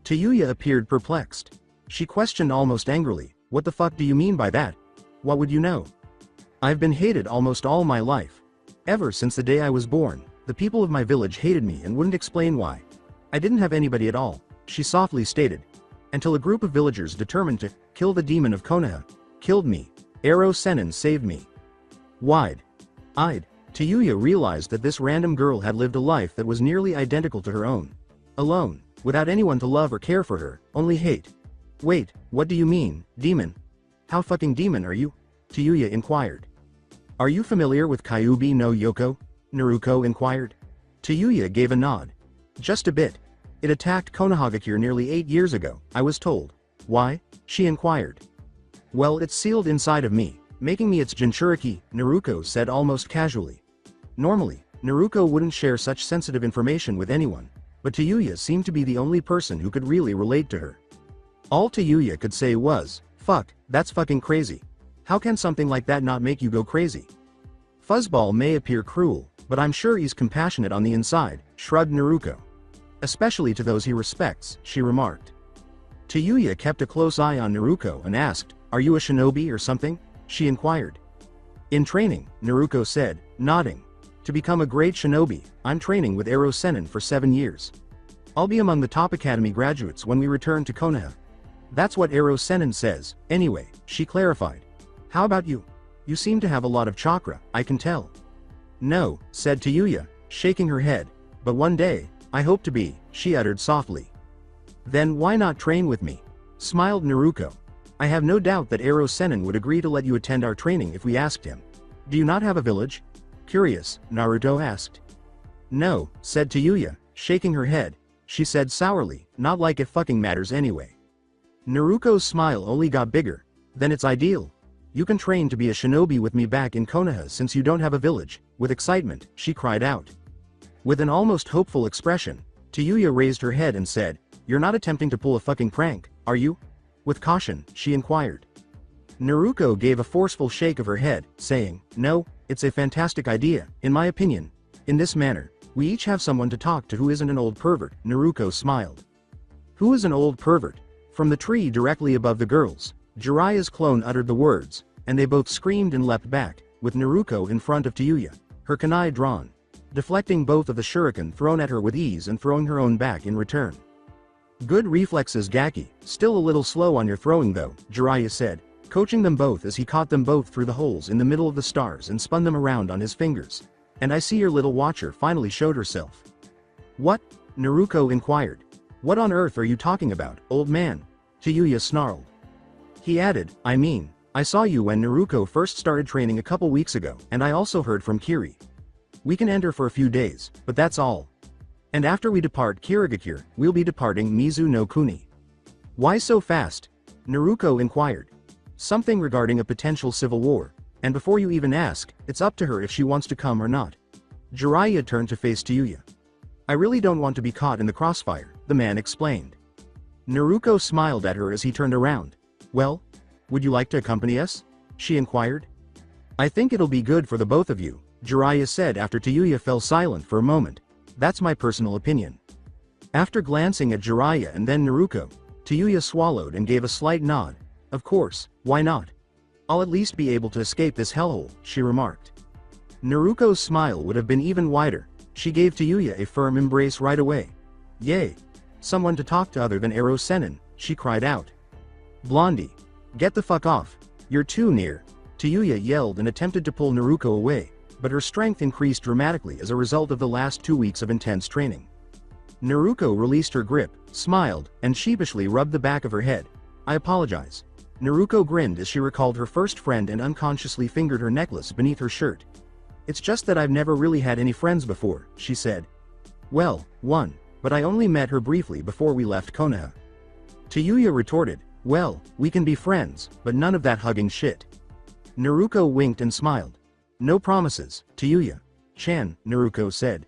Tayuya appeared perplexed. She questioned almost angrily, "What the fuck do you mean by that? What would you know? I've been hated almost all my life. Ever since the day I was born, the people of my village hated me and wouldn't explain why. I didn't have anybody at all," she softly stated. "Until a group of villagers determined to kill the demon of Konoha killed me. Ero Sennin saved me." Wide-eyed, Tayuya realized that this random girl had lived a life that was nearly identical to her own. Alone, without anyone to love or care for her, only hate. "Wait, what do you mean, demon? How fucking demon are you?" Tayuya inquired. "Are you familiar with Kyuubi no Yoko?" Naruko inquired. Tayuya gave a nod. Just a bit. It attacked Konohagakure nearly 8 years ago, I was told. Why? She inquired. Well, it's sealed inside of me, making me its Jinchuriki, Naruto said almost casually. Normally, Naruto wouldn't share such sensitive information with anyone, but Tayuya seemed to be the only person who could really relate to her. All Tayuya could say was, fuck, that's fucking crazy. How can something like that not make you go crazy? Fuzzball may appear cruel, but I'm sure he's compassionate on the inside, shrugged Naruto. Especially to those he respects, she remarked. Tayuya kept a close eye on Naruto and asked, are you a shinobi or something? She inquired. In training, Naruto said, nodding. To become a great shinobi, I'm training with Ero Sennin for 7 years. I'll be among the top academy graduates when we return to Konoha. That's what Ero Sennin says, anyway, she clarified. How about you? You seem to have a lot of chakra, I can tell. No, said Tayuya, shaking her head, but one day, I hope to be, she uttered softly. Then why not train with me? Smiled Naruto. I have no doubt that Ero Sennin would agree to let you attend our training if we asked him. Do you not have a village? Curious, Naruto asked. No, said Tayuya, shaking her head. She said sourly, not like it fucking matters anyway. Naruto's smile only got bigger. Then it's ideal. You can train to be a shinobi with me back in Konoha since you don't have a village. With excitement, she cried out. With an almost hopeful expression, Tayuya raised her head and said, you're not attempting to pull a fucking prank, are you? With caution, she inquired. Naruto gave a forceful shake of her head, saying, no, it's a fantastic idea, in my opinion. In this manner, we each have someone to talk to who isn't an old pervert, Naruto smiled. Who is an old pervert? From the tree directly above the girls, Jiraiya's clone uttered the words, and they both screamed and leapt back, with Naruto in front of Tayuya, her kunai drawn, deflecting both of the shuriken thrown at her with ease and throwing her own back in return. Good reflexes Gaki, still a little slow on your throwing though, Jiraiya said, coaching them both as he caught them both through the holes in the middle of the stars and spun them around on his fingers. And I see your little watcher finally showed herself. What? Naruto inquired. What on earth are you talking about, old man? Tayuya snarled. He added, I mean, I saw you when Naruto first started training a couple weeks ago, and I also heard from Kiri. We can enter for a few days, but that's all. And after we depart Kirigakure, we'll be departing Mizu no Kuni. Why so fast? Naruto inquired. Something regarding a potential civil war, and before you even ask, it's up to her if she wants to come or not. Jiraiya turned to face Tayuya. I really don't want to be caught in the crossfire, the man explained. Naruto smiled at her as he turned around. Well, would you like to accompany us? She inquired. I think it'll be good for the both of you, Jiraiya said after Tayuya fell silent for a moment. That's my personal opinion. After glancing at Jiraiya and then Naruto, Tayuya swallowed and gave a slight nod. Of course, why not? I'll at least be able to escape this hellhole, she remarked. Naruto's smile would have been even wider. She gave Tayuya a firm embrace right away. Yay! Someone to talk to other than Ero Sennin, she cried out. Blondie. Get the fuck off. You're too near. Tayuya yelled and attempted to pull Naruto away, but her strength increased dramatically as a result of the last 2 weeks of intense training. Naruto released her grip, smiled, and sheepishly rubbed the back of her head. I apologize. Naruto grinned as she recalled her first friend and unconsciously fingered her necklace beneath her shirt. It's just that I've never really had any friends before, she said. Well, one, but I only met her briefly before we left Konoha. Tayuya retorted, well, we can be friends, but none of that hugging shit. Naruto winked and smiled. No promises, Tayuya. Chan, Naruto said.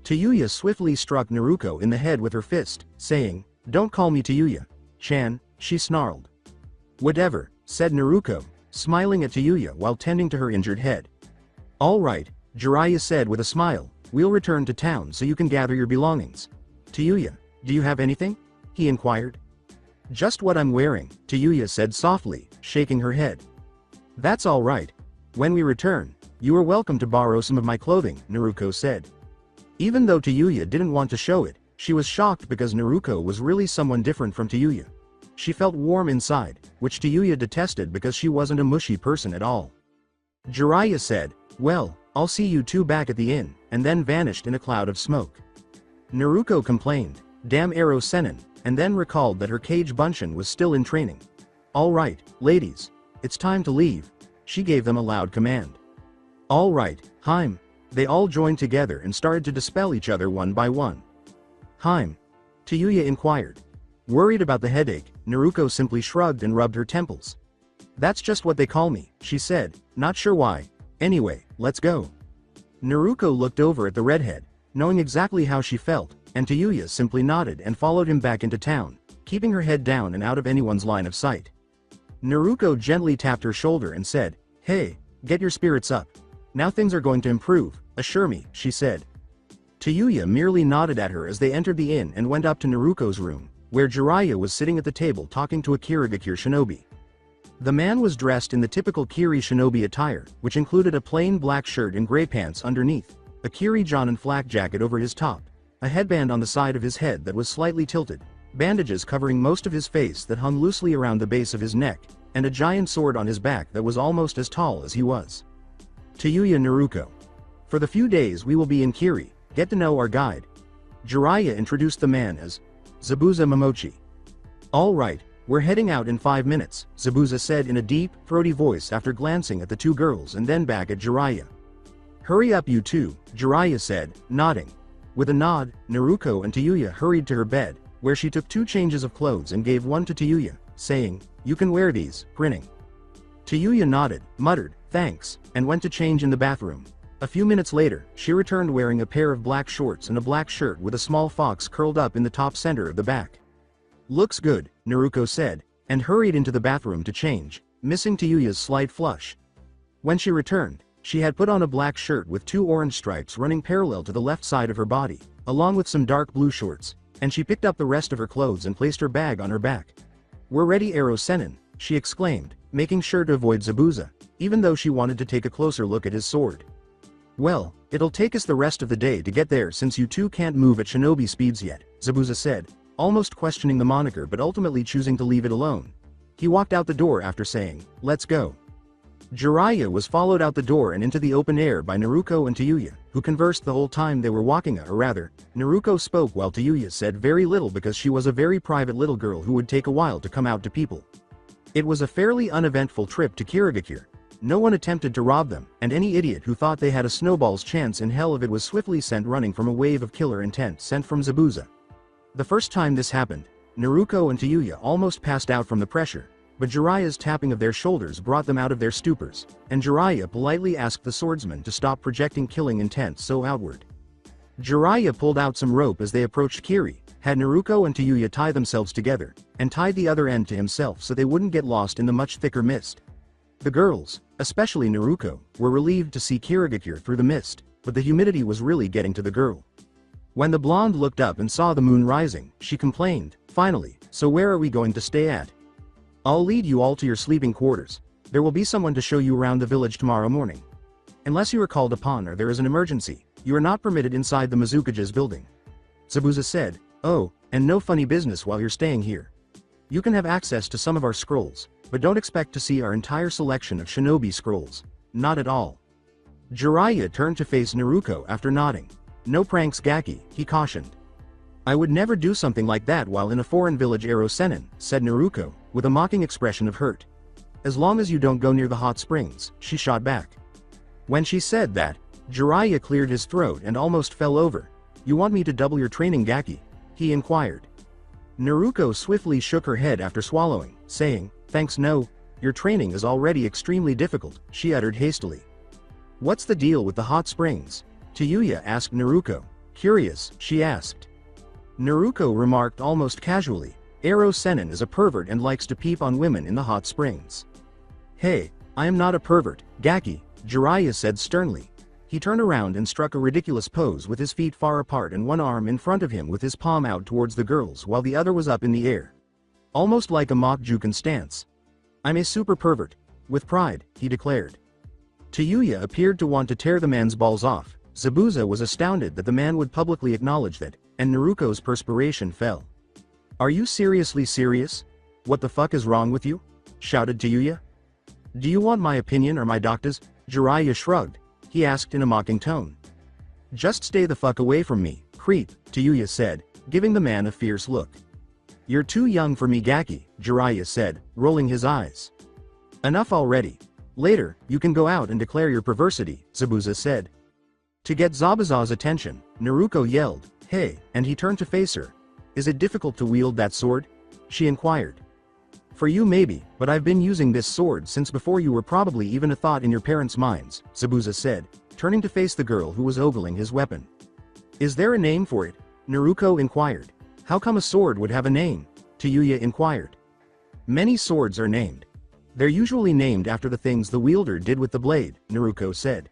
Tayuya swiftly struck Naruto in the head with her fist, saying, don't call me Tayuya. Chan, she snarled. Whatever, said Naruto, smiling at Tayuya while tending to her injured head. All right, Jiraiya said with a smile, we'll return to town so you can gather your belongings. Tayuya, do you have anything? He inquired. Just what I'm wearing, Tayuya said softly, shaking her head. That's all right. When we return, you are welcome to borrow some of my clothing, Naruto said. Even though Tayuya didn't want to show it, she was shocked because Naruto was really someone different from Tayuya. She felt warm inside, which Tayuya detested because she wasn't a mushy person at all. Jiraiya said, well, I'll see you two back at the inn, and then vanished in a cloud of smoke. Naruto complained, damn Ero Sennin, and then recalled that her Kage Bunshin was still in training. All right, ladies. It's time to leave. She gave them a loud command. All right, Heim. They all joined together and started to dispel each other one by one. Hime? Tayuya inquired. Worried about the headache, Naruko simply shrugged and rubbed her temples. That's just what they call me, she said, not sure why. Anyway, let's go. Naruko looked over at the redhead, knowing exactly how she felt, and Tayuya simply nodded and followed him back into town, keeping her head down and out of anyone's line of sight. Naruko gently tapped her shoulder and said, "Hey, get your spirits up. Now things are going to improve, assure me," she said. Tayuya merely nodded at her as they entered the inn and went up to Naruko's room, where Jiraiya was sitting at the table talking to a Kirigakure shinobi. The man was dressed in the typical Kiri shinobi attire, which included a plain black shirt and gray pants underneath, a Kiri Jonin flak jacket over his top, a headband on the side of his head that was slightly tilted, bandages covering most of his face that hung loosely around the base of his neck, and a giant sword on his back that was almost as tall as he was. Tayuya Naruko. For the few days we will be in Kiri, get to know our guide. Jiraiya introduced the man as Zabuza Momochi. All right, we're heading out in 5 minutes, Zabuza said in a deep, throaty voice after glancing at the two girls and then back at Jiraiya. Hurry up you two, Jiraiya said, nodding. With a nod, Naruko and Tayuya hurried to her bed, where she took 2 changes of clothes and gave one to Tayuya, saying, "You can wear these," grinning. Tayuya nodded, muttered, "Thanks," and went to change in the bathroom. A few minutes later, she returned wearing a pair of black shorts and a black shirt with a small fox curled up in the top center of the back. "Looks good," Naruko said, and hurried into the bathroom to change, missing Tayuya's slight flush. When she returned, she had put on a black shirt with 2 orange stripes running parallel to the left side of her body, along with some dark blue shorts, and she picked up the rest of her clothes and placed her bag on her back. "We're ready, Ero Sennin," she exclaimed, making sure to avoid Zabuza, even though she wanted to take a closer look at his sword. "Well, it'll take us the rest of the day to get there since you two can't move at shinobi speeds yet," Zabuza said, almost questioning the moniker but ultimately choosing to leave it alone. He walked out the door after saying, "Let's go." Jiraiya was followed out the door and into the open air by Naruko and Tayuya, who conversed the whole time they were walking, or rather, Naruko spoke while Tayuya said very little because she was a very private little girl who would take a while to come out to people. It was a fairly uneventful trip to Kirigakure. No one attempted to rob them, and any idiot who thought they had a snowball's chance in hell of it was swiftly sent running from a wave of killer intent sent from Zabuza. The first time this happened, Naruko and Tayuya almost passed out from the pressure, but Jiraiya's tapping of their shoulders brought them out of their stupors, and Jiraiya politely asked the swordsman to stop projecting killing intent so outward. Jiraiya pulled out some rope as they approached Kiri, had Naruko and Tayuya tie themselves together, and tied the other end to himself so they wouldn't get lost in the much thicker mist. The girls, especially Naruko, were relieved to see Kirigakure through the mist, but the humidity was really getting to the girl. When the blonde looked up and saw the moon rising, she complained, "Finally, so where are we going to stay at? I'll lead you all to your sleeping quarters. There will be someone to show you around the village tomorrow morning. Unless you are called upon or there is an emergency, you are not permitted inside the Mizukage's building." Zabuza said, "Oh, and no funny business while you're staying here. You can have access to some of our scrolls, but don't expect to see our entire selection of shinobi scrolls. Not at all." Jiraiya turned to face Naruko after nodding. "No pranks, Gaki," he cautioned. "I would never do something like that while in a foreign village, Ero Sennin," said Naruko, with a mocking expression of hurt. "As long as you don't go near the hot springs," she shot back. When she said that, Jiraiya cleared his throat and almost fell over. "You want me to double your training, Gaki?" he inquired. Naruko swiftly shook her head after swallowing, saying, "Thanks, no. Your training is already extremely difficult," she uttered hastily. "What's the deal with the hot springs?" Tayuya asked Naruko. Curious, she asked. Naruko remarked almost casually, "Ero Sennin is a pervert and likes to peep on women in the hot springs." "Hey, I am not a pervert, Gaki," Jiraiya said sternly. He turned around and struck a ridiculous pose with his feet far apart and one arm in front of him with his palm out towards the girls while the other was up in the air. Almost like a mock Juken stance. "I'm a super pervert. With pride," he declared. Tayuya appeared to want to tear the man's balls off. Zabuza was astounded that the man would publicly acknowledge that, and Naruko's perspiration fell. "Are you seriously serious? What the fuck is wrong with you?" shouted Tayuya. "Do you want my opinion or my doctor's?" Jiraiya shrugged. He asked in a mocking tone. "Just stay the fuck away from me, creep," Tayuya said, giving the man a fierce look. "You're too young for me, Gaki," Jiraiya said, rolling his eyes. "Enough already. Later, you can go out and declare your perversity," Zabuza said. To get Zabuza's attention, Naruko yelled, Hey, and he turned to face her. Is it difficult to wield that sword? She inquired. For you maybe, but I've been using this sword since before you were probably even a thought in your parents' minds, Zabuza said, turning to face the girl who was ogling his weapon. Is there a name for it? Naruko inquired. How come a sword would have a name? Tayuya inquired. Many swords are named. They're usually named after the things the wielder did with the blade, Naruko said.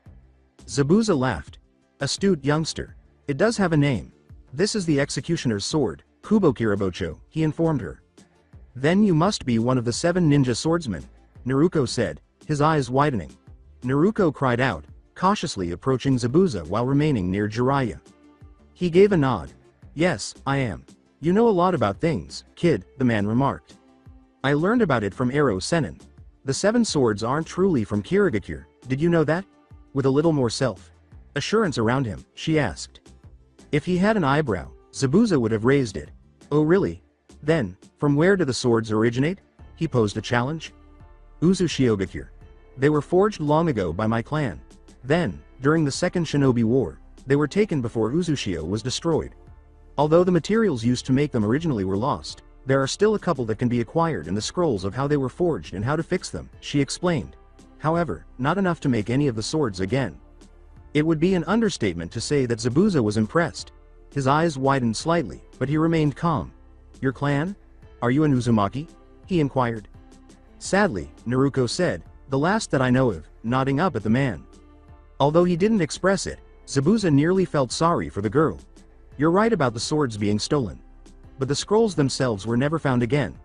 Zabuza laughed. Astute youngster. It does have a name. This is the executioner's sword, Kubo Kirabocho, he informed her. Then you must be one of the 7 ninja swordsmen, Naruko said, his eyes widening. Naruko cried out, cautiously approaching Zabuza while remaining near Jiraiya. He gave a nod. Yes, I am. You know a lot about things, kid, the man remarked. I learned about it from Ero Sennin. The 7 swords aren't truly from Kirigakure, did you know that? With a little more self-assurance around him, she asked. If he had an eyebrow, Zabuza would have raised it. Oh really? Then, from where do the swords originate? He posed a challenge. Uzushiogakure. They were forged long ago by my clan. Then, during the Second Shinobi War, they were taken before Uzushio was destroyed. Although the materials used to make them originally were lost, there are still a couple that can be acquired in the scrolls of how they were forged and how to fix them, she explained. However, not enough to make any of the swords again. It would be an understatement to say that Zabuza was impressed. His eyes widened slightly, but he remained calm. Your clan? Are you an Uzumaki? He inquired. Sadly, Naruko said, the last that I know of, nodding up at the man. Although he didn't express it, Zabuza nearly felt sorry for the girl. You're right about the swords being stolen. But the scrolls themselves were never found again.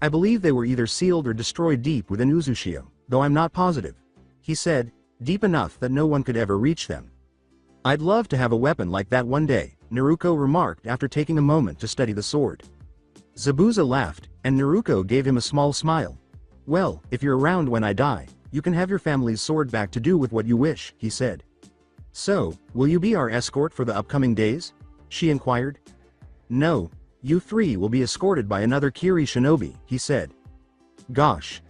I believe they were either sealed or destroyed deep within Uzushio, though I'm not positive. He said, deep enough that no one could ever reach them. I'd love to have a weapon like that one day, Naruko remarked after taking a moment to study the sword. Zabuza laughed, and Naruko gave him a small smile. Well, if you're around when I die, you can have your family's sword back to do with what you wish, he said. So, will you be our escort for the upcoming days? She inquired. No, you 3 will be escorted by another Kiri shinobi, he said. Gosh.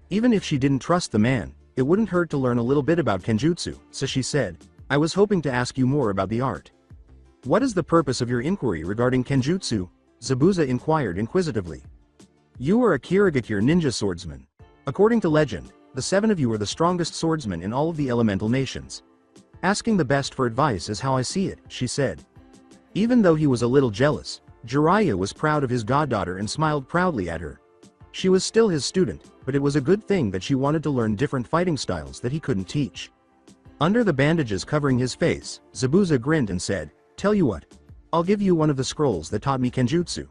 Even if she didn't trust the man, it wouldn't hurt to learn a little bit about Kenjutsu, so she said. I was hoping to ask you more about the art. What is the purpose of your inquiry regarding Kenjutsu? Zabuza inquired inquisitively. You are a Kirigakure ninja swordsman. According to legend, the 7 of you are the strongest swordsmen in all of the elemental nations. Asking the best for advice is how I see it, she said. Even though he was a little jealous, Jiraiya was proud of his goddaughter and smiled proudly at her. She was still his student, but it was a good thing that she wanted to learn different fighting styles that he couldn't teach. Under the bandages covering his face, Zabuza grinned and said, Tell you what. I'll give you one of the scrolls that taught me Kenjutsu.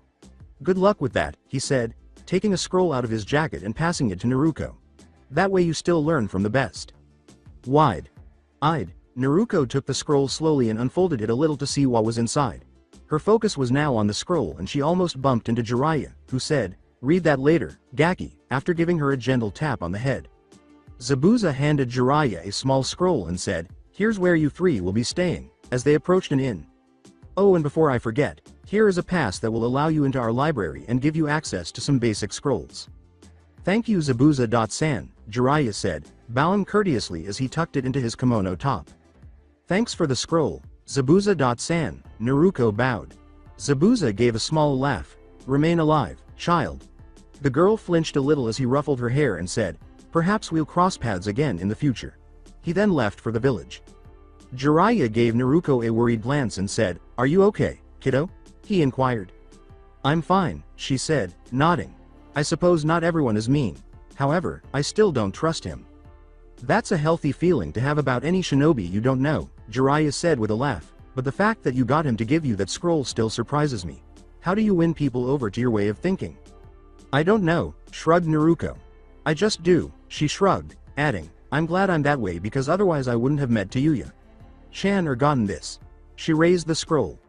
Good luck with that, he said, taking a scroll out of his jacket and passing it to Naruko. That way you still learn from the best. Wide-eyed, Naruko took the scroll slowly and unfolded it a little to see what was inside. Her focus was now on the scroll and she almost bumped into Jiraiya, who said, Read that later, Gaki, after giving her a gentle tap on the head. Zabuza handed Jiraiya a small scroll and said, Here's where you 3 will be staying, as they approached an inn. Oh, and before I forget, here is a pass that will allow you into our library and give you access to some basic scrolls. Thank you Zabuza.san, Jiraiya said, bowing courteously as he tucked it into his kimono top. Thanks for the scroll, Zabuza.san, Naruko bowed. Zabuza gave a small laugh. Remain alive, child. The girl flinched a little as he ruffled her hair and said, Perhaps we'll cross paths again in the future. He then left for the village. Jiraiya gave Naruko a worried glance and said, Are you okay, kiddo? He inquired. I'm fine, she said, nodding. I suppose not everyone is mean. However, I still don't trust him. That's a healthy feeling to have about any shinobi you don't know, Jiraiya said with a laugh, but the fact that you got him to give you that scroll still surprises me. How do you win people over to your way of thinking? I don't know, shrugged Naruko. I just do, she shrugged, adding, I'm glad I'm that way because otherwise I wouldn't have met Tayuya. Chan or gotten this. She raised the scroll.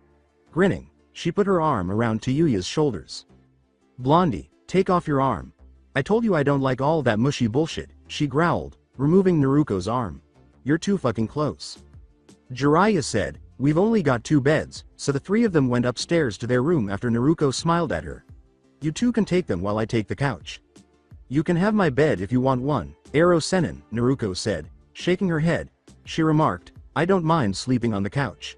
Grinning, she put her arm around Tayuya's shoulders. Blondie, take off your arm. I told you I don't like all that mushy bullshit, she growled, removing Naruko's arm. You're too fucking close. Jiraiya said, We've only got 2 beds, so the 3 of them went upstairs to their room after Naruko smiled at her. You 2 can take them while I take the couch. You can have my bed if you want one, Ero Sennin, Naruko said, shaking her head. She remarked, I don't mind sleeping on the couch.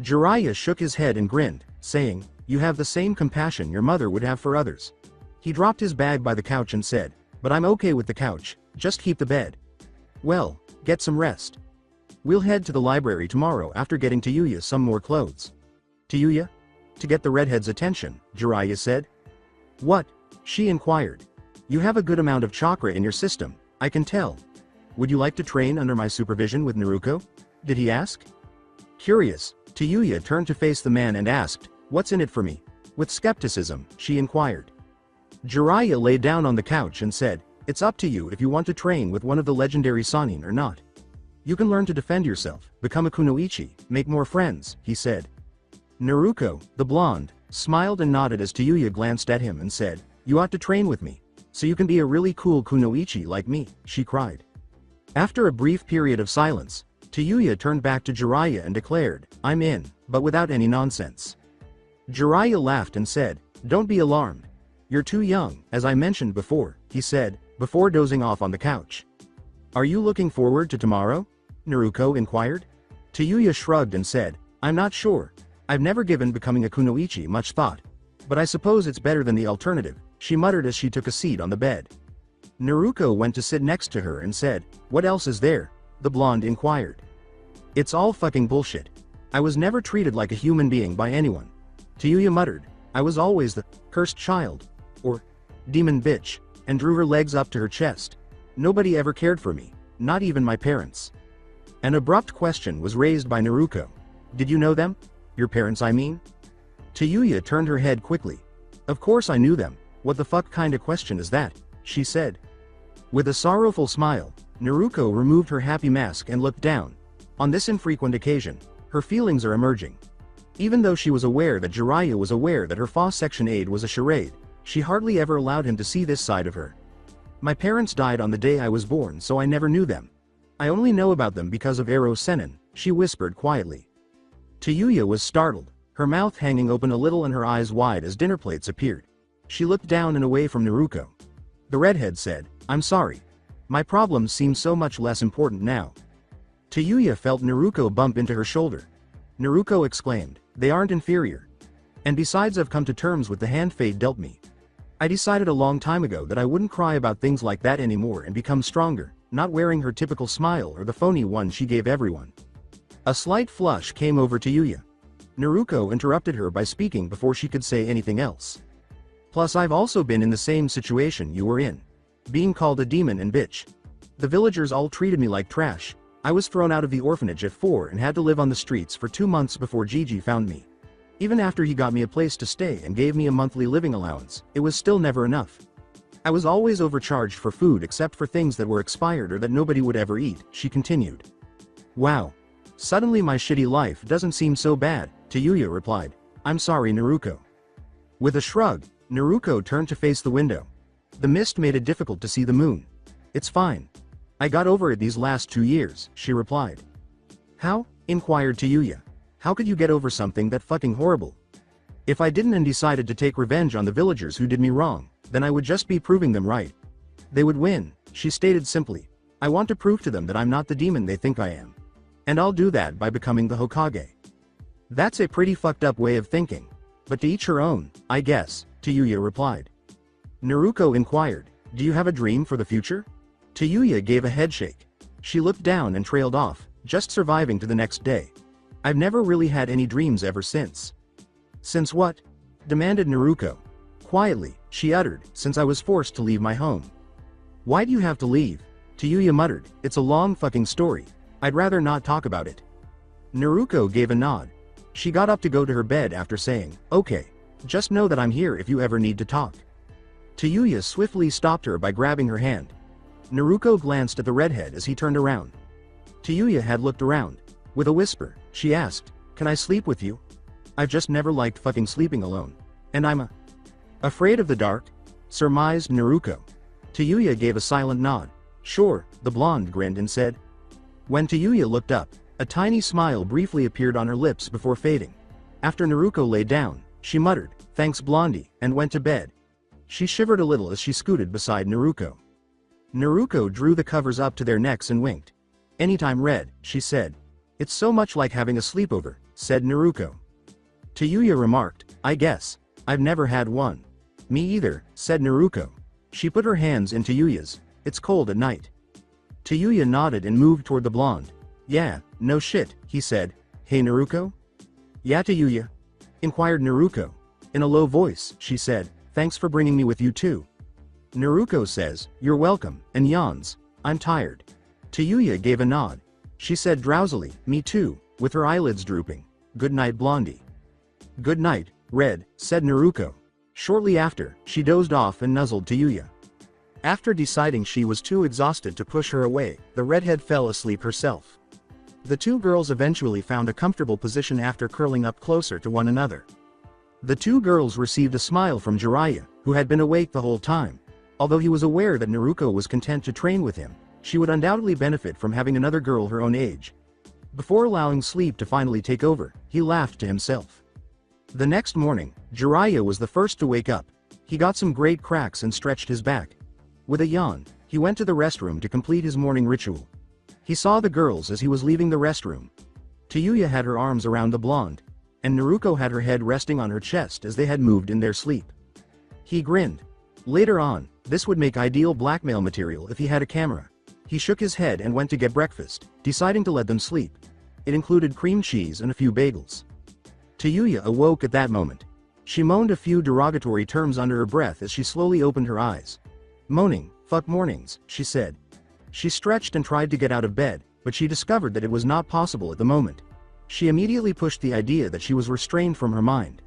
Jiraiya shook his head and grinned, saying, "You have the same compassion your mother would have for others." He dropped his bag by the couch and said, "But I'm okay with the couch, just keep the bed." "Well, get some rest. We'll head to the library tomorrow after getting Tayuya some more clothes." "Tayuya?" "To get the redhead's attention," Jiraiya said. "What?" she inquired. "You have a good amount of chakra in your system, I can tell. Would you like to train under my supervision with Naruto?" did he ask. Curious, Tayuya turned to face the man and asked, "What's in it for me?" With skepticism, she inquired. Jiraiya lay down on the couch and said, "It's up to you if you want to train with one of the legendary Sannin or not. You can learn to defend yourself, become a kunoichi, make more friends," he said. Naruto, the blonde, smiled and nodded as Tayuya glanced at him and said, "You ought to train with me, so you can be a really cool kunoichi like me," she cried. After a brief period of silence, Tayuya turned back to Jiraiya and declared, "I'm in, but without any nonsense." Jiraiya laughed and said, "Don't be alarmed. You're too young, as I mentioned before," he said, before dozing off on the couch. "Are you looking forward to tomorrow?" Naruto inquired. Tayuya shrugged and said, "I'm not sure. I've never given becoming a kunoichi much thought. But I suppose it's better than the alternative," she muttered as she took a seat on the bed. Naruto went to sit next to her and said, "What else is there?" the blonde inquired. "It's all fucking bullshit. I was never treated like a human being by anyone." Tayuya muttered, "I was always the cursed child, or demon bitch," and drew her legs up to her chest. "Nobody ever cared for me, not even my parents." An abrupt question was raised by Naruto. "Did you know them? Your parents, I mean?" Tayuya turned her head quickly. "Of course I knew them. What the fuck kind of question is that?" she said. With a sorrowful smile, Naruto removed her happy mask and looked down. On this infrequent occasion, her feelings are emerging. Even though she was aware that Jiraiya was aware that her Fa section aide was a charade, she hardly ever allowed him to see this side of her. "My parents died on the day I was born, so I never knew them. I only know about them because of Ero Sennin," she whispered quietly. Tayuya was startled, her mouth hanging open a little and her eyes wide as dinner plates appeared. She looked down and away from Naruto. The redhead said, "I'm sorry. My problems seem so much less important now." Tayuya felt Naruto bump into her shoulder. Naruto exclaimed, "They aren't inferior. And besides, I've come to terms with the hand fate dealt me. I decided a long time ago that I wouldn't cry about things like that anymore and become stronger, not wearing her typical smile or the phony one she gave everyone." A slight flush came over Tayuya. Naruto interrupted her by speaking before she could say anything else. "Plus I've also been in the same situation you were in. Being called a demon and bitch. The villagers all treated me like trash. I was thrown out of the orphanage at 4 and had to live on the streets for 2 months before Gigi found me. Even after he got me a place to stay and gave me a monthly living allowance, it was still never enough. I was always overcharged for food except for things that were expired or that nobody would ever eat," she continued. "Wow. Suddenly my shitty life doesn't seem so bad," Tayuya replied. "I'm sorry, Naruto." With a shrug, Naruto turned to face the window. The mist made it difficult to see the moon. "It's fine. I got over it these last 2 years," she replied. "How?" inquired Tayuya. "How could you get over something that fucking horrible?" "If I didn't and decided to take revenge on the villagers who did me wrong, then I would just be proving them right. They would win," she stated simply. "I want to prove to them that I'm not the demon they think I am. And I'll do that by becoming the Hokage." "That's a pretty fucked up way of thinking. But to each her own, I guess," Tayuya replied. Naruto inquired, "Do you have a dream for the future?" Tayuya gave a headshake. She looked down and trailed off, just surviving to the next day. "I've never really had any dreams ever since." "Since what?" demanded Naruto. Quietly, she uttered, "Since I was forced to leave my home." "Why do you have to leave?" Tayuya muttered, "It's a long fucking story. I'd rather not talk about it." Naruto gave a nod. She got up to go to her bed after saying, "Okay. Just know that I'm here if you ever need to talk." Tayuya swiftly stopped her by grabbing her hand. Naruto glanced at the redhead as he turned around. Tayuya had looked around. With a whisper, she asked, "Can I sleep with you? I've just never liked fucking sleeping alone. And I'm afraid of the dark," surmised Naruto. Tayuya gave a silent nod. "Sure," the blonde grinned and said. When Tayuya looked up, a tiny smile briefly appeared on her lips before fading. After Naruto lay down, she muttered, "Thanks Blondie," and went to bed. She shivered a little as she scooted beside Naruto. Naruto drew the covers up to their necks and winked. "Anytime Red," she said. "It's so much like having a sleepover, said Naruto. Tayuya remarked, I guess. I've never had one. Me either, said Naruto. She put her hands in Tayuya's. It's cold at night. Tayuya nodded and moved toward the blonde. Yeah, no shit, he said. Hey Naruto? Yeah Tayuya? Inquired Naruto. In a low voice, she said, thanks for bringing me with you too. Naruto says, you're welcome, and yawns, I'm tired. Tayuya gave a nod. She said drowsily, me too, with her eyelids drooping. Good night Blondie. Good night, Red, said Naruto. Shortly after, she dozed off and nuzzled Tayuya. After deciding she was too exhausted to push her away, the redhead fell asleep herself. The two girls eventually found a comfortable position after curling up closer to one another. The two girls received a smile from Jiraiya, who had been awake the whole time. Although he was aware that Naruto was content to train with him, she would undoubtedly benefit from having another girl her own age. Before allowing sleep to finally take over, he laughed to himself. The next morning, Jiraiya was the first to wake up. He got some great cracks and stretched his back. With a yawn, he went to the restroom to complete his morning ritual. He saw the girls as he was leaving the restroom. Tayuya had her arms around the blonde, and Naruto had her head resting on her chest as they had moved in their sleep. He grinned. Later on, this would make ideal blackmail material if he had a camera. He shook his head and went to get breakfast, deciding to let them sleep. It included cream cheese and a few bagels. Tayuya awoke at that moment. She moaned a few derogatory terms under her breath as she slowly opened her eyes. Moaning, fuck mornings, she said. She stretched and tried to get out of bed, but she discovered that it was not possible at the moment. She immediately pushed the idea that she was restrained from her mind.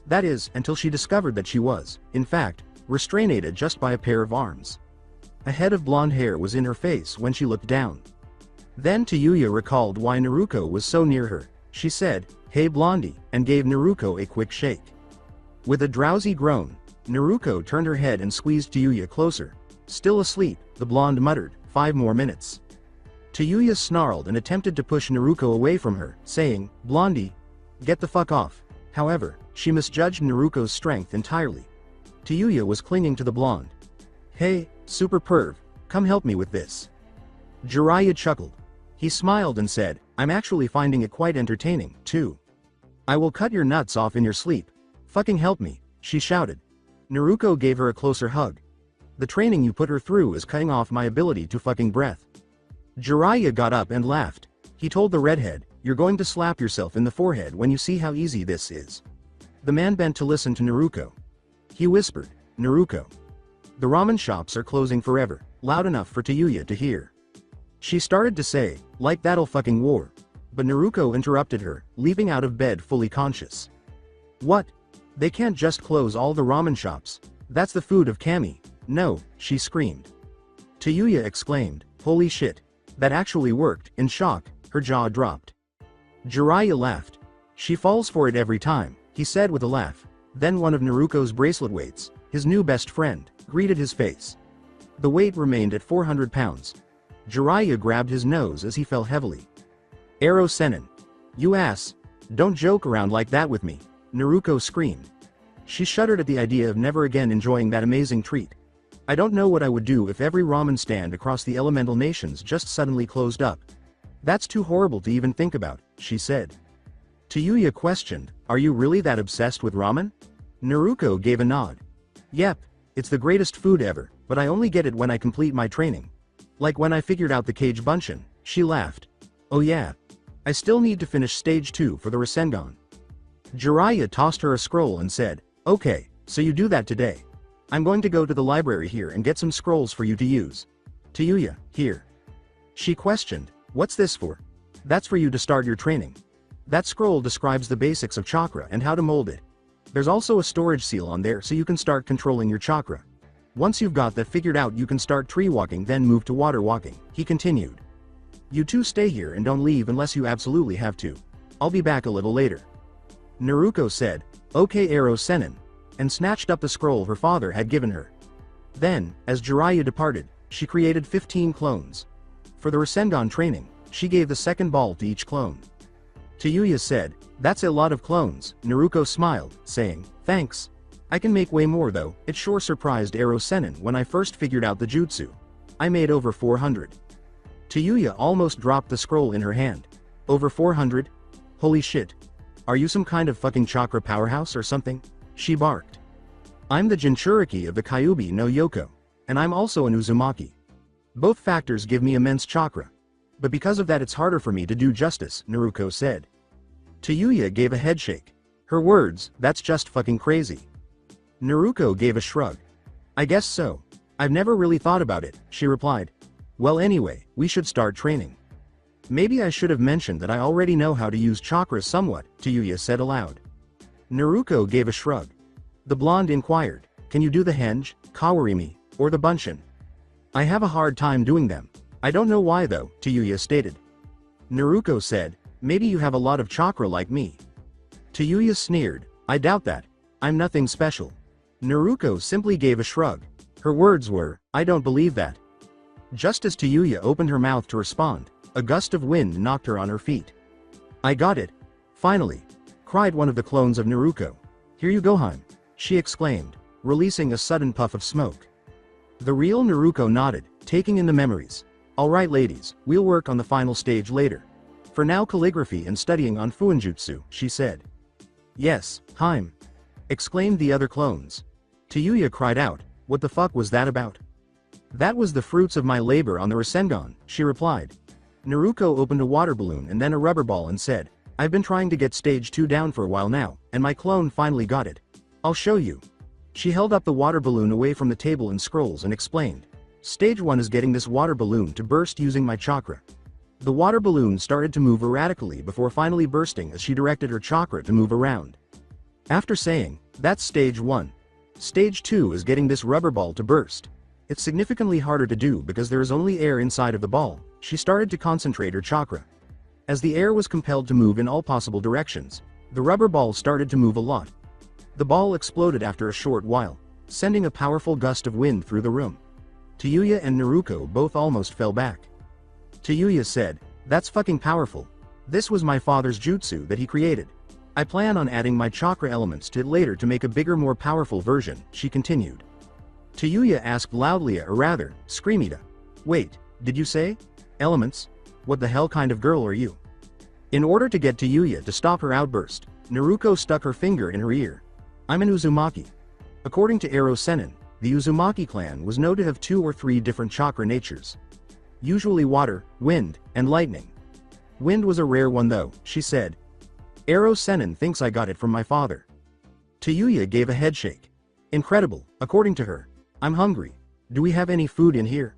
That is, until she discovered that she was, in fact, restrained just by a pair of arms. A head of blonde hair was in her face when she looked down. Then Tayuya recalled why Naruto was so near her. She said, hey Blondie, and gave Naruto a quick shake. With a drowsy groan, Naruto turned her head and squeezed Tayuya closer. Still asleep, the blonde muttered, 5 more minutes. Tayuya snarled and attempted to push Naruto away from her, saying, Blondie, get the fuck off. However, she misjudged Naruto's strength entirely. Tayuya was clinging to the blonde. Hey, super perv, come help me with this. Jiraiya chuckled. He smiled and said, I'm actually finding it quite entertaining, too. I will cut your nuts off in your sleep. Fucking help me, she shouted. Naruto gave her a closer hug. The training you put her through is cutting off my ability to fucking breath. Jiraiya got up and laughed. He told the redhead, you're going to slap yourself in the forehead when you see how easy this is. The man bent to listen to Naruto. He whispered, Naruto. The ramen shops are closing forever, loud enough for Tayuya to hear. She started to say, like that'll fucking war. But Naruto interrupted her, leaping out of bed fully conscious. What? They can't just close all the ramen shops. That's the food of Kami. No, she screamed. Tayuya exclaimed, holy shit. That actually worked. In shock, her jaw dropped. Jiraiya laughed. She falls for it every time, he said with a laugh. Then one of Naruto's bracelet weights, his new best friend, greeted his face. The weight remained at 400 pounds. Jiraiya grabbed his nose as he fell heavily. Ero Sennin. You ass. Don't joke around like that with me, Naruto screamed. She shuddered at the idea of never again enjoying that amazing treat. I don't know what I would do if every ramen stand across the elemental nations just suddenly closed up. That's too horrible to even think about, she said. Tayuya questioned, are you really that obsessed with ramen? Naruto gave a nod. Yep, it's the greatest food ever, but I only get it when I complete my training. Like when I figured out the Kage Bunshin, she laughed. Oh yeah. I still need to finish stage 2 for the Rasengan. Jiraiya tossed her a scroll and said, okay, so you do that today. I'm going to go to the library here and get some scrolls for you to use. Tayuya, here. She questioned, what's this for? That's for you to start your training. That scroll describes the basics of chakra and how to mold it. There's also a storage seal on there so you can start controlling your chakra. Once you've got that figured out you can start tree walking then move to water walking, he continued. You two stay here and don't leave unless you absolutely have to. I'll be back a little later. Naruto said, okay Ero Sennin, and snatched up the scroll her father had given her. Then, as Jiraiya departed, she created 15 clones. For the Rasengan training, she gave the second ball to each clone. Tayuya said, that's a lot of clones. Naruto smiled, saying, thanks. I can make way more though. It sure surprised Ero Sennin when I first figured out the jutsu. I made over 400. Tayuya almost dropped the scroll in her hand. Over 400? Holy shit. Are you some kind of fucking chakra powerhouse or something? She barked. I'm the Jinchuriki of the Kyuubi no Yoko. And I'm also an Uzumaki. Both factors give me immense chakra. But because of that it's harder for me to do justice, Naruko said. Tayuya gave a headshake. Her words, that's just fucking crazy. Naruko gave a shrug. I guess so. I've never really thought about it, she replied. Well anyway, we should start training. Maybe I should have mentioned that I already know how to use chakra somewhat, Tayuya said aloud. Naruko gave a shrug. The blonde inquired, can you do the henge, kawarimi, or the bunshin? I have a hard time doing them. I don't know why though, Tayuya stated. Naruko said, maybe you have a lot of chakra like me. Tayuya sneered, I doubt that. I'm nothing special. Naruko simply gave a shrug. Her words were, I don't believe that. Just as Tayuya opened her mouth to respond, a gust of wind knocked her on her feet. I got it. Finally. Cried one of the clones of Naruko. Here you go, Heim. She exclaimed, releasing a sudden puff of smoke. The real Naruko nodded, taking in the memories. Alright ladies, we'll work on the final stage later. For now calligraphy and studying on Fuinjutsu, she said. Yes, Heim. Exclaimed the other clones. Tayuya cried out, what the fuck was that about? That was the fruits of my labor on the Rasengan, she replied. Naruko opened a water balloon and then a rubber ball and said, I've been trying to get stage 2 down for a while now, and my clone finally got it. I'll show you. She held up the water balloon away from the table and scrolls and explained. Stage 1 is getting this water balloon to burst using my chakra. The water balloon started to move erratically before finally bursting as she directed her chakra to move around. After saying, that's stage 1. Stage 2 is getting this rubber ball to burst. It's significantly harder to do because there is only air inside of the ball. She started to concentrate her chakra. As the air was compelled to move in all possible directions, the rubber ball started to move a lot. The ball exploded after a short while, sending a powerful gust of wind through the room. Tayuya and Naruko both almost fell back. Tayuya said, that's fucking powerful. This was my father's jutsu that he created. I plan on adding my chakra elements to it later to make a bigger, more powerful version, she continued. Tayuya asked loudly, or rather, screamida. Wait, did you say? Elements? What the hell kind of girl are you? In order to get Tayuya to stop her outburst, Naruko stuck her finger in her ear. I'm an Uzumaki. According to Ero Sennin, the Uzumaki clan was known to have 2 or 3 different chakra natures. Usually water, wind, and lightning. Wind was a rare one though, she said. Ero Sennin thinks I got it from my father. Tayuya gave a headshake. Incredible, according to her. I'm hungry. Do we have any food in here?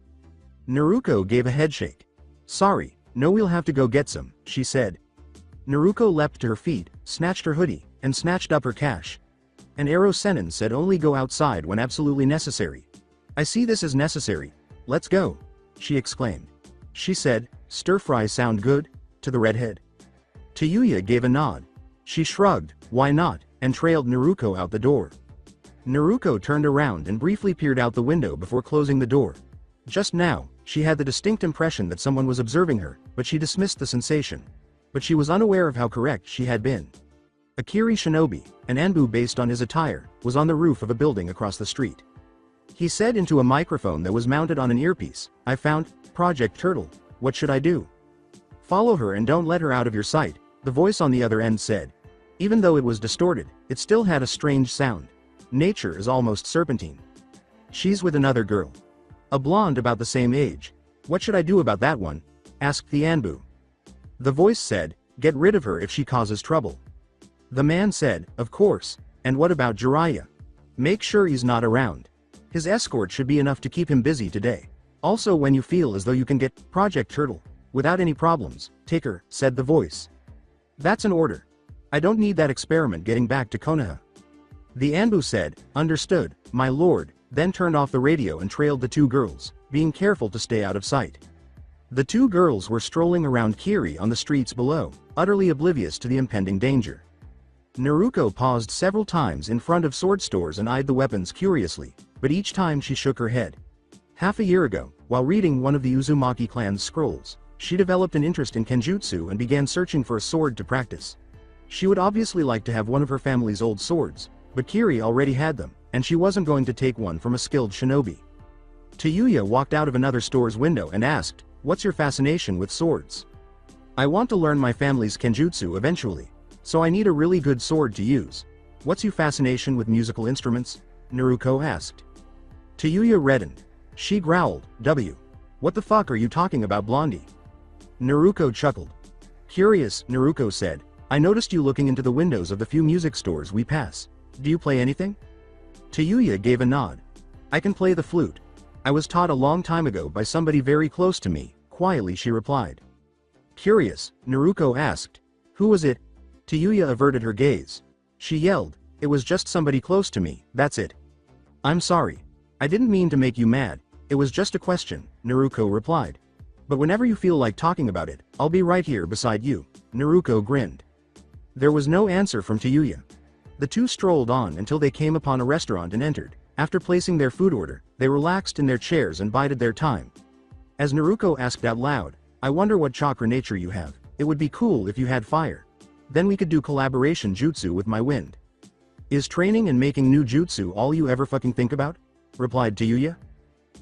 Naruko gave a headshake. Sorry, no, we'll have to go get some, she said. Naruko leapt to her feet, snatched her hoodie, and snatched up her cash. And Ero Sennin said only go outside when absolutely necessary. I see this as necessary. Let's go, she exclaimed. She said, stir fries sound good? To the redhead. Tayuya gave a nod. She shrugged, why not, and trailed Naruko out the door. Naruko turned around and briefly peered out the window before closing the door. Just now, she had the distinct impression that someone was observing her, but she dismissed the sensation. But she was unaware of how correct she had been. Akiri Shinobi, an Anbu based on his attire, was on the roof of a building across the street. He said into a microphone that was mounted on an earpiece, I found Project Turtle. What should I do? Follow her and don't let her out of your sight, the voice on the other end said. Even though it was distorted, it still had a strange sound. Nature is almost serpentine. She's with another girl. A blonde about the same age. What should I do about that one? Asked the Anbu. The voice said, get rid of her if she causes trouble. The man said, of course, and what about Jiraiya? Make sure he's not around. His escort should be enough to keep him busy today. Also when you feel as though you can get Project Turtle without any problems, take her, said the voice. That's an order. I don't need that experiment getting back to Konoha. The Anbu said, understood, my lord, then turned off the radio and trailed the 2 girls, being careful to stay out of sight. The 2 girls were strolling around Kiri on the streets below, utterly oblivious to the impending danger. Naruko paused several times in front of sword stores and eyed the weapons curiously, but each time she shook her head. Half a year ago, while reading one of the Uzumaki clan's scrolls, she developed an interest in kenjutsu and began searching for a sword to practice. She would obviously like to have one of her family's old swords, but Kiri already had them, and she wasn't going to take one from a skilled shinobi. Tayuya walked out of another store's window and asked, what's your fascination with swords? I want to learn my family's kenjutsu eventually. So I need a really good sword to use. What's your fascination with musical instruments? Naruko asked. Tayuya reddened. She growled, What the fuck are you talking about, Blondie? Naruko chuckled. Curious, Naruko said, I noticed you looking into the windows of the few music stores we pass. Do you play anything? Tayuya gave a nod. I can play the flute. I was taught a long time ago by somebody very close to me, quietly she replied. Curious, Naruko asked. Who was it? Tayuya averted her gaze. She yelled, It was just somebody close to me, that's it. I'm sorry. I didn't mean to make you mad, it was just a question, Naruko replied. But whenever you feel like talking about it, I'll be right here beside you, Naruko grinned. There was no answer from Tayuya. The two strolled on until they came upon a restaurant and entered. After placing their food order, they relaxed in their chairs and bided their time. As Naruko asked out loud, I wonder what chakra nature you have, it would be cool if you had fire. Then we could do collaboration jutsu with my wind. Is training and making new jutsu all you ever fucking think about? Replied Tayuya.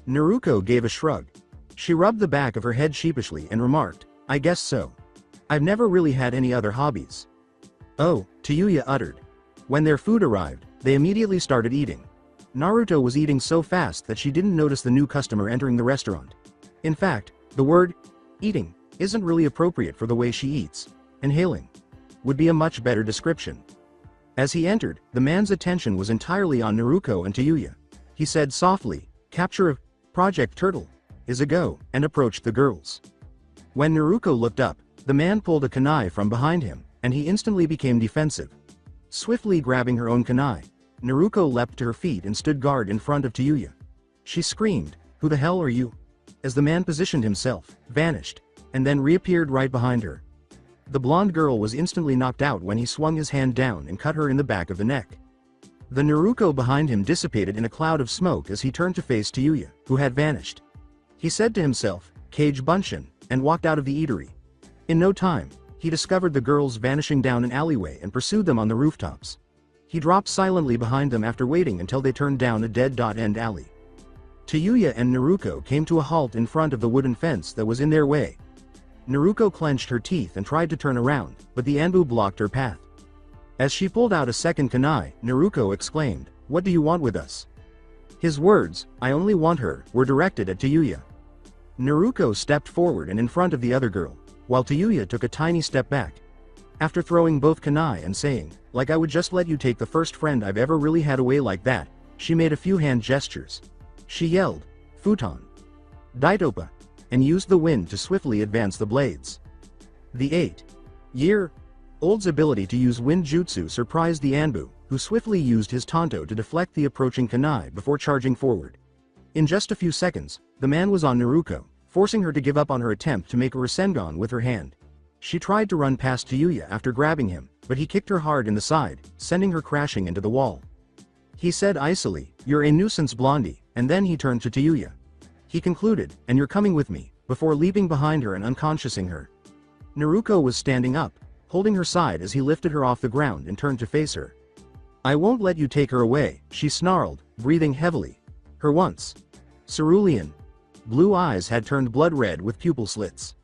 Naruko gave a shrug. She rubbed the back of her head sheepishly and remarked, I guess so. I've never really had any other hobbies. Oh, Tayuya uttered. When their food arrived, they immediately started eating. Naruto was eating so fast that she didn't notice the new customer entering the restaurant. In fact, the word eating isn't really appropriate for the way she eats. Inhaling would be a much better description. As he entered, the man's attention was entirely on Naruko and Tayuya. He said softly, Capture of Project Turtle is a go, and approached the girls. When Naruko looked up, the man pulled a kunai from behind him, and he instantly became defensive. Swiftly grabbing her own kunai, Naruko leapt to her feet and stood guard in front of Tayuya. She screamed, Who the hell are you? As the man positioned himself, vanished, and then reappeared right behind her. The blonde girl was instantly knocked out when he swung his hand down and cut her in the back of the neck. The Naruko behind him dissipated in a cloud of smoke as he turned to face Tayuya, who had vanished. He said to himself, Cage Bunshin, and walked out of the eatery. In no time, he discovered the girls vanishing down an alleyway and pursued them on the rooftops. He dropped silently behind them after waiting until they turned down a dead-end alley. Tayuya and Naruko came to a halt in front of the wooden fence that was in their way. Naruko clenched her teeth and tried to turn around, but the Anbu blocked her path. As she pulled out a second kunai, Naruko exclaimed, What do you want with us? His words, I only want her, were directed at Tayuya. Naruko stepped forward and in front of the other girl, while Tayuya took a tiny step back. After throwing both kunai and saying, Like I would just let you take the first friend I've ever really had away like that, she made a few hand gestures. She yelled, Futon. Daitopa, and used the wind to swiftly advance the blades. The 8-year-old's ability to use wind jutsu surprised the Anbu, who swiftly used his tanto to deflect the approaching kunai before charging forward. In just a few seconds, the man was on Naruko, forcing her to give up on her attempt to make a Rasengan with her hand. She tried to run past Tayuya after grabbing him, but he kicked her hard in the side, sending her crashing into the wall. He said icily, You're a nuisance, Blondie, and then he turned to Tayuya. He concluded, And you're coming with me, before leaping behind her and unconsciousing her. Naruko was standing up, holding her side as he lifted her off the ground and turned to face her. I won't let you take her away, she snarled, breathing heavily. Her once cerulean blue eyes had turned blood red with pupil slits.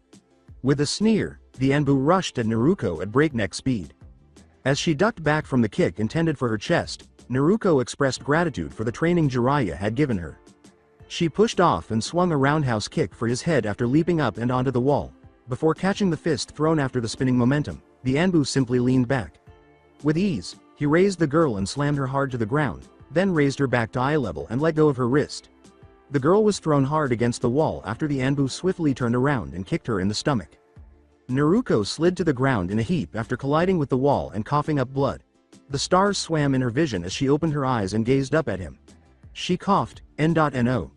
With a sneer, the Anbu rushed at Naruko at breakneck speed. As she ducked back from the kick intended for her chest, Naruko expressed gratitude for the training Jiraiya had given her. She pushed off and swung a roundhouse kick for his head after leaping up and onto the wall. Before catching the fist thrown after the spinning momentum, the Anbu simply leaned back. With ease, he raised the girl and slammed her hard to the ground, then raised her back to eye level and let go of her wrist. The girl was thrown hard against the wall after the Anbu swiftly turned around and kicked her in the stomach. Naruko slid to the ground in a heap after colliding with the wall and coughing up blood. The stars swam in her vision as she opened her eyes and gazed up at him. She coughed, N.No.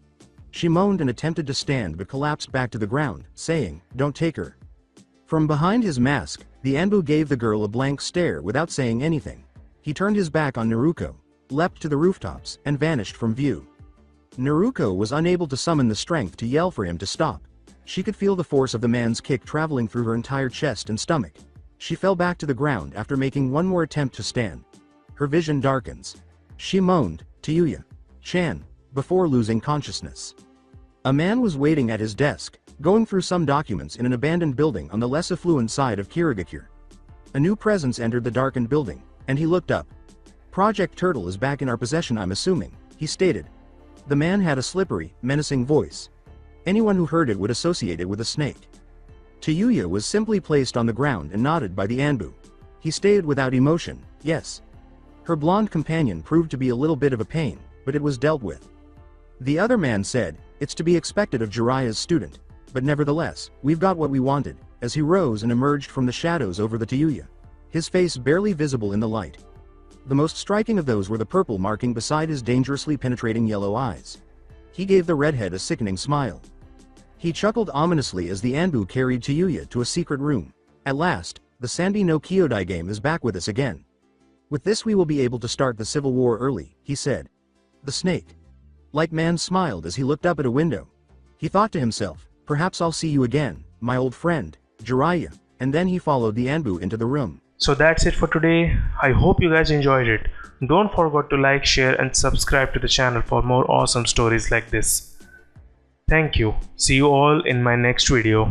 She moaned and attempted to stand but collapsed back to the ground, saying, Don't take her. From behind his mask, the Anbu gave the girl a blank stare without saying anything. He turned his back on Naruko, leapt to the rooftops, and vanished from view. Naruko was unable to summon the strength to yell for him to stop. She could feel the force of the man's kick traveling through her entire chest and stomach. She fell back to the ground after making one more attempt to stand. Her vision darkens. She moaned, Tayuya-chan, before losing consciousness. A man was waiting at his desk, going through some documents in an abandoned building on the less affluent side of Kirigakure. A new presence entered the darkened building, and he looked up. Project Turtle is back in our possession, I'm assuming, he stated. The man had a slippery, menacing voice. Anyone who heard it would associate it with a snake. Tayuya was simply placed on the ground and nodded by the Anbu. He stated without emotion, yes. Her blonde companion proved to be a little bit of a pain, but it was dealt with. The other man said, it's to be expected of Jiraiya's student, but nevertheless, we've got what we wanted, as he rose and emerged from the shadows over the Tayuya. His face barely visible in the light. The most striking of those were the purple marking beside his dangerously penetrating yellow eyes. He gave the redhead a sickening smile. He chuckled ominously as the Anbu carried Tayuya to a secret room. At last, the Sanbi no Kyodai game is back with us again. With this we will be able to start the civil war early, he said. The snake. Like man smiled as he looked up at a window. He thought to himself, perhaps I'll see you again, my old friend, Jiraiya, and then he followed the Anbu into the room. So that's it for today. I hope you guys enjoyed it. Don't forget to like, share and subscribe to the channel for more awesome stories like this. Thank you. See you all in my next video.